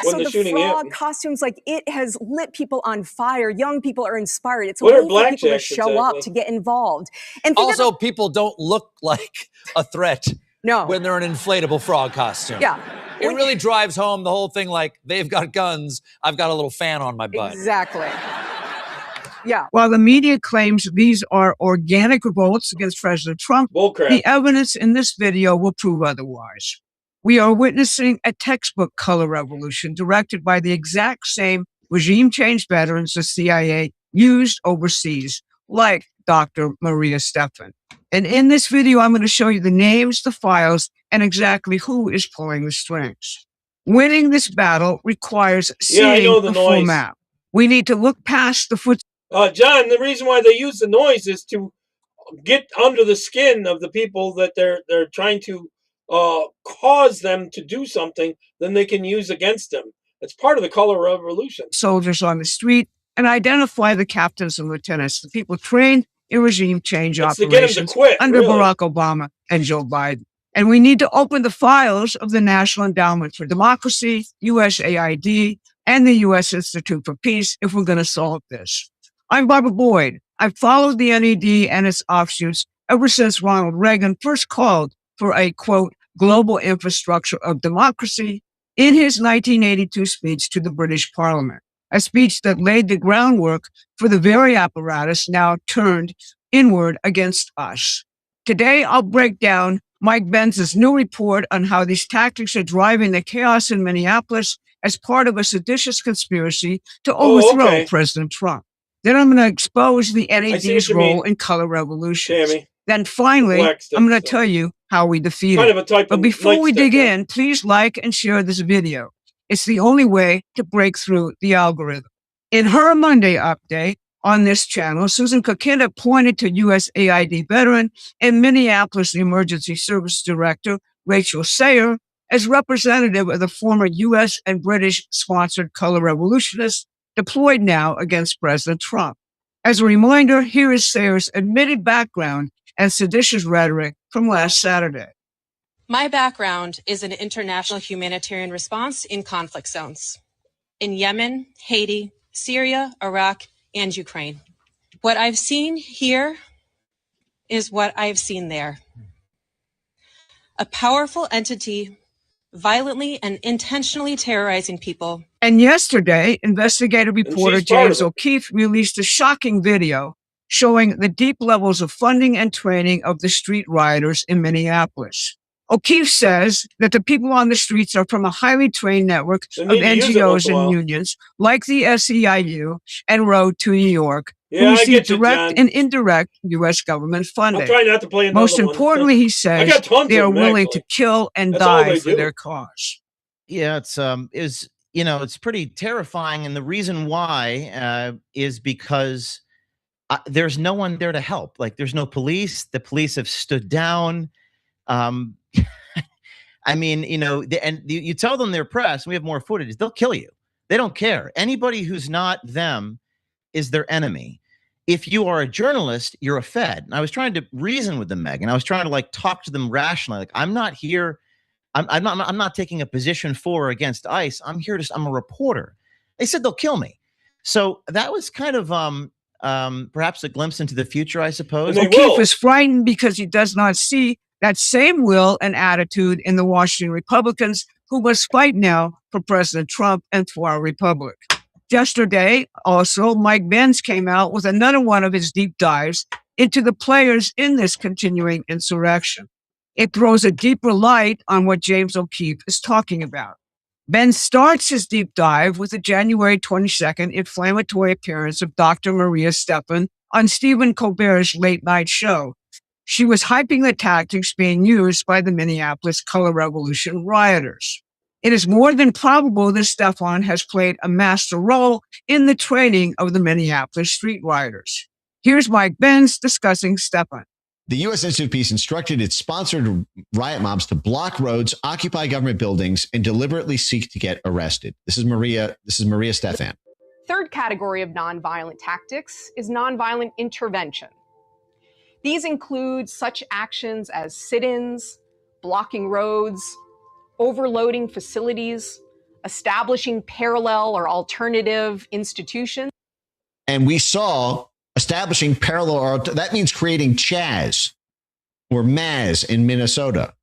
When So the the shooting frog happened. costumes, like it has lit people on fire. Young people are inspired. It's a What are way for people to blackjacks show up, exactly? to get involved. And think Also, people don't look like a threat when they're an inflatable frog costume. Yeah. It really drives home the whole thing like, they've got guns, I've got a little fan on my butt. Exactly. Yeah. While the media claims these are organic revolts against President Trump, the evidence in this video will prove otherwise. We are witnessing a textbook color revolution directed by the exact same regime change veterans the CIA used overseas, like Dr. Maria Stephan. And in this video, I'm going to show you the names, the files, and exactly who is pulling the strings. Winning this battle requires seeing the full map. We need to look past the foot. John, the reason why they use the noise is to get under the skin of the people that they're trying to cause them to do something, then they can use against them. It's part of the color revolution. Soldiers on the street and identify the captains and lieutenants, the people trained in regime change operations under Barack Obama and Joe Biden. And we need to open the files of the National Endowment for Democracy, USAID, and the U.S. Institute for Peace if we're going to solve this. I'm Barbara Boyd. I've followed the NED and its offshoots ever since Ronald Reagan first called for a, quote, global infrastructure of democracy in his 1982 speech to the British Parliament, a speech that laid the groundwork for the very apparatus now turned inward against us. Today, I'll break down Mike Benz's new report on how these tactics are driving the chaos in Minneapolis as part of a seditious conspiracy to overthrow President Trump. Then I'm going to expose the NED's role in color revolutions. Then finally, I'm going to tell you how we defeat it. But before we dig in, please like and share this video. It's the only way to break through the algorithm. In her Monday update on this channel, Susan Kokinda pointed to USAID veteran and Minneapolis Emergency Service Director Rachel Sayer as representative of the former U.S. and British-sponsored color revolutionists deployed now against President Trump. As a reminder, here is Sayer's admitted background and seditious rhetoric from last Saturday. My background is an international humanitarian response in conflict zones in Yemen, Haiti, Syria, Iraq, and Ukraine. What I've seen here is what I've seen there. A powerful entity violently and intentionally terrorizing people. And yesterday, investigative reporter James O'Keefe released a shocking video showing the deep levels of funding and training of the street rioters in Minneapolis. O'Keefe says that the people on the streets are from a highly trained network of NGOs and unions like the SEIU and Road to New York, who receive direct and indirect U.S. government funding. I'm trying not to play another Most importantly, he says they are willing to kill and die for their cause. Yeah, it's pretty terrifying, and the reason why is because there's no one there to help. Like, there's no police. The police have stood down. I mean, you tell them they're press, we have more footage, they'll kill you. They don't care. Anybody who's not them is their enemy. If you are a journalist, you're a Fed. And I was trying to reason with them, Megan. I was trying to talk to them rationally. Like, I'm not here. I'm not taking a position for or against ICE. I'm here I'm a reporter. They said they'll kill me. So that was kind of perhaps a glimpse into the future, I suppose. O'Keefe is frightened because he does not see that same will and attitude in the Washington Republicans who must fight now for President Trump and for our republic. Yesterday, also, Mike Benz came out with another one of his deep dives into the players in this continuing insurrection. It throws a deeper light on what James O'Keefe is talking about. Ben starts his deep dive with the January 22nd inflammatory appearance of Dr. Maria Stephan on Stephen Colbert's late night show. She was hyping the tactics being used by the Minneapolis Color Revolution rioters. It is more than probable that Stefan has played a master role in the training of the Minneapolis street rioters. Here's Mike Benz discussing Stefan. The U.S. Institute of Peace instructed its sponsored riot mobs to block roads, occupy government buildings, and deliberately seek to get arrested. This is Maria Stefan. Third category of nonviolent tactics is nonviolent intervention. These include such actions as sit-ins, blocking roads, overloading facilities, establishing parallel or alternative institutions. And we saw establishing parallel, or that means creating Chaz or Maz in Minnesota.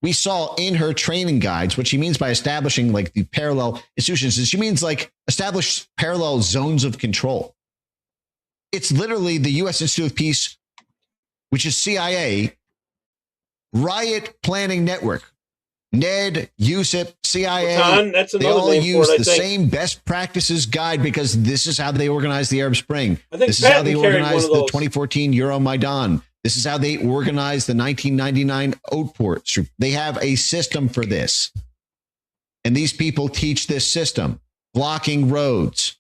We saw in her training guides what she means by establishing like the parallel institutions. She means like establish parallel zones of control. It's literally the U.S. Institute of Peace, which is CIA, riot planning network. NED, USIP, CIA, they all use the same best practices guide because this is how they organized the Arab Spring. This is how they organized the 2014 Euromaidan. This is how they organized the 1999 Outport. They have a system for this. And these people teach this system. Blocking roads,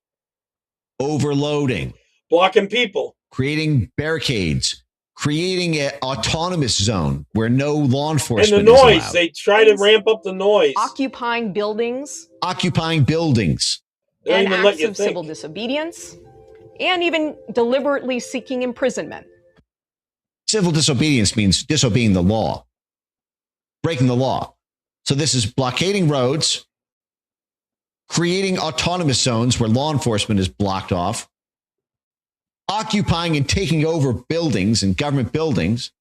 overloading. Blocking people. Creating barricades. Creating an autonomous zone where no law enforcement and the noise. Is allowed. They try to ramp up the noise. Occupying buildings. Occupying buildings. And acts of civil disobedience. And even deliberately seeking imprisonment. Civil disobedience means disobeying the law. Breaking the law. So this is blockading roads. Creating autonomous zones where law enforcement is blocked off. Occupying and taking over buildings and government buildings,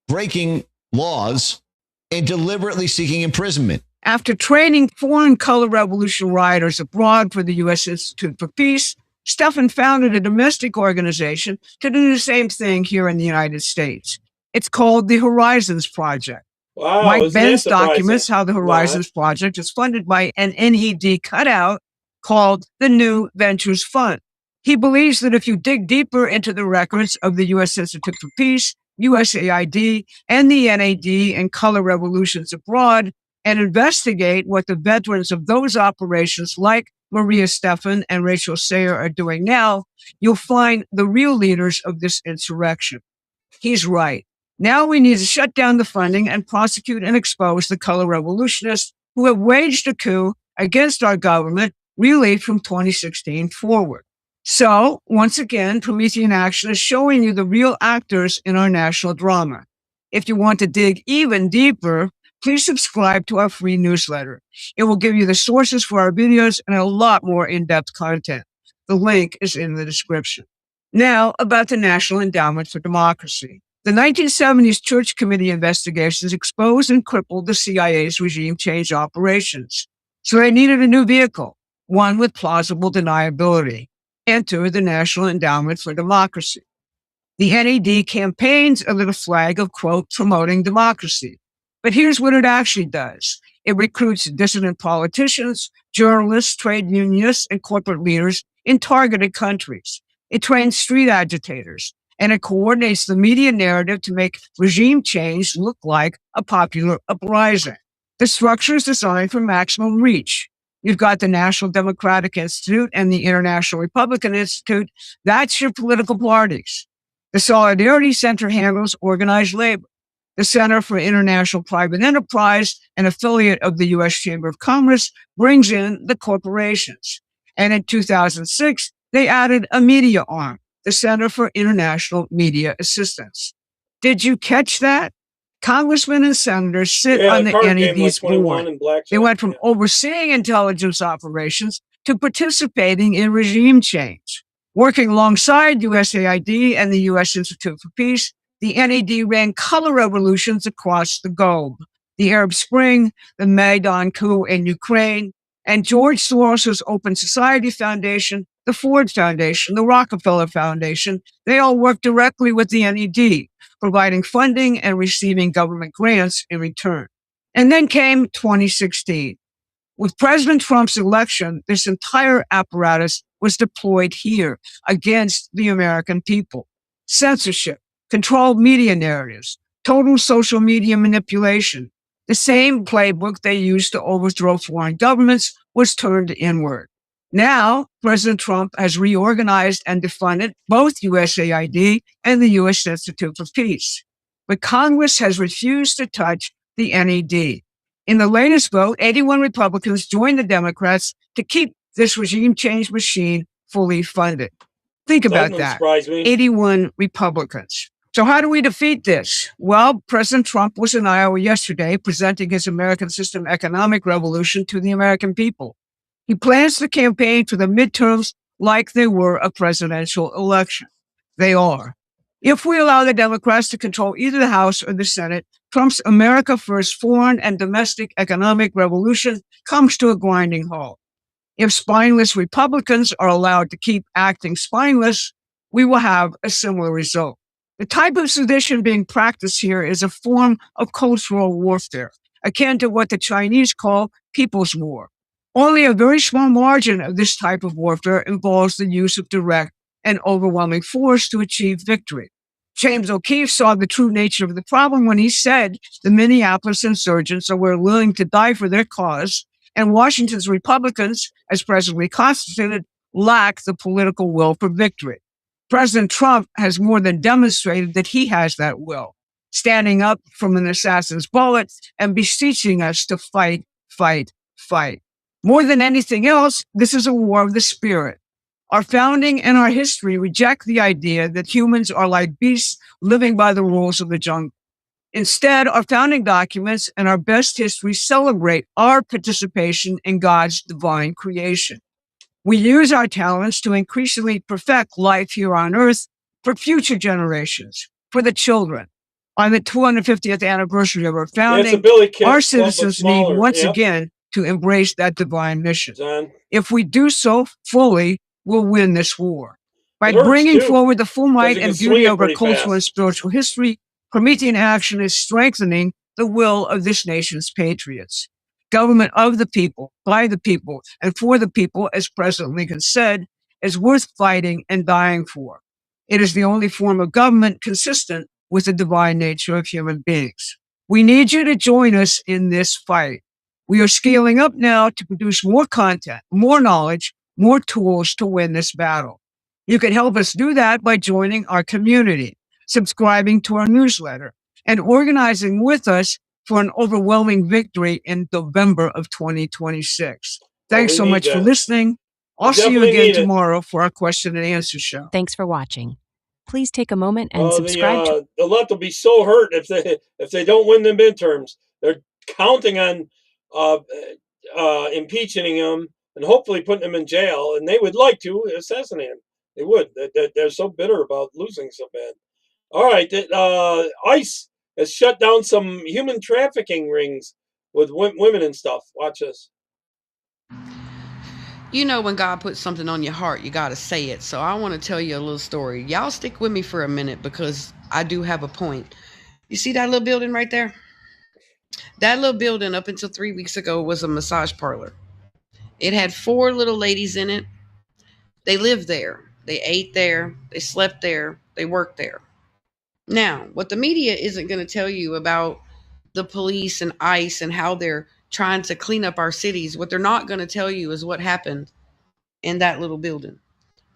breaking laws, and deliberately seeking imprisonment. After training foreign color revolution rioters abroad for the U.S. Institute for Peace, Stefan founded a domestic organization to do the same thing here in the United States. It's called the Horizons Project. Wow, Mike Benz documents how the Horizons Project is funded by an NED cutout called the New Ventures Fund. He believes that if you dig deeper into the records of the U.S. Institute for Peace, USAID, and the NAD and color revolutions abroad, and investigate what the veterans of those operations like Maria Stefan and Rachel Sayer are doing now, you'll find the real leaders of this insurrection. He's right. Now we need to shut down the funding and prosecute and expose the color revolutionists who have waged a coup against our government really from 2016 forward. So, once again, Promethean Action is showing you the real actors in our national drama. If you want to dig even deeper, please subscribe to our free newsletter. It will give you the sources for our videos and a lot more in-depth content. The link is in the description. Now, about the National Endowment for Democracy. The 1970s Church Committee investigations exposed and crippled the CIA's regime change operations. So they needed a new vehicle, one with plausible deniability. Enter the National Endowment for Democracy. The NED campaigns under the flag of, quote, promoting democracy. But here's what it actually does. It recruits dissident politicians, journalists, trade unionists, and corporate leaders in targeted countries. It trains street agitators, and it coordinates the media narrative to make regime change look like a popular uprising. The structure is designed for maximum reach. You've got the National Democratic Institute and the International Republican Institute. That's your political parties. The Solidarity Center handles organized labor. The Center for International Private Enterprise, an affiliate of the U.S. Chamber of Commerce, brings in the corporations. And in 2006, they added a media arm, the Center for International Media Assistance. Did you catch that? Congressmen and senators sit on the NED's board. They went from overseeing intelligence operations to participating in regime change. Working alongside USAID and the U.S. Institute for Peace, the NED ran color revolutions across the globe. The Arab Spring, the Maidan coup in Ukraine, and George Soros' Open Society Foundation, the Ford Foundation, the Rockefeller Foundation, they all work directly with the NED, providing funding and receiving government grants in return. And then came 2016. With President Trump's election, this entire apparatus was deployed here against the American people. Censorship, controlled media narratives, total social media manipulation. The same playbook they used to overthrow foreign governments was turned inward. Now, President Trump has reorganized and defunded both USAID and the U.S. Institute for Peace. But Congress has refused to touch the NED. In the latest vote, 81 Republicans joined the Democrats to keep this regime change machine fully funded. Think about that. 81 Republicans. So how do we defeat this? Well, President Trump was in Iowa yesterday presenting his American system economic revolution to the American people. He plans to campaign for the midterms like they were a presidential election. They are. If we allow the Democrats to control either the House or the Senate, Trump's America First foreign and domestic economic revolution comes to a grinding halt. If spineless Republicans are allowed to keep acting spineless, we will have a similar result. The type of sedition being practiced here is a form of cultural warfare, akin to what the Chinese call people's war. Only a very small margin of this type of warfare involves the use of direct and overwhelming force to achieve victory. James O'Keefe saw the true nature of the problem when he said the Minneapolis insurgents are willing to die for their cause, and Washington's Republicans, as presently constituted, lack the political will for victory. President Trump has more than demonstrated that he has that will, standing up from an assassin's bullet and beseeching us to fight, fight, fight. More than anything else, this is a war of the spirit. Our founding and our history reject the idea that humans are like beasts living by the rules of the jungle. Instead, our founding documents and our best history celebrate our participation in God's divine creation. We use our talents to increasingly perfect life here on earth for future generations, for the children. On the 250th anniversary of our founding, our citizens need once again to embrace that divine mission. If we do so fully, we'll win this war. By bringing forward the full might and beauty of our cultural and spiritual history, Promethean action is strengthening the will of this nation's patriots. Government of the people, by the people, and for the people, as President Lincoln said, is worth fighting and dying for. It is the only form of government consistent with the divine nature of human beings. We need you to join us in this fight. We are scaling up now to produce more content, more knowledge, more tools to win this battle. You can help us do that by joining our community, subscribing to our newsletter, and organizing with us for an overwhelming victory in November of 2026. Thanks so much for listening. I'll see you again tomorrow for our question and answer show. Thanks for watching. Please take a moment and subscribe. The left will be so hurt if they don't win the midterms. They're counting on impeaching him and hopefully putting him in jail, and they would like to assassinate him. They would. They're so bitter about losing so bad. All right, ICE has shut down some human trafficking rings with women and stuff. Watch this. You know, when God puts something on your heart, you got to say it. So I want to tell you a little story. Y'all stick with me for a minute because I do have a point. You see that little building right there? That little building up until 3 weeks ago was a massage parlor. It had 4 little ladies in it. They lived there. They ate there. They slept there. They worked there. Now, what the media isn't going to tell you about the police and ICE and how they're trying to clean up our cities, what they're not going to tell you is what happened in that little building.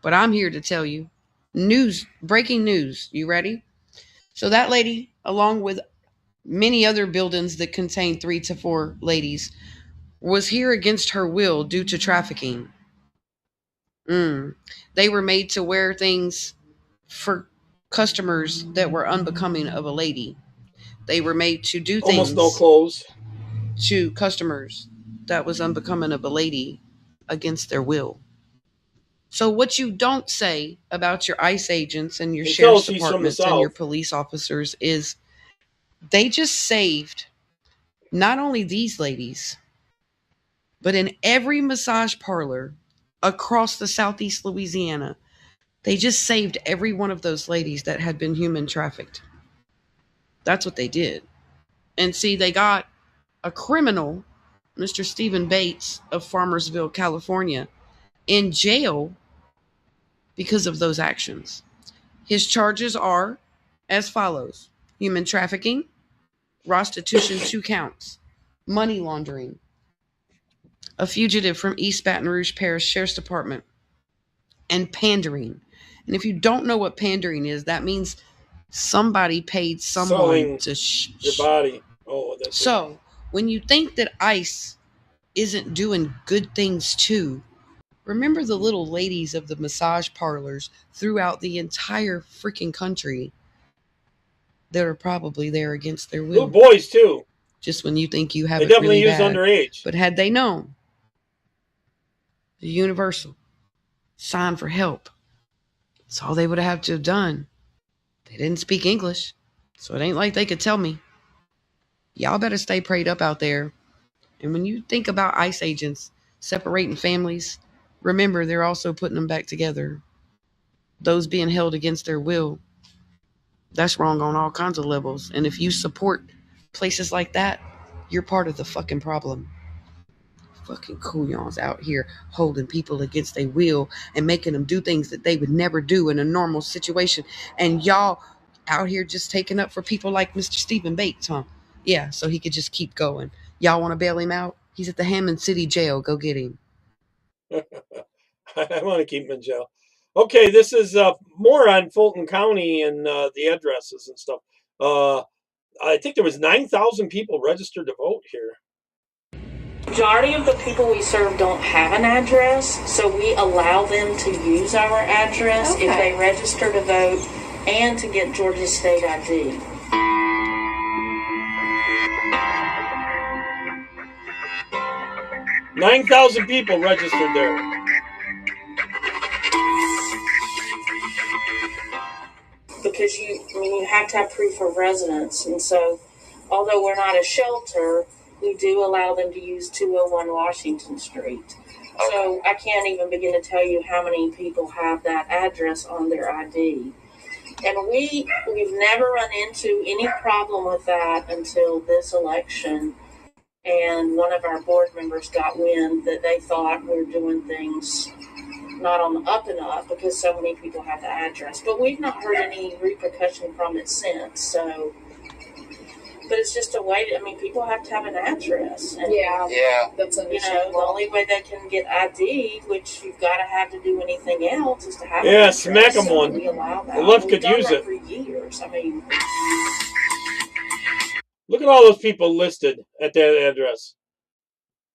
But I'm here to tell you. Breaking news. You ready? So that lady, along with many other buildings that contain 3 to 4 ladies, was here against her will due to trafficking. They were made to wear things for customers that were unbecoming of a lady. They were made to do things almost no clothes to customers that was unbecoming of a lady against their will. So what you don't say about your ICE agents and your sheriff's departments and your police officers is they just saved not only these ladies, but in every massage parlor across the Southeast Louisiana, they just saved every one of those ladies that had been human trafficked. That's what they did. And see, they got a criminal, Mr. Stephen Bates of Farmersville, California, in jail because of those actions. His charges are as follows: human trafficking, prostitution 2 counts, money laundering, a fugitive from East Baton Rouge Parish Sheriff's Department, and pandering. And if you don't know what pandering is, that means somebody paid someone to your body. So when you think that ICE isn't doing good things too, remember the little ladies of the massage parlors throughout the entire freaking country that are probably there against their will. Little boys too. Just when you think you have they it definitely really use bad. Underage. But had they known the universal sign for help, that's all they would have to have done. They didn't speak English, so it ain't like they could tell me. Y'all better stay prayed up out there. And when you think about ICE agents separating families, remember they're also putting them back together. Those being held against their will. That's wrong on all kinds of levels. And if you support places like that, you're part of the fucking problem. Fucking couillons out here holding people against their will and making them do things that they would never do in a normal situation. And y'all out here just taking up for people like Mr. Stephen Bates, huh? Yeah, so he could just keep going. Y'all want to bail him out? He's at the Hammond City Jail. Go get him. I want to keep him in jail. Okay, this is more on Fulton County and the addresses and stuff. I think there was 9,000 people registered to vote here. Majority of the people we serve don't have an address, so we allow them to use our address if they register to vote and to get Georgia State ID. $9,000 people registered there. Because you have to have proof of residence, and so although we're not a shelter, we do allow them to use 201 Washington Street. So I can't even begin to tell you how many people have that address on their ID. And we've never run into any problem with that until this election. And one of our board members got wind that they thought we were doing things not on the up and up because so many people have the address. But we've not heard any repercussion from it since. So, but it's just a way to, people have to have an address. And, that's understandable. The only way they can get ID, which you've got to have to do anything else, is to have an Yeah, address. smack them So one. we allow that. The left We've could done use that it. for years. Look at all those people listed at that address.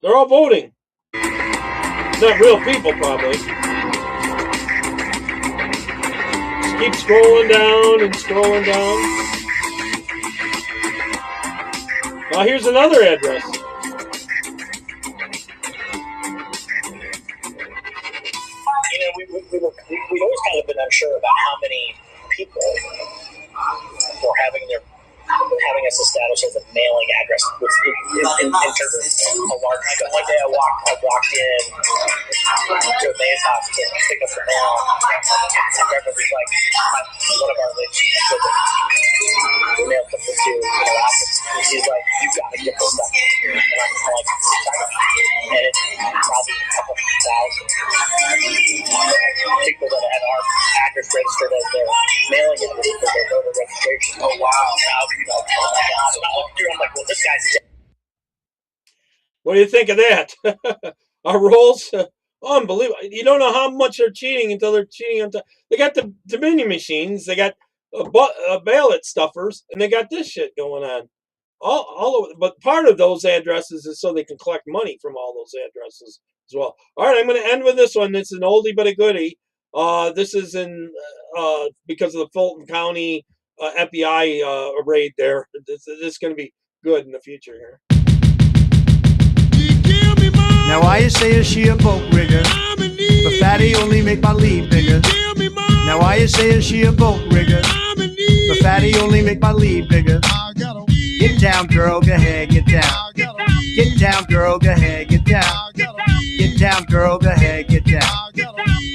They're all voting. Not real people, probably. Just keep scrolling down and scrolling down. Now here's another address. We've always kind of been unsure about how many people were having us established as a mailing address in terms of a large. One day I walked in to a mail's house to pick up the mail. I remember it was like one of our ladies with the mail comes into the office, and she's like, "You got to get this stuff." And I'm like, and it's probably a couple thousand people that had our address registered as their mailing address for their voter registration. Oh wow! Oh my God! And I looked through, I'm like, well, this guy's dead. What do you think of that? Our rolls, unbelievable. You don't know how much they're cheating until they're cheating on. They got the Dominion machines, they got ballot stuffers, and they got this shit going on. All over. But part of those addresses is so they can collect money from all those addresses as well. All right, I'm going to end with this one. It's an oldie but a goodie. This is in because of the Fulton County FBI raid there. This is going to be good in the future here. Now I say is she a boat rigger, but fatty only make my lead bigger. Now I say is she a boat rigger, but fatty only make my lead bigger. Get down, girl, go ahead, get down. Get down, girl, go ahead, get down. Get down, girl, go ahead, get down.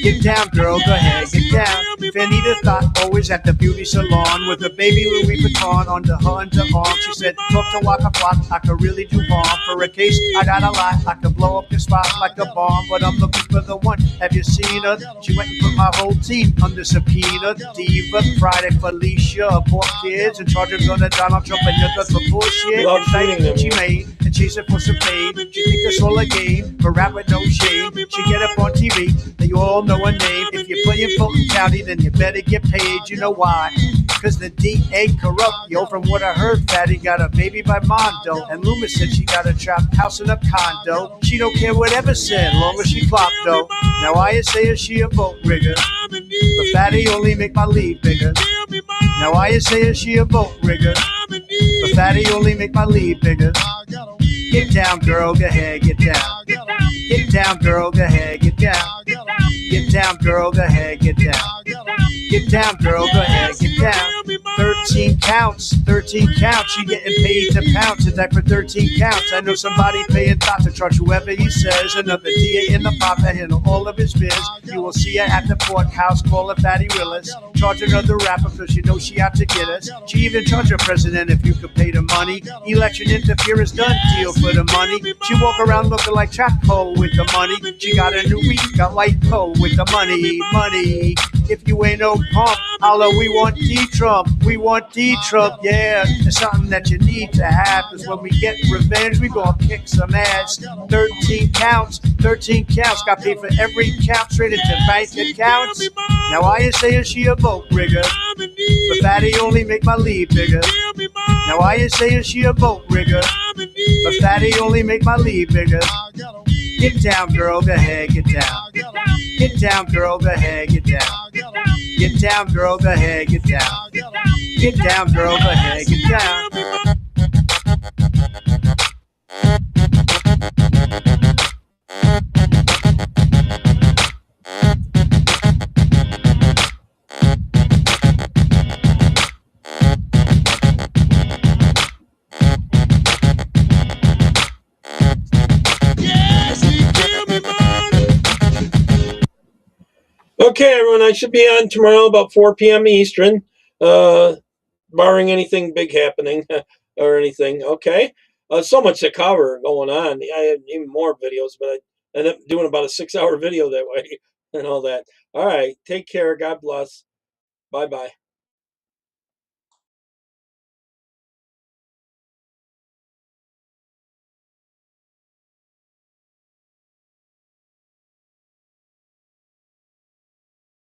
Get down, girl, go ahead, get down. If Anita thought always was at the beauty salon with a baby Louis Vuitton under her underarm. She said, talk to Waka Flock, I could really do harm. For a case, I got a lot, I could blow up your spot like a bomb, but I'm looking for the one. Have you seen her? She went and put my whole team under subpoena. Diva, Friday, Felicia, poor kids, and charges on the Donald Trump and you're for bullshit. And she made and chasing for some fame. She think it's all a game, but rap with no shame. She get up on TV, then you all know her name. If you're playing Fulton County, then you better get paid. You know why? Cause the DA corrupt, yo. From what I heard, Fatty got a baby by Mondo, and Loomis said she got a trap house and a condo. She don't care whatever said, long as she flop though. Now I say is she a vote rigger, but Fatty only make my lead bigger. Now I say is she a vote rigger, but Fatty only make my lead bigger. Get down, girl, go ahead, get down. Get down, girl, go ahead, get down. Get down, girl, go ahead, get down. Get down, girl, go ahead, get down. 13 counts, 13 counts. She getting paid to pounce. It's like for 13 counts. I know somebody paying top to charge whoever he says. Another DA in the pop to handle all of his biz. You will see her at the courthouse, call her Fatty Willis. Charge another rapper because you know she out to get us. She even charge her president if you could pay the money. Election interference done deal for the money. She walk around looking like Chapo with the money. She got a new week, got light pole with the money. Money. If you ain't no pump, holla, we want D-Trump. We want D-Trump, yeah. It's something that you need to have, because when we get revenge, we gonna kick some ass. 13 counts, 13 counts. Got paid for every count, straight into bank accounts. Now I say is she a vote rigger, but Fatty only make my lead bigger. Now I say is she a vote rigger, but Fatty only make my lead bigger. Get down, girl, go ahead, get down. Get down, girl, go ahead, get down. Get down, girl, go ahead, get down. Get down, girl, go ahead, get down. Okay, everyone, I should be on tomorrow about 4 p.m. Eastern, barring anything big happening or anything. Okay, so much to cover going on. I have even more videos, but I end up doing about a 6-hour video that way and all that. All right, take care. God bless. Bye-bye.